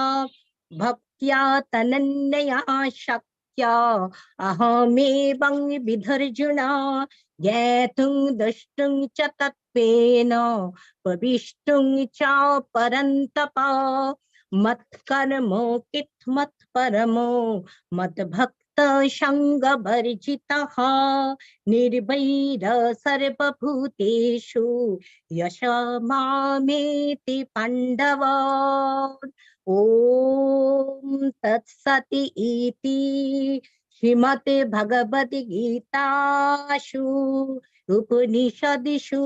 भक्त्या तनन्यया शक्या अहमेवं विधर्जुन ज्ञातुं द्रष्टुं च तत्त्वेन प्रविष्टुं च परन्तप मत्कर्मो कित्मत्परमो मद्भक्त संगवर्जितः निर्वैर सर्वभूतेषु यश मामेति पाण्डव। ॐ तत्सति इति श्रीमते भगवद् गीतासु उपनिषदिषु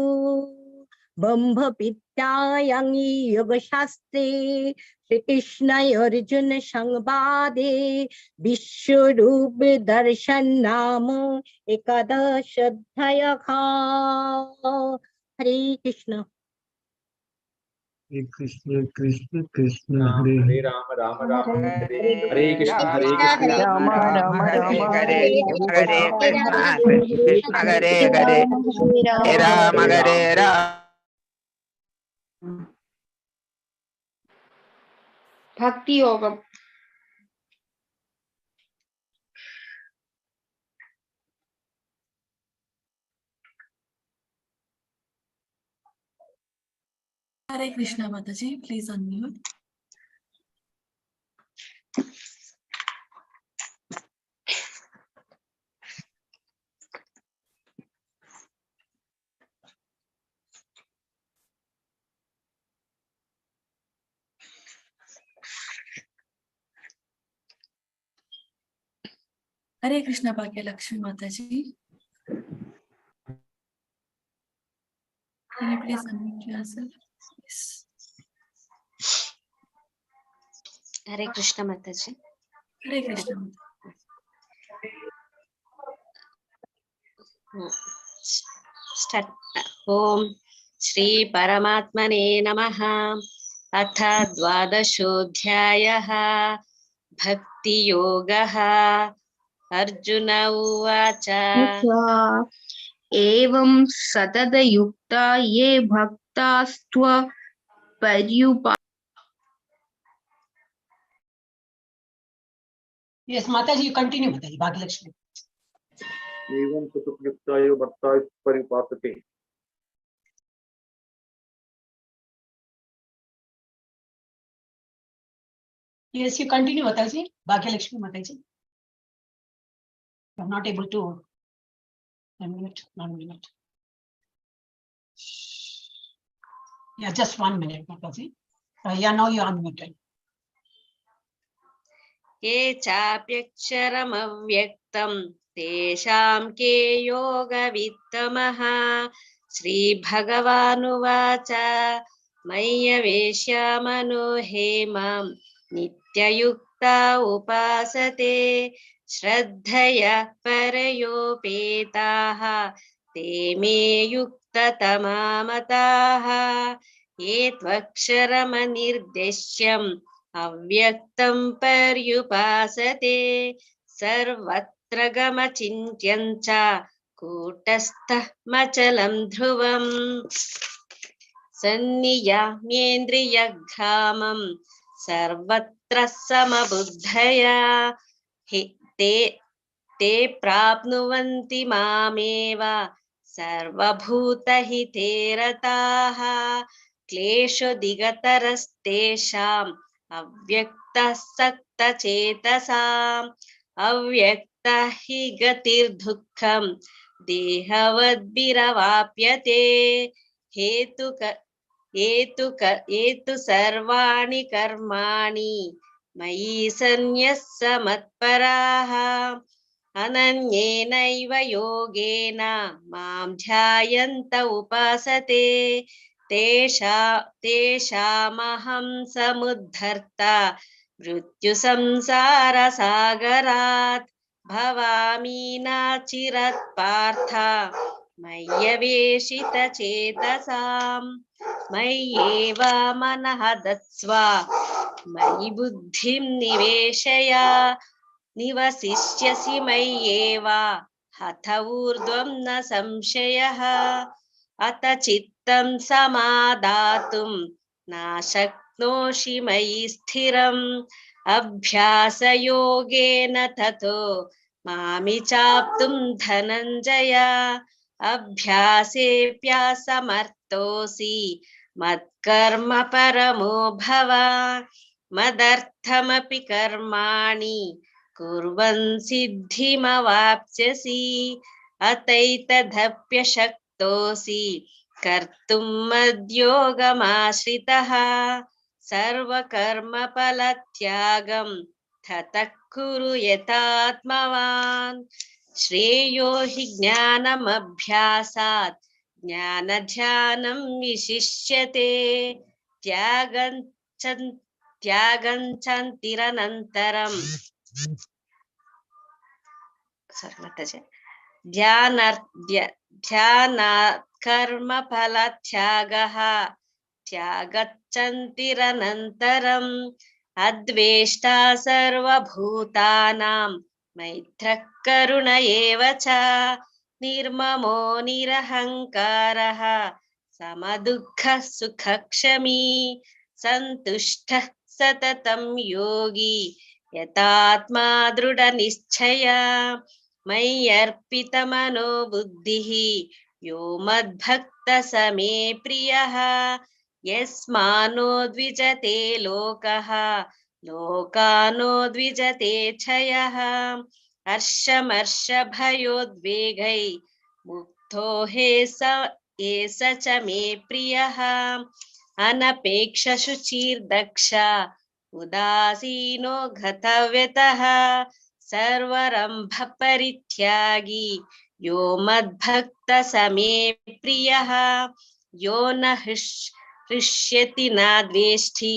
ब्रह्म विद्यायां योगशास्त्रे श्रीकृष्ण अर्जुन संवादे विश्वरूप दर्शन नाम एकादश अध्यायः। हरे कृष्ण। कृष्ण कृष्ण कृष्ण हरे हरे राम राम राम हरे हरे कृष्ण राम राम हरे हरे हरे कृष्ण कृष्ण हरे हरे हरे राम हरे राम। भक्ति योगम। Hare Krishna Mataji, please unmute. Hare Krishna Bhagya Lakshmi Mataji. Can you please unmute yourself? Yes. हरे कृष्ण माताजी। Hare Krishna. स्टार्ट। ओम श्री परमात्मने नमः। अथ द्वादशोऽध्यायः भक्ति योगः। अर्जुन उवाच एवं सततयुक्ता ये भक्तास्त्व पर्युपा। Yes, Mataji, you continue, Mataji. Bhagilakshmi. एवं सततयुक्ताय भक्ताय परिपासते। Yes, you continue, Mataji. Bhagilakshmi, Mataji. I'm not able to unmute. 1 minute. Yeah, just 1 minute, Mataji. Yeah, now you're unmuted. ये चाप्यक्षरमव्यक्तं तेषां के योगवित्तमः। श्रीभगवानुवाच मय्यवेश्य मनो हेमां नित्ययुक्ता उपासते श्रद्धया परयोपेताः ते मे युक्ततमा मताः। ये त्वक्षरमनिर्देश्यम् अव्यक्तं पर्युपासते सर्वत्र गमचिन्त्यं च कूटस्थः मचलं ध्रुवम्। सन्नियम्येन्द्रियग्रामं सर्वत्र समबुद्धया ते प्राप्नुवन्ति मामेव सर्वभूतहिते रताः। क्लेशोदिगतरस्तेषाम् अव्यक्तः सक्तचेतसाम् अव्यक्त हि गतिर्दुःखम् देहवद्भिरवाप्यते हेतु सर्वाणि कर्माणि मयि सन्न्यस्य मत्पराः अनन्येनैव योगेन मां ध्यायन्त उपासते तेषामहं समुद्धर्ता मृत्युसंसारसागरात् भवामि न चिरत् पार्थ मय्यवेशितचेतसाम् मय्येव मनः दत्स्व मयि बुद्धिं निवेशय निवसिष्यसि मय्येव हत ऊर्ध्वं न संशयः अत चित्तं समादातुं न शक्नोषि मयि स्थिरम् अभ्यासयोगेन ततो मामि चाप्तुं धनञ्जय अभ्यासेऽप्यसमर्थोऽसि मत्कर्म परमो भव मदर्थमपि कर्माणि कुर्वन् सिद्धिमवाप्स्यसि अतैतदप्यशक्तोऽसि कर्तुं मद्योगमाश्रितः सर्वकर्मफलत्यागं ततः कुरु यतात्मवान् श्रेयो हि ज्ञानमभ्यासात् ज्ञानध्यानं विशिष्यते त्यागञ्चन्तिरनन्तरं ध्यानात् कर्मफलत्यागः त्यागच्चन्तिरनन्तरम् अद्वेष्टा सर्वभूतानां मैत्रः करुण एव च निर्ममो निरहङ्कारः समदुःखः सुखक्षमी सन्तुष्टः सततं योगी यतात्मा दृढनिश्चय मय्यर्पितमनो बुद्धिः यो मद्भक्तः स मे प्रियः यस्मानो द्विजते लोकः लोकानो द्विजते च यः हर्षमर्षभयोद्वेगै मुक्तो हे स च मे प्रियः अनपेक्षशुचिर्दक्ष उदासीनो गतव्यतः सर्वरम्भपरित्यागी यो मद्भक्तः स मे प्रियः यो न हृष्यति न द्वेष्टि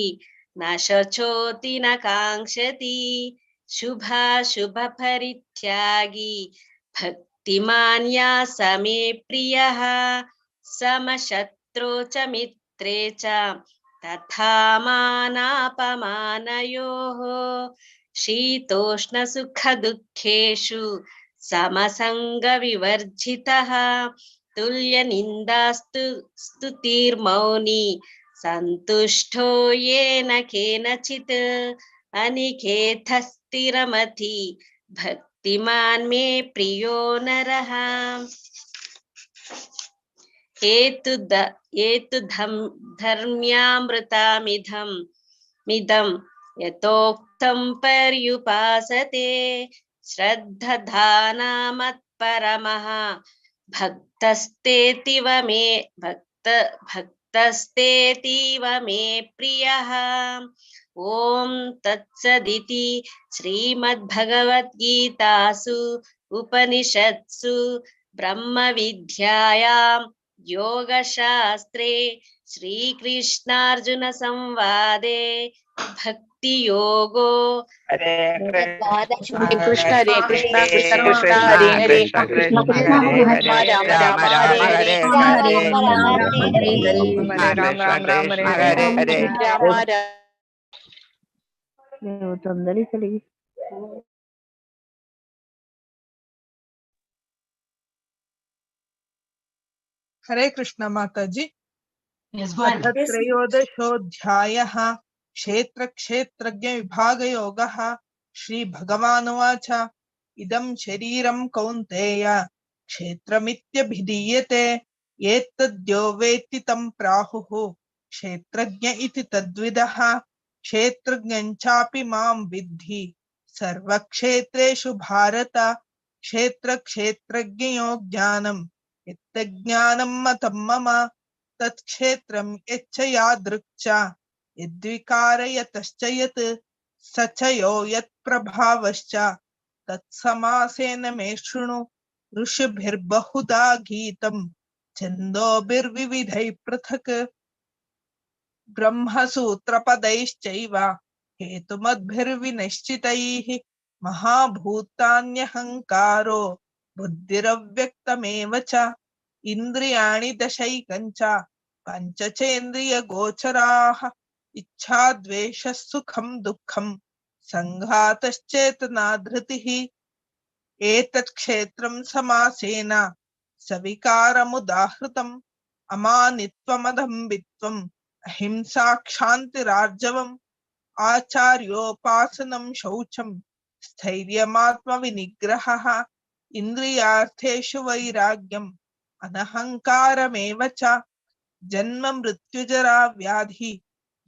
न शोचति न काङ्क्षति शुभाशुभपरित्यागी भक्तिमान् या स मे प्रियः समशत्रौ च मित्रे च तथा मानापमानयोः शीतोष्णसुखदुःखेषु समसङ्गविवर्जितः तुल्यनिन्दास्तुतिर्मौनी सन्तुष्टो येन केनचित् अनिकेतः स्थिरमति भक्तिमान् मे प्रियो नरः धर्म्यामृतमिदं यतोक्तं पर्युपासते श्रद्धधानामत्परमः भक्तस्तेतीव मे प्रियः ॐ तत्सदिति श्रीमद्भगवद्गीतासु उपनिषत्सु ब्रह्मविद्यायां योगशास्त्रे श्रीकृष्णार्जुन संवादे भक्तियोगो हरे कृष्ण हरे कृष्ण कृष्ण कृष्ण हरे हरे कृष्ण कृष्ण हरे हरे राम राम हरे हरे राम राम हरे हरे तो अंदर ही चली गई। हरे कृष्ण माता जी। Yes, go ahead. अथ त्रयोदशोऽध्यायः क्षेत्र क्षेत्रज्ञ विभाग योगः। श्री भगवानुवाच इदं शरीरं कौन्तेय क्षेत्रमित्यभिधीयते एतद्यो वेत्ति तं प्राहुः क्षेत्रज्ञ इति तद्विदः। क्षेत्रज्ञञ्चापि मां विद्धि सर्वक्षेत्रेषु भारत क्षेत्रक्षेत्रज्ञयो ज्ञानं यत्तज्ज्ञानं मतं मम तत्क्षेत्रं यच्च यादृक् च यद्विकारयतश्च यत् स च यो यत्प्रभावश्च तत्समासेन मे शृणु ऋषिभिर्बहुधा गीतं छन्दोभिर्विविधैः पृथक् ब्रह्मसूत्रपदैश्चैव हेतुमद्भिर्विनिश्चितैः महाभूतान्यहङ्कारो बुद्धिरव्यक्तमेव च इन्द्रियाणि दशैकञ्च पञ्चचेन्द्रियगोचराः इच्छा द्वेषः सुखं दुःखं सङ्घातश्चेतना धृतिः एतत् क्षेत्रं समासेन सविकारमुदाहृतम् अमानित्वमदम्बित्वम् अहिंसा क्षान्तिरार्जवम् आचार्योपासनं शौचं स्थैर्यमात्मविनिग्रहः इन्द्रियार्थेषु वैराग्यम् अनहङ्कारमेव च जन्म मृत्युजरा व्याधि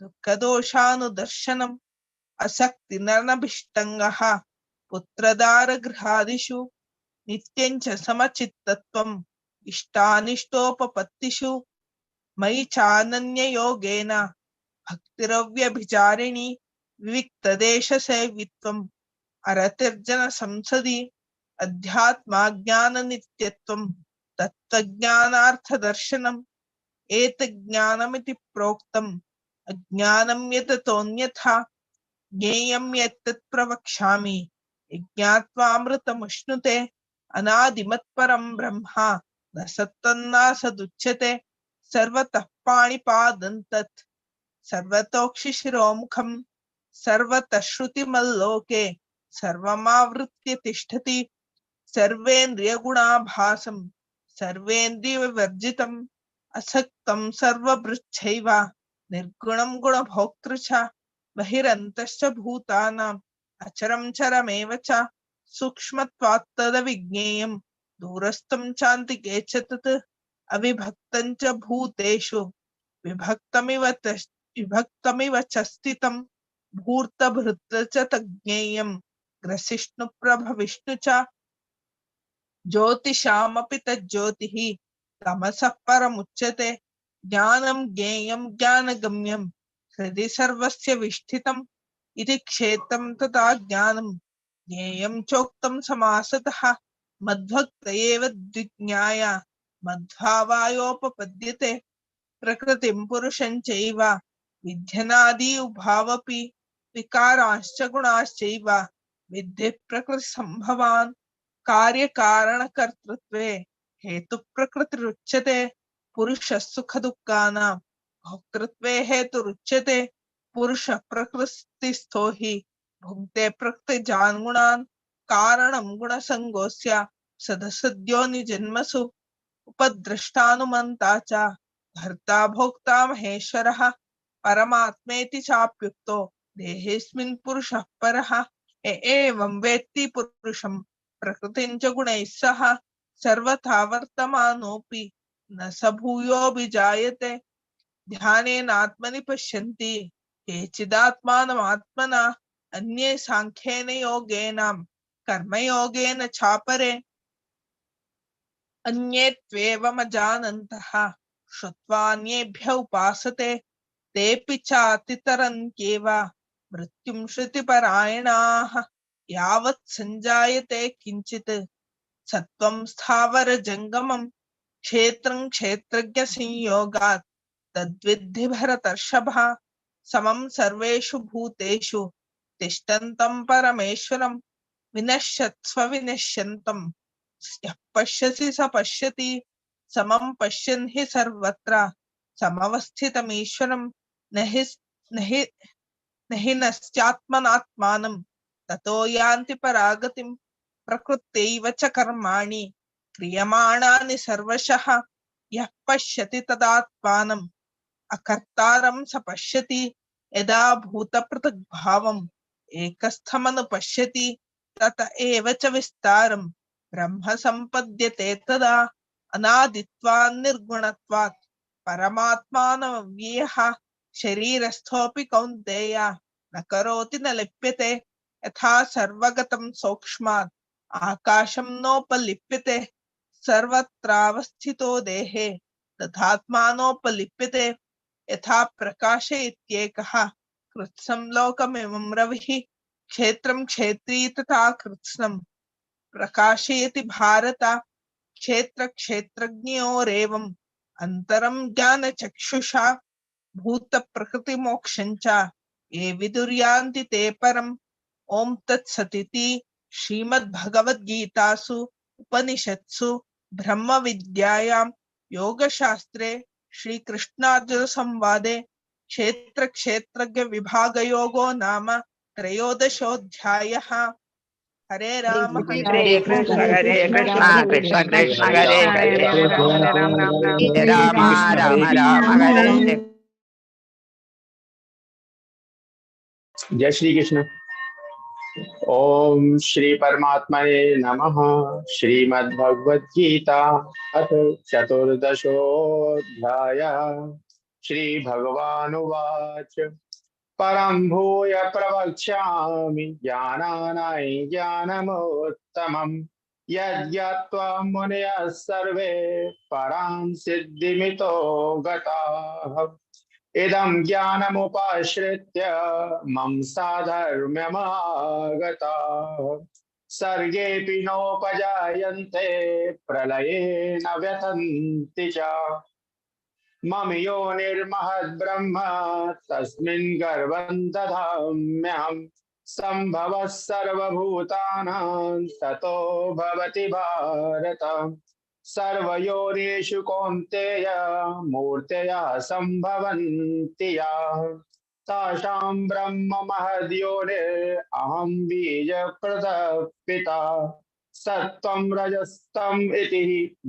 दुःखदोषानुदर्शनम् असक्तिरनभिष्टङ्गः पुत्रदारगृहादिषु नित्यं च समचित्तत्वम् इष्टानिष्टोपपत्तिषु मयि चानन्ययोगेन भक्तिरव्यभिचारिणी विविक्तदेशसेवित्वम् अरतिर्जनसंसदि अध्यात्माज्ञाननित्यत्वम् तत्त्वज्ञानार्थदर्शनम् एतज्ज्ञानमिति प्रोक्तम् अज्ञानं यततोऽन्यथा ज्ञेयं यत्तत् प्रवक्ष्यामि यज्ञात्वामृतमश्नुते अनादिमत्परं ब्रह्म न सत्तन्नासदुच्यते सर्वतः पाणिपादं तत् सर्वतोक्षिशिरोमुखं सर्वतः श्रुतिमल्लोके सर्वमावृत्य तिष्ठति सर्वेन्द्रियगुणाभासं सर्वेन्द्रियविवर्जितम् असक्तं सर्वभृच्छैव निर्गुणं गुणभोक्तृ च बहिरन्तश्च भूतानाम् अचरं चरमेव च सूक्ष्मत्वात् तदविज्ञेयं दूरस्थं चान्तिके च तत् अविभक्तं च भूतेषु विभक्तमिव च स्थितं भूर्तभृत् च तज्ज्ञेयं ग्रसिष्णुप्रभविष्णु च ज्योतिषामपि तज्ज्योतिः तमसः परमुच्यते ज्ञानं ज्ञेयं ज्ञानगम्यं हृदि सर्वस्य विष्ठितम् इति क्षेत्रं तथा ज्ञानं ज्ञेयं चोक्तं समासतः मद्भक्त एव द्विज्ञाय मद्भावायोपपद्यते प्रकृतिं पुरुषं चैव विध्यनादि उभावपि विकारांश्च गुणाश्चैव विद्धि प्रकृतिसम्भवान् कार्यकारणकर्तृत्वे हेतुप्रकृतिरुच्यते पुरुषः सुखदुःखानां भोक्तृत्वे हेतुरुच्यते पुरुषः प्रकृतिस्थो हि भुङ्क्ते प्रकृतिजान् गुणान् कारणं गुणसङ्गोऽस्य सदसद्योनिजन्मसु उपद्रष्टानुमन्ता च भर्ता भोक्ता महेश्वरः परमात्मेति चाप्युक्तो देहेऽस्मिन् पुरुषः परः एवं वेत्ति पुरुषं प्रकृतिं च गुणैः सह सर्वथा वर्तमानोऽपि न स भूयोऽभिजायते ध्यानेनात्मनि पश्यन्ति केचिदात्मानमात्मना अन्ये साङ्ख्येन योगेन कर्मयोगेन चापरे अन्ये त्वेवमजानन्तः श्रुत्वान्येभ्य उपासते तेऽपि चातितरन्त्येव मृत्युं श्रुतिपरायणाः यावत् सञ्जायते किञ्चित् सत्त्वं स्थावरजङ्गमं क्षेत्रं क्षेत्रज्ञसंयोगात् तद्विद्धि भरतर्षभ समं सर्वेषु भूतेषु तिष्ठन्तं परमेश्वरं विनश्यत्स्व विनश्यन्तं यः पश्यसि स पश्यति समं पश्यन् हि सर्वत्र समवस्थितमीश्वरं न हि नश्चात्मनात्मानं ततो यान्ति परागतिं प्रकृत्यैव च कर्माणि क्रियमाणानि सर्वशः यः पश्यति तदात्मानम् अकर्तारं स पश्यति यदा भूतपृथग्भावम् एकस्थमनुपश्यति तत एव च विस्तारं ब्रह्म सम्पद्यते तदा अनादित्वान् निर्गुणत्वात् परमात्मानमव्ययः शरीरस्थोऽपि कौन्तेय न करोति न लिप्यते यथा सर्वगतं सौक्ष्मात् आकाशं नोपलिप्यते सर्वत्रावस्थितो देहे तथात्मानोपलिप्यते यथा प्रकाश इत्येकः कृत्स्नं लोकमिमं रविः क्षेत्रं क्षेत्री तथा कृत्स्नं प्रकाशयति भारत क्षेत्र क्षेत्रज्ञयोरेवम् अंतरं ज्ञानचक्षुषा भूत प्रकृति मोक्षंच ये विदुर्यान्ति ते परम् ओम तत्सदिति श्रीमद्भगवद्गीतासु उपनिषत्सु ब्रह्म विद्यायां योगशास्त्रे श्रीकृष्णार्जुन संवादे क्षेत्र क्षेत्रज्ञ विभागयोगो नाम त्रयोदशोऽध्यायः। हरे राम हरे कृष्ण कृष्ण कृष्ण हरे हरे हरे राम राम राम हरे हरे। जय श्री कृष्ण। ओम श्री परमात्मने नमः। श्रीमद्भगवद गीता अथ चतुर्दशोऽध्याय। श्री भगवानुवाच परं भूय प्रवक्ष्यामि ज्ञानानां ज्ञानमुत्तमम् यद्यत्वा मुनयः सर्वे परां सिद्धिमितो गताः इदं ज्ञानमुपाश्रित्य मम साधर्म्यमागताः सर्गेऽपि नोपजायन्ते प्रलये न व्यथन्ति च मम योनिर्महद्ब्रह्म तस्मिन् गर्भं दधाम्यहम् सम्भवः सर्वभूतानां ततो भवति भारत सर्वयोनिषु कौन्तेय मूर्तयः सम्भवन्ति याः तासां ब्रह्म महद्योनिरहं बीजप्रदः पिता सत्त्वं रजस्तम इति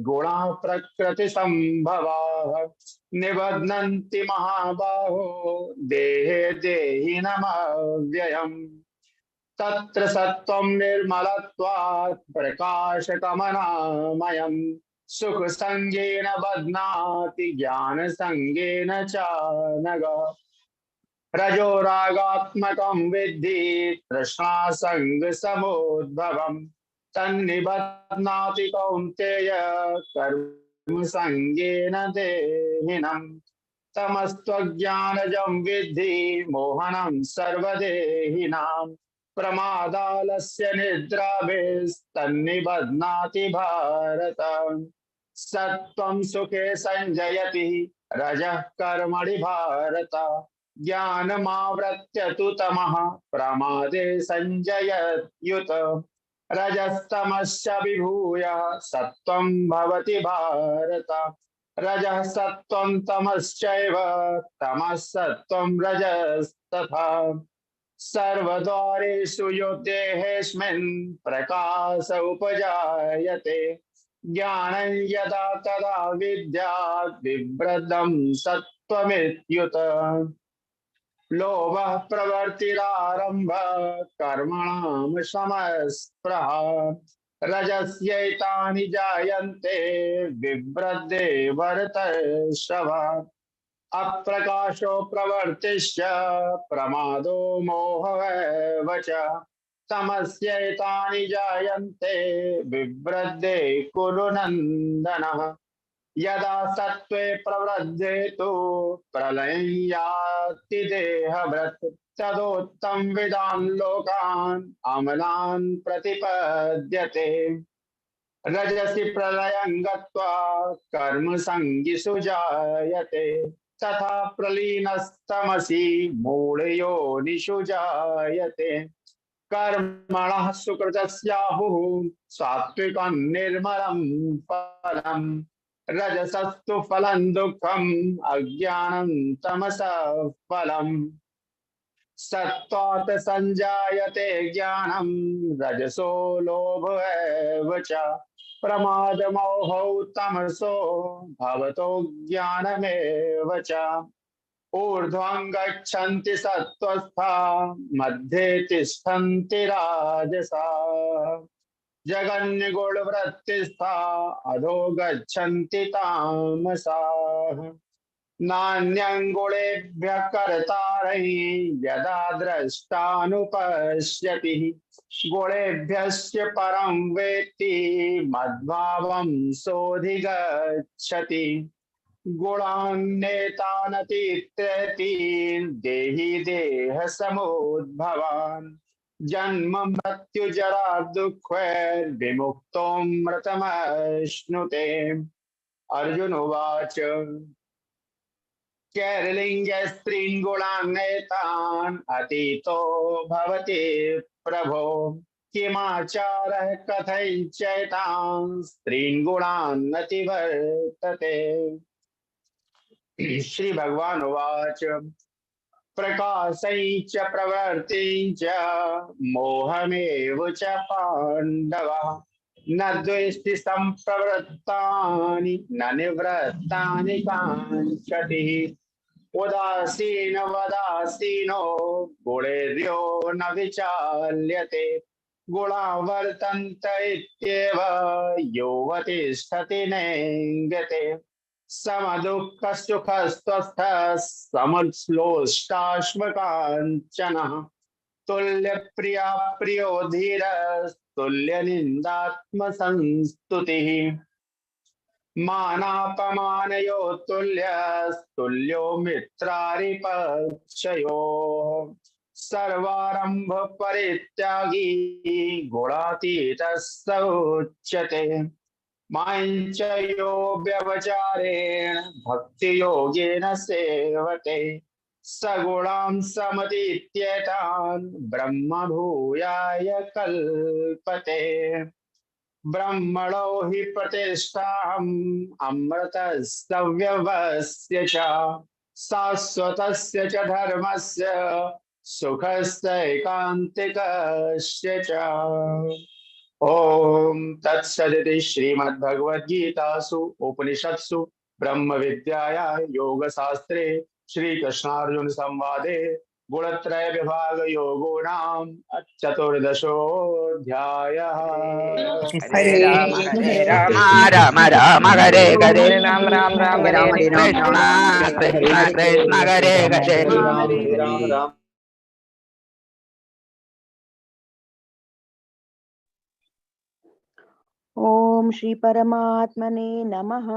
गुणाः प्रकृतिसम्भवाः निबध्नन्ति महाबाहो देहे देहिनमव्ययम् तत्र सत्त्वं निर्मलत्वात् प्रकाशकमनामयम् सुखसंगेन बध्नाति ज्ञानसंगेन च नग रजो रागात्मकं विद्धि तृष्णासंगसमुद्भवम् तन्निबध्नाति कौन्तेय कर्म संगेन देहिनम् तमस्त्वज्ञानजं विद्धि मोहनं सर्वदेहिनां प्रमादालस्य निद्राभिस्तन्निबध्नाति भारत सत्त्वं सुखे संजयति रजः कर्मणि भारत ज्ञानमावृत्य तु तमः प्रमादे संजयत्युत रजस्तमश्च विभूय सत्त्वं भवति भारत रजः सत्त्वं तमश्चैव तमः सत्त्वं रजस्तथा सर्वद्वारेषु योदेहेऽस्मिन् प्रकाश उपजायते ज्ञानं यदा तदा विद्यात् बिभ्रदं सत्त्वमित्युत लोभः प्रवृत्तिरारम्भः कर्मणां समस्पृहा रजस्यैतानि जायन्ते विभ्रदे भरतर्षभ अप्रकाशो प्रवृत्तिश्च प्रमादो मोहः च तमस्यैतानि जायन्ते विभ्रदे कुरु नन्दनः यदा सत्त्वे प्रवृद्धे तु प्रलयं याति देहभृत् तदोत्तम विदान् लोकान् अमलान् प्रतिपद्यते रजसि प्रलयं गत्वा कर्म संगिषु जायते तथा प्रलीनस्तमसि मूढयोनिषु जायते कर्मणः सुकृतस्याहुः सात्विकं निर्मलं फलम् रजसस्तु फलं दुःखम् अज्ञानं तमसः फलम् सत्त्वात् संजायते ज्ञानं रजसो लोभ एव च प्रमादमोहौ तमसो भवतो ज्ञानमेव च ऊर्ध्वं गच्छन्ति सत्त्वस्था मध्ये तिष्ठन्ति राजसा जगन्निगूढवृत्तिस्था अधो गच्छन्ति तामसाः नान्यं गुणेभ्यः कर्तारैः यदा द्रष्टानुपश्यति गुणेभ्यश्च परं वेत्ति मद्भावं सोऽधिगच्छति गुणान्नेतानतीत्येति देहि देहसमुद्भवान् जन्म मृत्युजरा दुःखैर्विमुक्तोऽमृतमश्नुते। अर्जुन उवाच कैर्लिङ्गे स्त्रीन् गुणान्नेतान् अतीतो भवति प्रभो किमाचारः कथयिष्यतां स्त्रीन् गुणान् अतिवर्तते। श्री भगवान उवाच प्रकाशै च प्रवृत्तिं च मोहमेव च पाण्डव न द्वेष्टि सम्प्रवृत्तानि न निवृत्तानि काङ्क्षति उदासीन वदासीनो गुणेभ्यो न विचाल्यते गुणा वर्तन्त इत्येव योऽवतिष्ठति नेङ्गते समदुःखसुखस्वस्थः समश्लोष्टाश्मकाञ्चनः तुल्यप्रिया प्रियो धीरस्तुल्यनिन्दात्मसंस्तुतिः मानापमानयो तुल्यो मित्रारिपक्षयोः सर्वारंभ परित्यागी गुणातीतः स उच्यते माञ्च यो व्यवचारेण भक्तियोगेन सेवते सगुणां समतीत्येतान् ब्रह्म भूयाय कल्पते ब्रह्मणो हि प्रतिष्ठाहम् अमृतस्य व्यवस्य च शाश्वतस्य च धर्मस्य सुखस्य एकान्तिकस्य च। ओम तत्सदिति श्रीमद्भगवद्गीतासु उपनिषत्सु ब्रह्म विद्यायां योग शास्त्रे श्री कृष्णार्जुन संवादे गुणत्रय विभाग योगो नाम चतुर्दशोऽध्यायः। हरे राम राम राम हरे हरे राम राम राम हरे कृष्ण कृष्ण कृष्ण हरे हरे राम राम। ओम श्री परमात्मने नमः।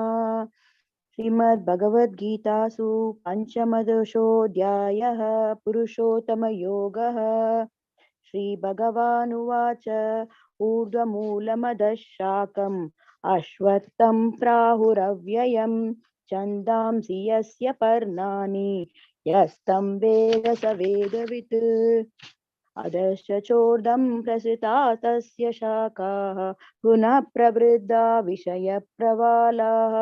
श्रीमद्भगवद्गीतासु पंचमदशोऽध्यायः पुरुषोत्तमयोगः। श्रीभगवानुवाच ऊर्ध्वमूलमधः शाखम् अश्वत्थं प्राहुरव्ययम् छन्दांसि यस्य पर्णानि यस्तं वेद स वेदवित् अधश्च चोर्ध्वं प्रसृता तस्य शाखाः पुनः प्रवृद्धा विषयप्रवालाः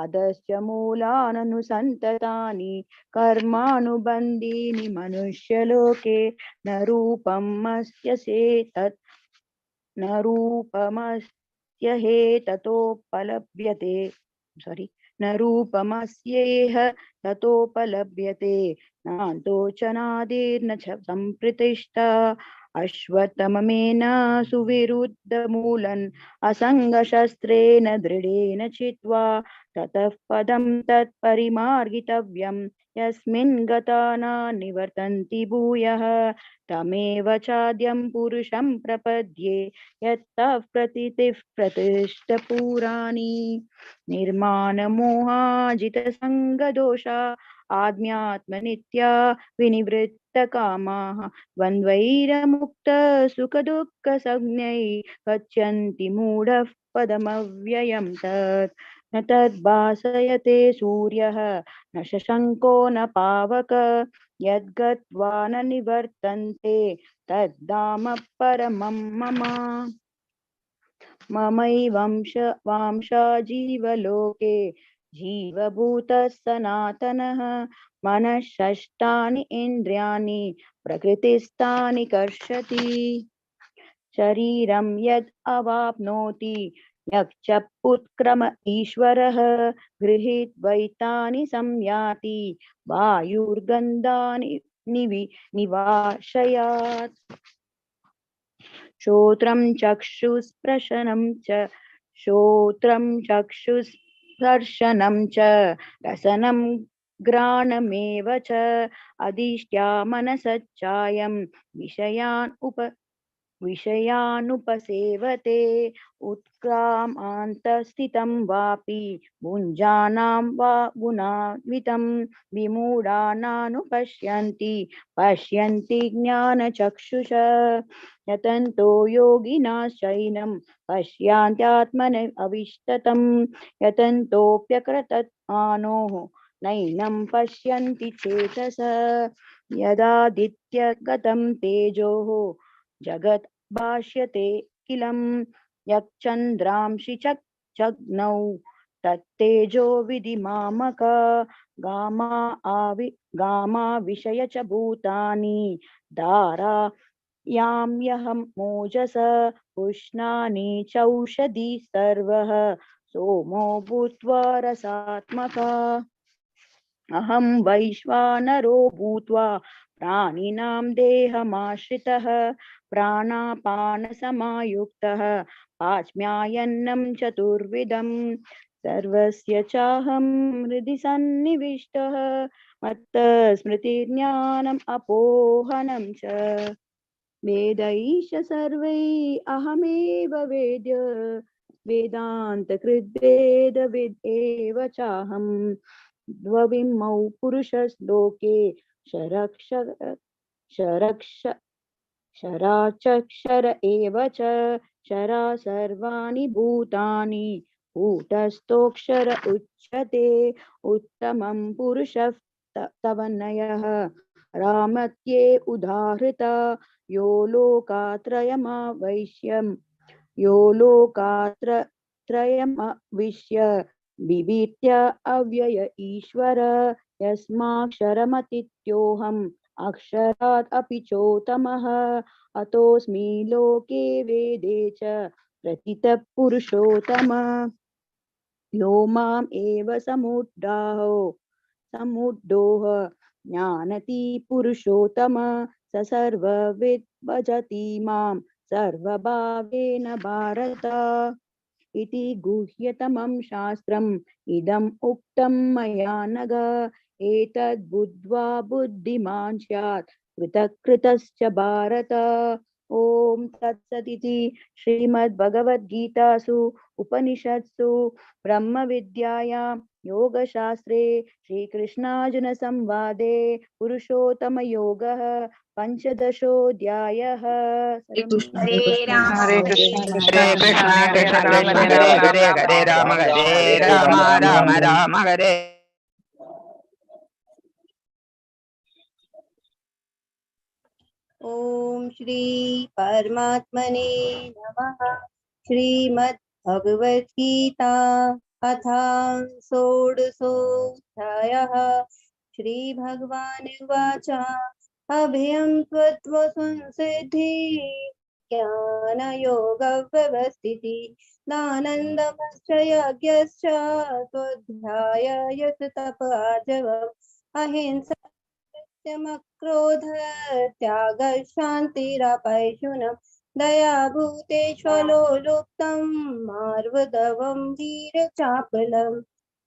अधश्च मूलाननुसन्ततानि कर्मानुबन्धीनि मनुष्यलोके न रूपमस्येतत् न रूपमस्य हेततोपलभ्यते न रूपमस्येह ततोपलभ्यते नान्तो च नादिर्न च सम्प्रतिष्ठा अश्वत्थममेन सुविरुद्धमूलन् असङ्गशस्त्रेण दृढेन चित्वा ततः पदं तत्परिमार्गितव्यं यस्मिन् गता न निवर्तन्ति भूयः तमेव चाद्यं पुरुषं प्रपद्ये यत्तः प्रतीतिः प्रतिष्ठपुराणी निर्माणमोहाजितसङ्गदोषा आध्यात्मनित्या विनिवृत्तकामाः द्वन्द्वैरमुक्तसुखदुःखसंज्ञै गच्छन्ति मूढः पदमव्ययं तत् न तद्भासयते सूर्यः न शशङ्को न पावक यद्गत्वा न निवर्तन्ते तद्धाम परमं मम ममैवंशा जीवलोके जीवभूतः सनातनः मनः षष्ठानि इन्द्रियाणि प्रकृतिस्थानि कर्षति शरीरं यद् अवाप्नोति यक्षपुत्क्रम ईश्वरः गृहीत्वैतानि संयाति वायुर्गन्धानि निवाशयात् श्रोत्रं चक्षुस्पर्शनं च रसनं ग्राणमेव च अधिष्ठ्या मनसच्चायं विषयानुपसेवते उत्क्रामान्तस्थितं वापि भुञ्जानां वा गुणान्वितं विमूढानानुपश्यन्ति पश्यन्ति ज्ञानचक्षुष यतन्तो योगिनाश्चैनं पश्यान्त्यात्मन अविष्टतं यतन्तोऽप्यकृतत्मानोः नैनं पश्यन्ति चेतस यदादित्यगतं तेजोः जगत् भाष्यते किलं यच्चन्द्रांशि चग्नौ तत्तेजो विधिमामक गामा विषय च भूतानि धारायाम्यहं मोजस पुष्णानि चौषधि सर्वः सोमो भूत्वा रसात्मका अहं वैश्वानरो भूत्वा प्राणिनां देहमाश्रितः प्राणापानसमायुक्तः पाच्म्यायन्नं चतुर्विधं सर्वस्य चाहं हृदि सन्निविष्टः मत्तस्मृतिर्ज्ञानम् अपोहनं च वेदैश्च सर्वैः अहमेव वेद्य वेदान्तकृद्वेदविद् एव चाहम् द्वविमौ पुरुषस्लोके शराचक्षर एव च शरा सर्वाणि भूतानि कूटस्थोऽक्षर उच्यते उत्तमं पुरुषः तवनयः रामत्ये उदाहृता यो लोकात्रयमविश्य विवित्य अव्यय ईश्वर यस्माक्षरमतीत्योऽहम् अक्षरात् अपि चोत्तमः अतोऽस्मि लोके वेदे च प्रथितः पुरुषोत्तम यो माम् एव समुद्धोः ज्ञानति पुरुषोत्तम स सर्वविद् भजति मां सर्वभावेन भारत इति गुह्यतमं शास्त्रम् इदम् उक्तं मया नघ एतद् बुद्ध्वा बुद्धिमान् स्यात् कृतकृतश्च भारत ओम तत्सदिति श्रीमद्भगवद्गीतासु उपनिषत्सु ब्रह्म विद्यायां योगशास्त्रे श्रीकृष्णार्जुन संवादे पुरुषोत्तम योगः पंचदशोऽध्यायः। हरे कृष्ण हरे कृष्ण कृष्ण कृष्ण हरे हरे हरे राम राम राम हरे। ओम श्री परमात्मने नमः। श्रीमद् भगवत गीता अथा षोडशोऽध्यायः। श्री भगवान् उवाच अभयं त्वत्त्वसंसिद्धि ज्ञानयोगव्यवस्थिति दानन्दमश्च यज्ञश्च स्वाध्यायस्य तप आर्जवम् अहिंसा क्रोध त्याग शान्तिरपैशुनं दया भूतेष्वलो लुप्तं मार्वदवं वीरचापलं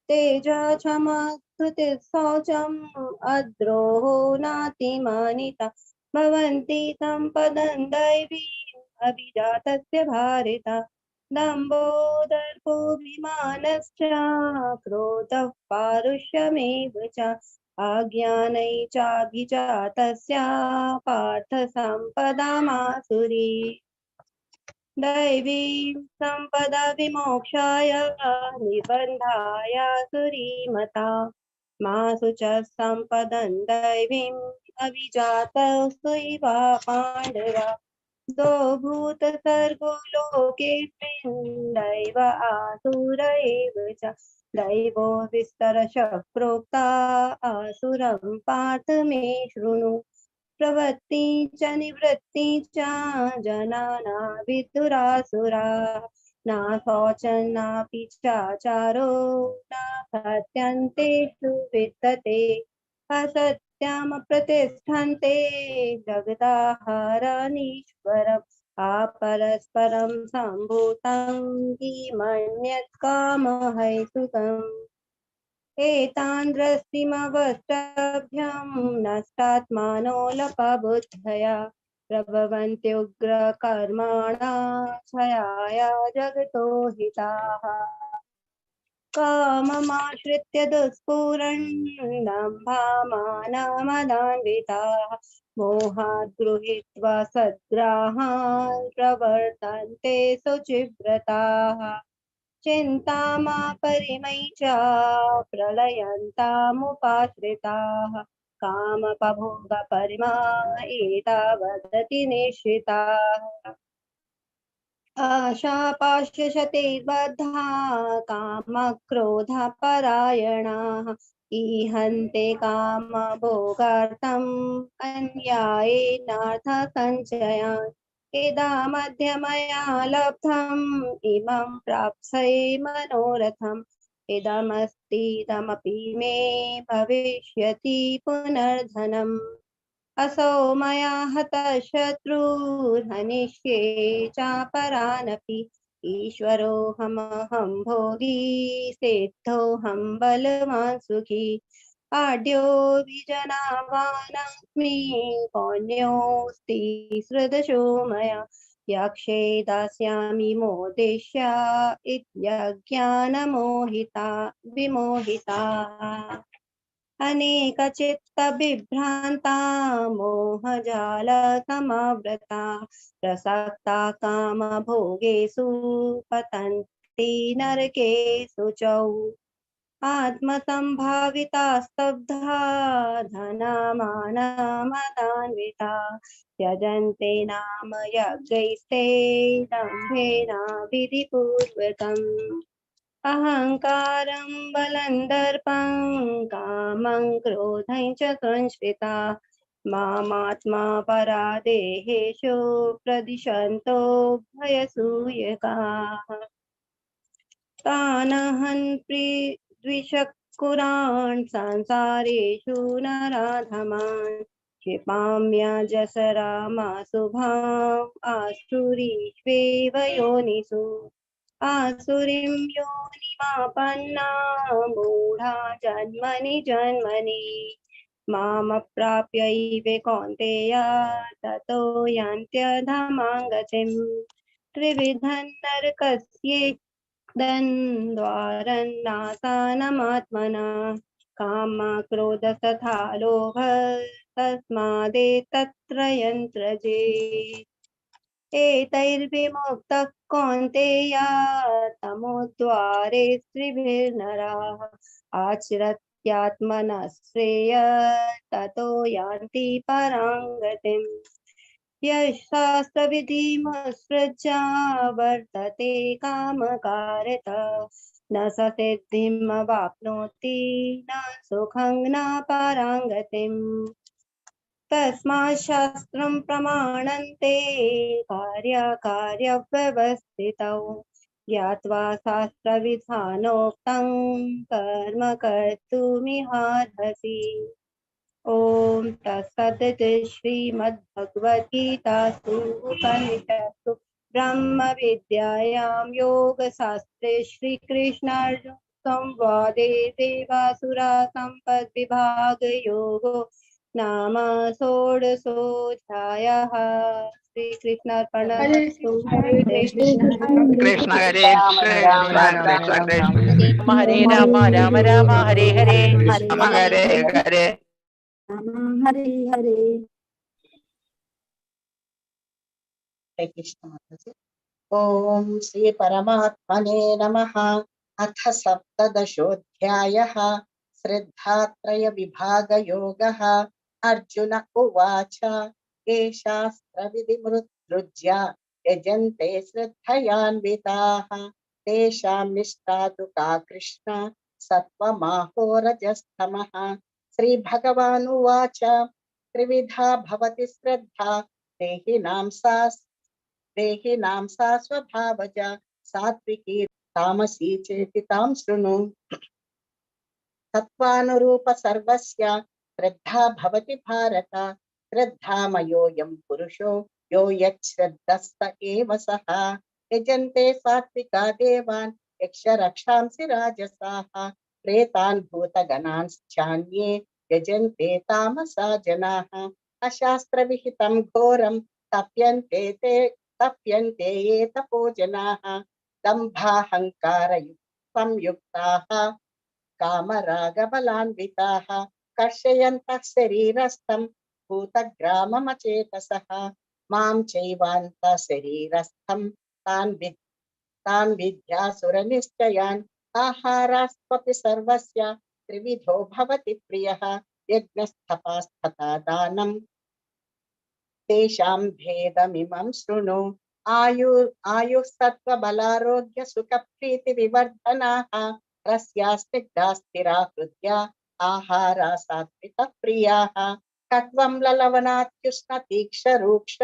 तेजा क्षमा धृतिः शौचम् अद्रोहो नातिमानिता भवन्ति सम्पदं दैवीम् अभिजातस्य भारत दम्भो दर्पोऽभिमानश्च क्रोधः पारुष्यमेव च अज्ञानै चाभिजातस्य पार्थ सम्पदामासुरी दैवी सम्पदा विमोक्षाय निबन्धाय सुरीमता मासु च सम्पदं दैवीम् अभिजातस्तु इवा पाण्डवा द्वौ भूतसर्गो लोकेऽस्मिन् दैव आसुर एव च दैवो विस्तरशः प्रोक्ता आसुरं पार्थ मे शृणु प्रवृत्ति च निवृत्ति च जनाना विदुरासुरा न शौचं नापि चाचारो न सत्यन्तेषु विद्यते असत्यमप्रतिष्ठन्ते जगदाहरनीश्वरम् अपरस्परं सम्भूतं किमन्यत् कामहैतुकम् एतान् दृष्टिमवष्टभ्यं नष्टात्मानो लपबुद्धया प्रभवन्त्युग्रकर्माणा क्षयाय जगतो हिताः काममाश्रित्य दुष्पूरन्नम्भामानमदान्विताः मोहात् गृहीत्वा सद्ग्राहान् प्रवर्तन्ते शुचिव्रताः चिन्तामापरिमैचा प्रलयन्तामुपाश्रिताः कामपभोगपरिमा एतावदति निश्चिताः आशापाशशतैर्बद्धा कामक्रोधपरायणाः ईहन्ते कामभोगार्थम् अन्यायेनार्थसञ्चयान् इदमद्य लब्धम् इमं प्राप्स्ये मनोरथम् इदमस्तीदमपि मे भविष्यति पुनर्धनम् असौ मया हतः शत्रुर्हनिष्ये चापरानपि ईश्वरोऽहमहं भोगी सिद्धोऽहं बलवान् सुखी आढ्यो विजनावानस्मि पौण्योऽस्ति सृदशो मया यक्षे दास्यामि मोदिष्या इत्यज्ञानमोहिता विमोहिता अनेकचित्तविभ्रान्ता मोहजालसमावृता प्रसक्ता कामभोगेषु पतन्ति नरकेषु च आत्मसम्भाविता स्तब्धा धनमानमदान्विता त्यजन्ते नाम यज्ञैस्ते दम्भेन विधिपूर्वकम् अहंकारं बलं दर्पं कामं क्रोधं च संश्रिता मामात्मा परादेहेषु प्रदिशन्तो भयसूयकाः तानहं द्विषकुरान् संसारेषु नराधमान् क्षिपाम्यजसरामाशुभाम् आसुरीष्वेव योनिषु आसुरीं योनिमापन्ना मूढा जन्मनि जन्मनि मामप्राप्यैव कौन्तेय ततो यान्त्यधमां गतिम् त्रिविधं नरकस्येदन्द्वारन्नासानमात्मना कामा क्रोध तथा लोभ तस्मादेतत्त्रयं त्यजेत् एतैर्विमुक्तः कौन्तेय तमोद्वारे त्रिभिर्नराः आचरत्यात्मनः श्रेय ततो यान्ति परां गतिम् यः शास्त्रविधिमुत्सृज्य वर्तते कामकारतः न स सिद्धिमवाप्नोति न सुखं न परां गतिम् तस्मात् शास्त्रं प्रमाणन्ते कार्यकार्यव्यवस्थितौ ज्ञात्वा शास्त्रविधानोक्तं कर्म कर्तुमिहार्हसि ॐ तत्सदिति श्रीमद्भगवद्गीतासु उपनिषत्सु ब्रह्मविद्यायां योगशास्त्रे श्रीकृष्णार्जुन संवादे देवासुरा सम्पद्विभागयोगो नाम षोडशोऽध्यायः श्रीकृष्णार्पणमस्तु हरे कृष्ण कृष्ण हरे कृष्ण कृष्ण कृष्ण हरे राम राम राम हरे हरे राम हरे हरे हरे हरे हरे कृष्ण माताजी। ओम श्री परमात्मने नमः। अथ सप्तदशोऽध्यायः श्रद्धात्रय विभाग योगः। अर्जुन उवाच ये शास्त्रविधिमुत्सृज्य यजन्ते श्रद्धयान्विताः तेषां निष्ठा तु का कृष्ण सत्त्वमाहो रजस्तमः। श्रीभगवान् उवाच त्रिविधा भवति श्रद्धा देहिनां सा स्वभावजा सात्विकी तामसी चेति तां शृणु। सत्त्वानुरूप सर्वस्य श्रद्धा भवति भारत। श्रद्धामयोऽयं पुरुषो यो यच्छ्रद्धस्त एव सः। यजन्ते सात्विका देवान् यक्षरक्षांसि राजसाः प्रेतान् भूतगणांश्चान्ये यजन्ते तामसा जनाः अशास्त्रविहितं घोरं तप्यन्ते ये तपो जनाः दम्भाहङ्कारयुक्ताः कामरागबलान्विताः कर्षयन्तः शरीरस्थं भूतग्राममचेतसः मां चैवान्तः शरीरस्थं तान् विद्यासुरनिश्चयान् आहारास्त्वपि सर्वस्य त्रिविधो भवति प्रियः यज्ञस्तपास्तथा दानं तेषां भेदमिमं शृणु आयुः सत्त्वबलारोग्य सुखप्रीतिविवर्धनाः रस्या स्निग्धा स्थिरा हृद्या आहारा सात्विकप्रियाः कट्वं ललवणात्युष्ण तीक्ष्णरूक्ष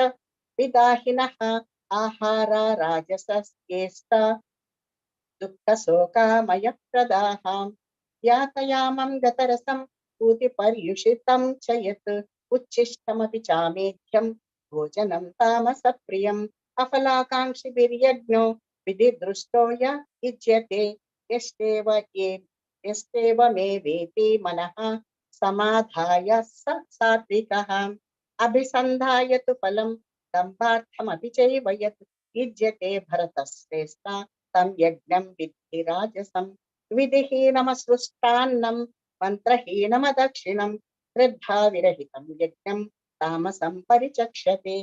विदाहिनः आहारा राजसस्येष्टा दुःखशोकामयप्रदाः यातयामं गतरसं पूतिपर्युषितं च यत् उच्छिष्टमपि चामेध्यं भोजनं तामसप्रियम् अफलाकाङ्क्षिभिर्यज्ञो विधिदृष्टो य युज्यते यस्तेव मे वेति मनः समाधाय सात्विकः अभिसन्धाय तु फलं दम्भार्थमपि चैव यत् युज्यते भरतश्रेष्ठा तं यज्ञं विद्धि राजसं विधिहीनमसृष्टान्नं मन्त्रहीनमदक्षिणं श्रद्धाविरहितं यज्ञं तामसं परिचक्षते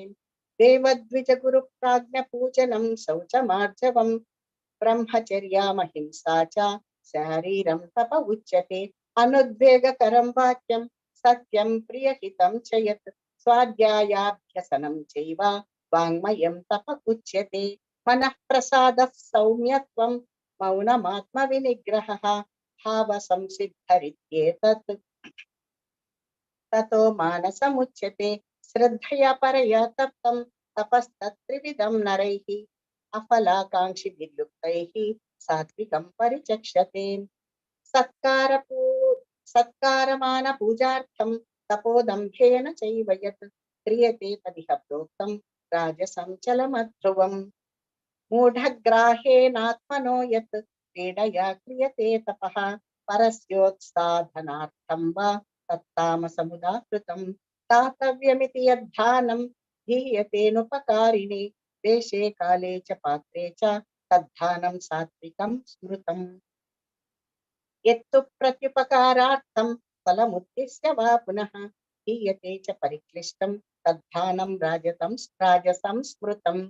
देवद्विजगुरुप्राज्ञपूजनं शौचमार्जवं ब्रह्मचर्यामहिंसा च शारीरं तप उच्यते अनुद्वेगकरं वाक्यं सत्यं प्रियहितं च यत् स्वाध्यायाभ्यसनं चैव वाङ्मयं तप उच्यते मनः प्रसादः सौम्यत्वं मौनमात्मविनिग्रहः भावसंसिद्धरित्येतत् ततो मानसमुच्यते श्रद्धया परया तप्तं तपस्तत्त्रिविधं नरैः अफलाकाङ्क्षिभिर्युक्तैः सात्विकं परिचक्षते सत्कारमानपूजार्थं तपोदम्भेन चैव यत् क्रियते तदिह प्रोक्तं राजसं चलमध्रुवम् मूढग्राहेणात्मनो यत् पीडया क्रियते तपः परस्योत्साधनार्थं वा तत्तामसमुदाहृतं दातव्यमिति यद्धानं हीयतेनुपकारिणे देशे काले च पात्रे च तद्धानं सात्विकं स्मृतम् यत्तु प्रत्युपकारार्थं फलमुद्दिश्य वा पुनः हीयते च परिक्लिष्टं तद्धानं राजसं स्मृतम्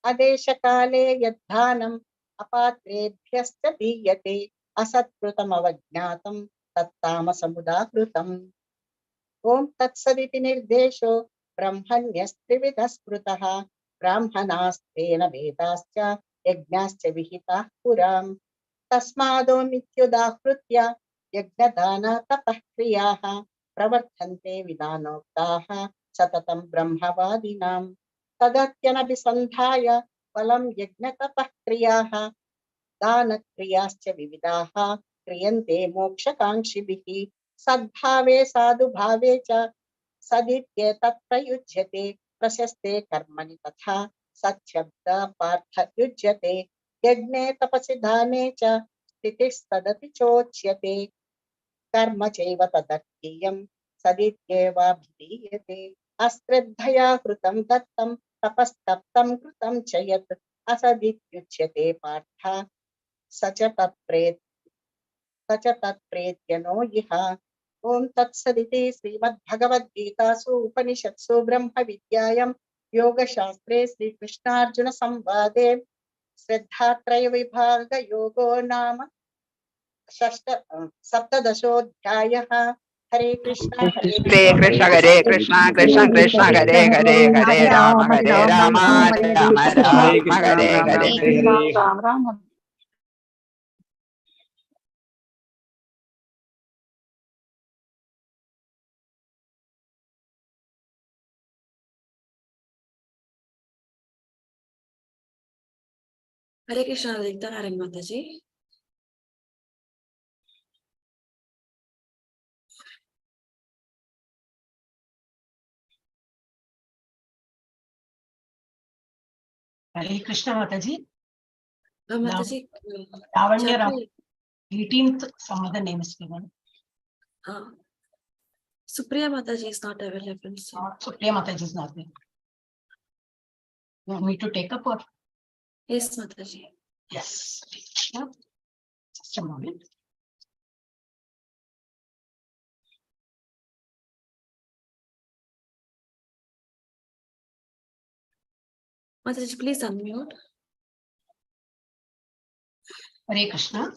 अदेशकाले यद्धानम् अपात्रेभ्यश्च दीयते असत्कृतमवज्ञातं तत्तामसमुदाहृतम् ॐ तत्सदिति निर्देशो ब्रह्मण्यस्त्रिविधः स्मृतः ब्राह्मणास्तेन वेदाश्च यज्ञाश्च विहिताः पुराम् तस्मादोमित्युदाहृत्य यज्ञदाना तपः क्रियाः प्रवर्तन्ते विधानोक्ताः सततं ब्रह्मवादिनां तदत्यनभिसन्धाय फलं यज्ञतपः क्रियाः दानक्रियाश्च विविधाः क्रियन्ते मोक्षकाङ्क्षिभिः सद्भावे साधुभावे च सदित्येतत् प्रयुज्यते प्रशस्ते कर्मणि तथा सच्छब्द पार्थ युज्यते यज्ञे तपसि दाने च स्थितिस्तदपि चोच्यते कर्म चैव तदर्थीयं सदित्येवाभिधीयते अश्रद्धया कृतं दत्तं तपस्तप्तं कृतं च यत् असदित्युच्यते पार्थ स च तत्प्रेत्यनो इह ॐ तत्सदिति श्रीमद्भगवद्गीतासु उपनिषत्सु ब्रह्मविद्यायां योगशास्त्रे श्रीकृष्णार्जुन संवादे श्रद्धात्रय विभाग योगो नाम सप्तदशोऽध्यायः हरे कृष्ण हरे Krishna Krishna Krishna Hare Hare Hare Ram Ram Hare Hare Ram Ram Hare Krishna, Aditya Narayan Mataji. हरे कृष्ण माताजी Mataji, Lavanya Ram 18th, some other name is given. Supriya Mataji is not available. So. Supriya Mataji is not there. You want me to take up or? Yes, Mataji. Yes. Yeah. Just a moment. Mataji, please unmute. Hare Krishna.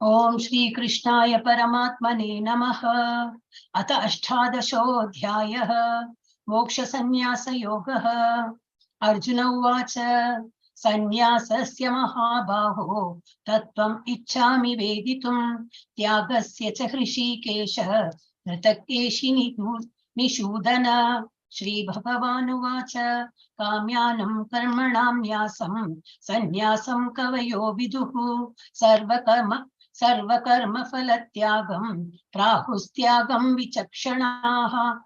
Om Shri Krishnaya Paramatmane Namaha. Ata Ashtadashodhyayah. Moksha Sannyasa Yogaha. Arjuna Uvacha. Sannyasasya Mahabaho. Tattvam Ichchami Veditum. Tyagasya cha Hrishikesha. Nritakeshi Nishudana. Shri Bhagavan Uvacha. Kamyanam karmanam nyasam. Sannyasam kavayo viduhu. Sarvakarma phalatyagam prahustyagam vichakshanaha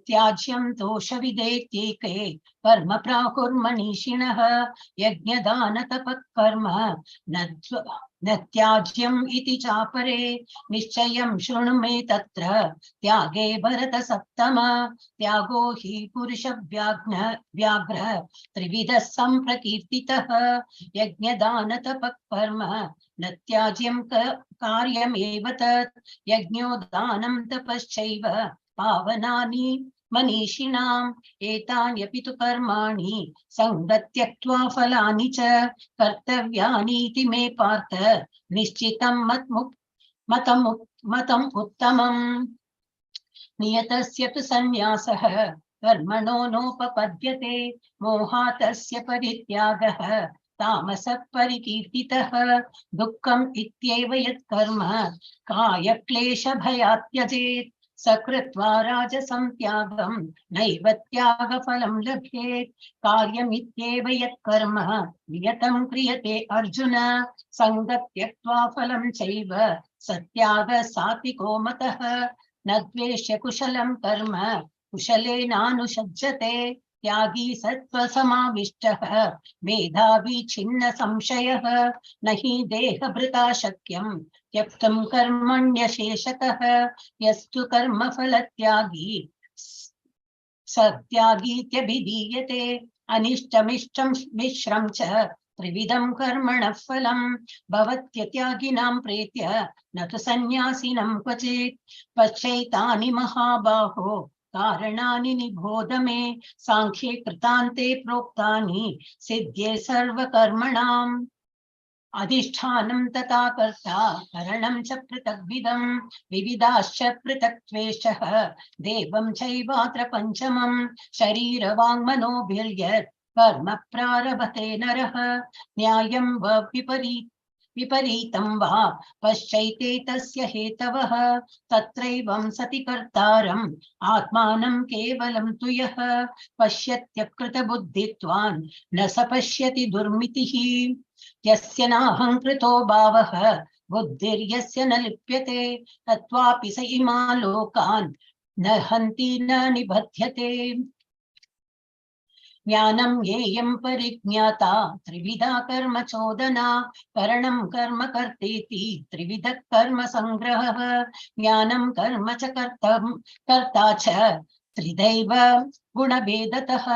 tyajyam dosha videtyeke karma prahurmanishinaha yajnadana tapakarma natyajyam iti chapare nischayam shrunu me tatra tyage bharata sattama tyago hi purusha vyagra trividha samprakirtitah yajnadana tapakarma Natyajyam karyam evatat yajnodhanam tapaschaiva pavanani manishinam etanyapitu karmani sangatyaktva phalani cha kartavyani iti me partha nishchitam matam uttamam niyatasya tu sannyasah karmano nopapadyate mohatasya parityagah तामसः परिकीर्तितः दुःखम् इत्येव यत्कर्म कायक्लेशभयात् त्यजेत् सकृत्वा राजसं त्यागं नैव त्यागफलं लभेत् कार्यमित्येव यत्कर्म नियतं क्रियते अर्जुन सङ्गत्यक्त्वा फलं चैव सत्यागः सात्विको मतः न द्वेष्य कुशलं कर्म कुशलेनानुषज्यते त्यागी सत्त्वसमाविष्टः मेधावी छिन्न संशयः न हि देहभृता शक्यं त्यक्तुं कर्मण्यशेषतः यस्तु कर्मफलत्यागी सत्यागीत्यभिधीयते अनिष्टमिष्टं मिश्रं च त्रिविधं कर्मणः फलं भवत्यत्यागिनां प्रेत्य न तु सन्न्यासिनं क्वचित् पश्यैतानि महाबाहो कारणानि निबोध मे सांख्ये कृतान्ते प्रोक्तानि सिद्ध्ये सर्वकर्मणाम् अधिष्ठानं तथा कर्ता करणं च पृथग्विधं विविधाश्च पृथक्त्वेषः देवं चैवात्र पञ्चमं शरीरवाङ्मनोभिर्यत् कर्म प्रारभते नरः न्यायं वा विपरीतं वा पश्चैते तस्य हेतवः तत्रैवं सति कर्तारम् आत्मानं केवलं तु यः पश्यत्यकृतबुद्धित्वान् न स पश्यति दुर्मितिः यस्य नाहङ्कृतो भावः बुद्धिर्यस्य न लिप्यते तत्त्वापि स इमान् लोकान् न हन्ति न निबध्यते ज्ञानं येयं परिज्ञाता त्रिविधा कर्म चोदना करणं कर्म कर्तेति त्रिविधः कर्म संग्रहः ज्ञानं कर्म च कर्ता च त्रिदैव गुणभेदतः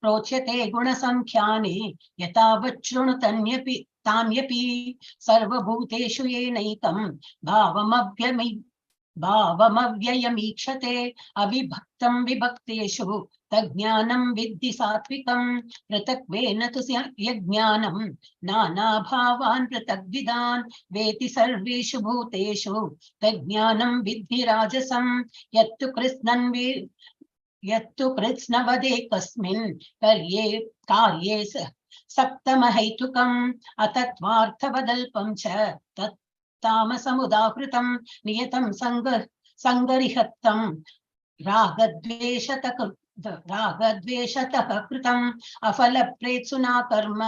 प्रोच्यते गुणसंख्याने यथावच्छृणुतन्यपि तान्यपि सर्वभूतेषु येनैकं भावमव्ययमीक्षते अविभक्तं विभक्तेषु तज्ज्ञानं विद्धि सात्विकं पृथक्त्वेन तु यज्ञानं नानाभावान् पृथग्विधान् वेति सर्वेषु भूतेषु तज्ज्ञानं विद्धि राजसं यत्तु कृत्स्नवदेकस्मिन् कार्ये सप्तमहैतुकम् अतत्त्वार्थवदल्पं च तत् तामसमुदाहृतं नियतं संगरिहत्तं रागद्वेषतः कृतम् अफलप्रेत्सुना कर्म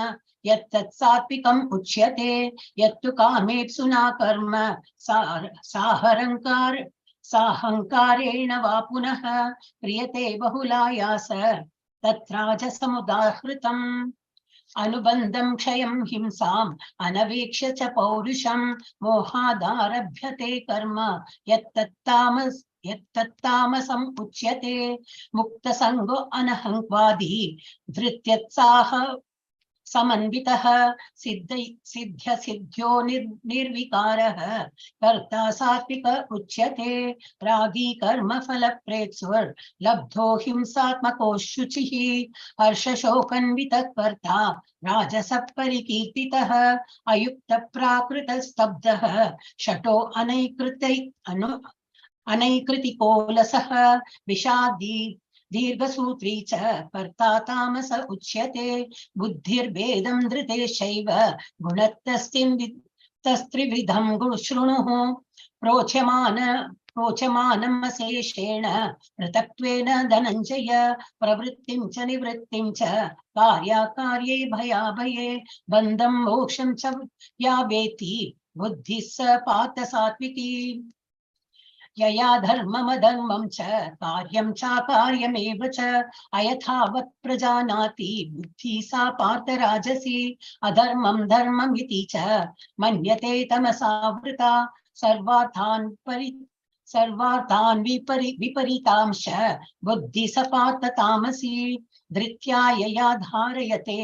यत्तत् सात्विकम् उच्यते यत्तु कामेप्सुना कर्म साहंकारेण वा पुनः क्रियते बहुलायास तत्राजसमुदाहृतम् अनुबन्धं क्षयं हिंसाम् अनवेक्ष्य च पौरुषं मोहादारभ्यते कर्म यत्तत्तामसम् उच्यते मुक्तसङ्गो अनहङ्वादी धृत्युत्साह समन्वितः सिद्ध्यो निर्विकारः कर्ता सात्विक उच्यते रागी कर्म फल प्रेत्सुर् लब्धो हिंसात्मको शुचिः हर्षशोकन्वितः कर्ता राजसः परिकीर्तितः अयुक्त प्राकृत स्तब्धः शठो अनैकृतिकोलसः विषादी दीर्घसूत्री च कर्ता तामस उच्यते बुद्धिर्भेदं धृतेशैव गुणत्स्त्रिविधं शृणुः प्रोच्यमानमशेषेण पृथक्त्वेन धनञ्जय प्रवृत्तिं च निवृत्तिं च कार्याकार्ये भयाभये बन्धं मोक्षं च या वेत्ति बुद्धिः स पार्थ सात्विकी यया धर्ममधर्मं च कार्यं चाकार्यमेव च अयथावत् प्रजानाति बुद्धिः सा पार्थ राजसी अधर्मं धर्मम् इति च मन्यते तमसावृता सर्वार्थान् विपरीतांश बुद्धिः स पार्थ तामसी धृत्या यया धारयते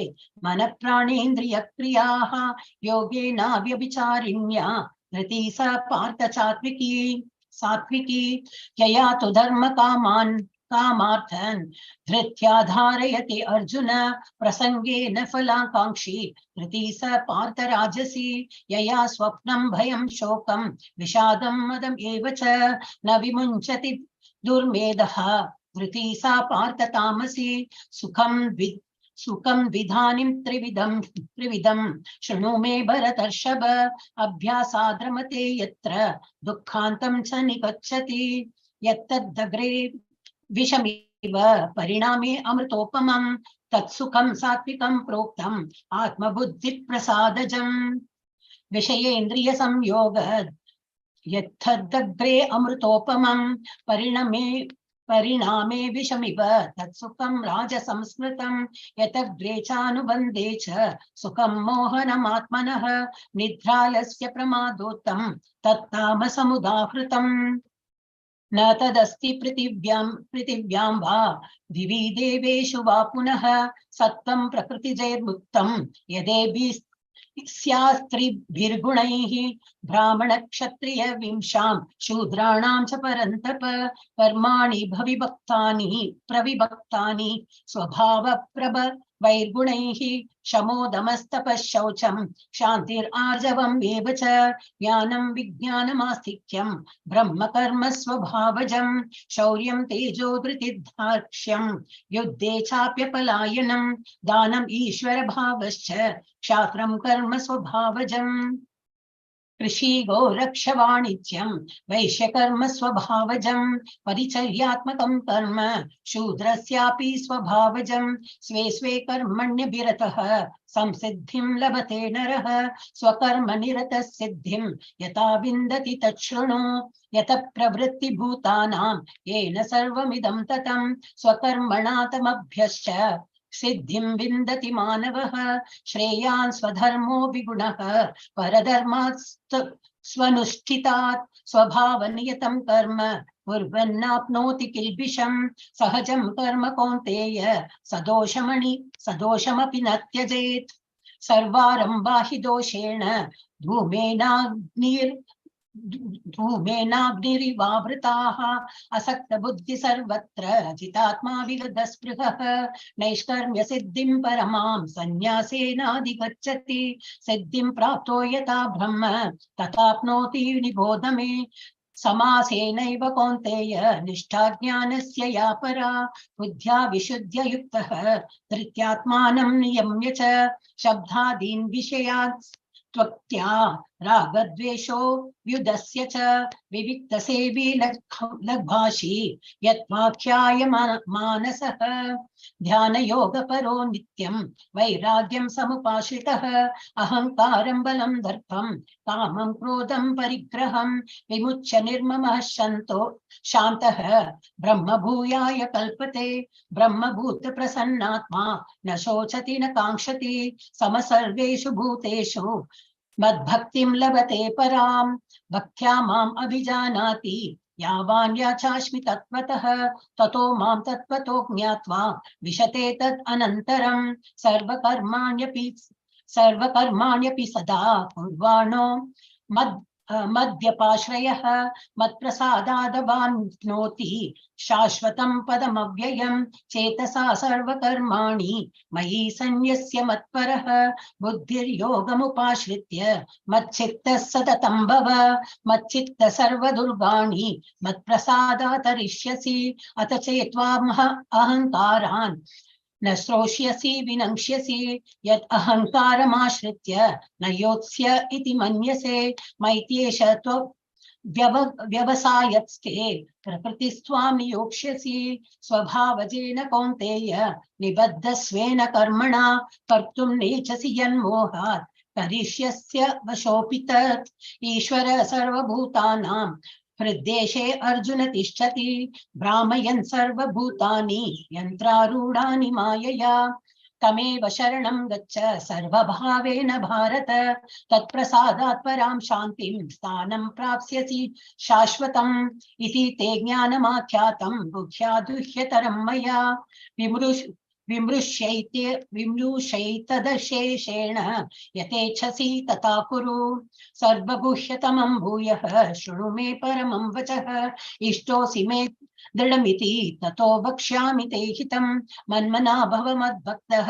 मनःप्राणेन्द्रियक्रियाः योगेनाव्यभिचारिण्या धृतिः स पार्थ सात्विकी यया तु धर्म कामार्थन धृत्या धारयते अर्जुन प्रसंगेन फलाकांक्षी धृति स पार्थ राजसी यया स्वप्नं भयं शोकं विषादं मदम् एव च न विमुञ्चति दुर्मेधः धृति सा पार्थ तामसी सुखं विधानिं त्रिविधं शृणु मे भरतर्षभ अभ्यासाद्रमते यत्र दुःखान्तं च निगच्छति यत्तदग्रे विषमिव परिणामे अमृतोपमं तत्सुखं सात्विकं प्रोक्तम् आत्मबुद्धिप्रसादजम् विषयेन्द्रिय संयोग यत्तदग्रे अमृतोपमं परिणामे विषमिव तत्सुखं राजसंस्मृतं यतग्रे चानुबन्धे च सुखं मोहनमात्मनः निद्रालस्य प्रमादोत्तं तत्तामसमुदाहृतम् न तदस्ति पृथिव्यां वा दिवि देवेषु वा पुनः सत्त्वं प्रकृतिजैर्मुक्तं यदेभिः स्यास्त्रिभिर्गुणैः ब्राह्मण क्षत्रिय विंशां शूद्राणां च परन्तप कर्माणि प्रविभक्तानि स्वभाव वैर्गुणैः शमोदमस्तपः शौचं क्षान्तिरार्जवम् एव च ज्ञानं विज्ञानमास्तिक्यं ब्रह्म कर्म स्वभावजं शौर्यं तेजो धृतिर्धार्क्ष्यं युद्धे चाप्यपलायनं दानम् ईश्वर भावश्च क्षात्रं कर्म स्वभावजम् कृषि गोरक्ष वाणिज्यं वैश्यकर्म स्वभावजं परिचर्यात्मकं कर्म शूद्रस्यापि स्वभावजं स्वे स्वे कर्मण्यभिरतः संसिद्धिं लभते नरः स्वकर्म निरतः सिद्धिं यथा विन्दति तच्छृणु यत प्रवृत्तिभूतानां येन सर्वमिदं ततं स्वकर्मणा तमभ्यश्च सिद्धिं विन्दति मानवः श्रेयान् स्वधर्मो विगुणः परधर्मात् स्वनुष्ठितात् स्वभावनियतं कर्म कुर्वन्नाप्नोति किल्बिषं सहजं कर्म कौन्तेय सदोषमपि न त्यजेत् सर्वारम्भा हि दोषेण धूमेनाग्निरिवावृताः असक्त बुद्धि सर्वत्र जितात्मा विगतस्पृहः नैष्कर्म्य सिद्धिं परमां संन्यासेनाधिगच्छति सिद्धिं प्राप्तो यथा ब्रह्म तथाप्नोति निबोध मे समासेनैव कौन्तेय निष्ठा ज्ञानस्य या परा बुद्ध्या विशुद्ध्य युक्तः धृत्यात्मानं नियम्य च शब्दादीन् विषयान् त्वक्त्या रागद्वेषो व्युदस्य च विविक्तसेवी लग्भाषी यत्वाख्याय मानसः ध्यानयोगपरो नित्यं वैराग्यं समुपाश्रितः अहङ्कारं बलं दर्पं कामं क्रोधं परिग्रहं विमुच्य निर्ममः शान्तः ब्रह्मभूयाय कल्पते ब्रह्मभूत प्रसन्नात्मा न शोचति न काङ्क्षति समसर्वेषु भूतेषु मद्भक्तिं लभते परां भक्त्या माम् अभिजानाति यावान् याचास्मि तत्त्वतः ततो मां तत्त्वतो ज्ञात्वा विशते तत् अनन्तरं सर्वकर्माण्यपि सदा कुर्वाणो मद्व्यपाश्रयः मत्प्रसादादवाप्नोति शाश्वतं पदमव्ययं चेतसा सर्वकर्माणि मयि सन्न्यस्य मत्परः बुद्धिर्योगमुपाश्रित्य मच्चित्तः सततं भव मच्चित्त सर्वदुर्गाणि मत्प्रसादातरिष्यसि अथ चेत्त्वामः अहङ्कारान् न श्रोष्यसि विनङ्क्ष्यसि यत् अहङ्कारमाश्रित्य न योत्स्य इति मन्यसे मैत्येष व्यवसायत्स्ते प्रकृतिस्त्वां नियोक्ष्यसि स्वभावजेन कौन्तेय निबद्धस्वेन कर्मणा कर्तुं नेच्छसि यन्मोहात् करिष्यस्य वशोऽपि तत् ईश्वर सर्वभूतानां हृद्देशे अर्जुन तिष्ठति भ्रामयन् सर्वभूतानि यन्त्रारूढानि मायया तमेव शरणं गच्छ सर्वभावेन भारत तत्प्रसादात् परां शान्तिं स्थानं प्राप्स्यसि शाश्वतम् इति ते ज्ञानमाख्यातं बुद्ध्या दुह्यतरं मया विमृश्यैतदशेषेण यथेच्छसि तथा कुरु सर्वगुह्यतमं भूयः शृणु मे परमं वचः इष्टोऽसि मे दृढमिति ततो वक्ष्यामि ते हितं मन्मना भव मद्भक्तः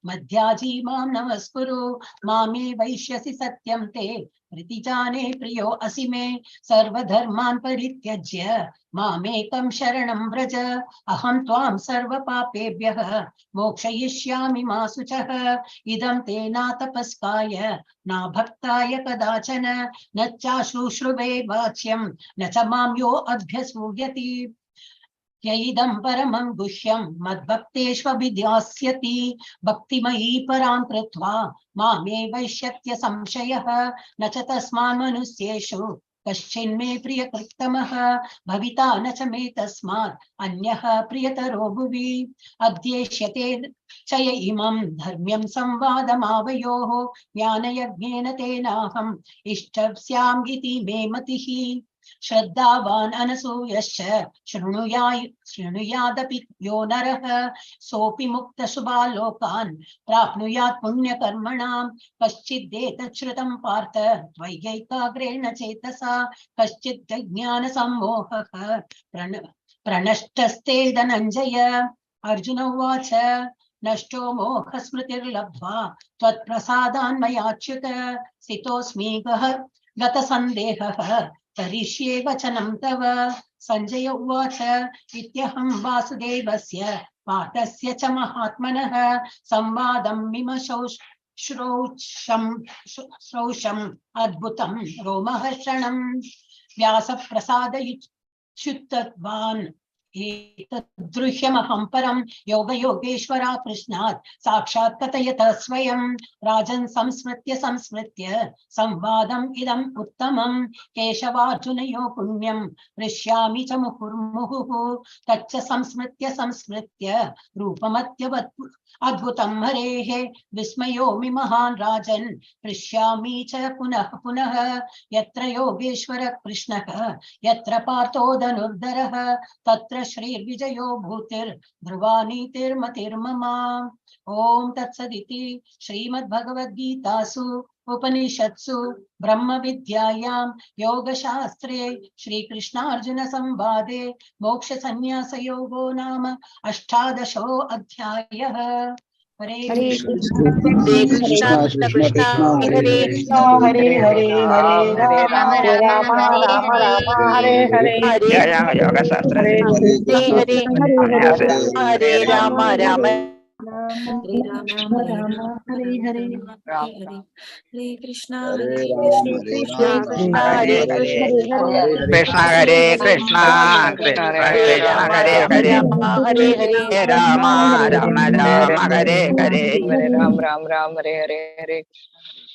मध्याजी मां नमस्कुरु मामे वैष्यसि सत्यं ते प्रतिजाने प्रियो असि मे सर्वधर्मान् परित्यज्य मामेकं शरणं व्रज अहं त्वां सर्वपापेभ्यः मोक्षयिष्यामि मा शुचः इदं ते न तपस्काय न भक्ताय कदाचन न चाशुश्रुवे वाच्यं न च मां यो अभ्यसूयति यैदं परमं गुह्यं मद्भक्तेष्वभिधास्यति भक्तिमयी परां कृत्वा मामे वैष्यत्य संशयः न च तस्मान् मनुष्येषु कश्चिन्मे प्रियकृत्तमः भविता न च मे तस्मात् अन्यः प्रियतरो भुवि अध्येष्यते च य इमं धर्म्यं संवादमावयोः ज्ञानयज्ञेन तेनाहम् इष्टस्याम् इति मे मतिः श्रद्धावान् अनसूयश्च शृणुयादपि यो नरः सोऽपि मुक्तशुभालोकान् प्राप्नुयात् पुण्यकर्मणां कश्चिदेतत् श्रुतं पार्थ त्वयैकाग्रेण चेतसा कश्चित् ज्ञानसम्मोहः प्रणष्टस्ते धनञ्जय अर्जुन उवाच नष्टो मोहस्मृतिर्लब्ध्वा त्वत्प्रसादान्मयाच्युत स्थितोऽस्मि गतसन्देहः करिष्ये वचनं तव संजय उवाच इत्यहं वासुदेवस्य पार्थस्य च महात्मनः संवादं मिमशौ श्रौषम् अद्भुतं रोमहर्षणं व्यासप्रसादयुच्युतवान् एतद्दृश्यमहं परं योगयोगेश्वरा कृष्णात् साक्षात् कथयतः स्वयं राजन् संस्मृत्य संवादम् इदम् उत्तमं केशवार्जुनयो पुण्यं हृष्यामि च मुहुर्मुहुः तच्च संस्मृत्य रूपमत्यवत् अद्भुतं हरेः विस्मयोमि महान् राजन् हृष्यामि च पुनः पुनः यत्र योगेश्वर कृष्णः यत्र पार्थो धनुर्धरः तत्र श्रीर्विजयो भूतिर्ध्रुवा नीतिर्मतिर्मम ओम तत्सदिति श्रीमद्भगवद्गीतासु उपनिषत्सु ब्रह्म विद्यायां योगशास्त्रे श्रीकृष्णार्जुन संवादे मोक्ष संन्यास योगो नाम 18 अध्यायः। हरे कृष्ण हरे कृष्ण कृष्ण कृष्ण हरे हरे हरे हरे राम राम राम राम हरे हरे योग शास्त्र Hare Hare Hare Ram Ram Hare Rama, Hare Hare, Hare Krishna, Hare Krishna, Krishna, Hare Krishna Krishna, Hare Krishna, Krishna Krishna, Hare Hare, Hare Hare, Hare Rama, Rama Rama, Hare Hare. Hare Ram, Ram Ram, Hare Hare, Hare Krishna,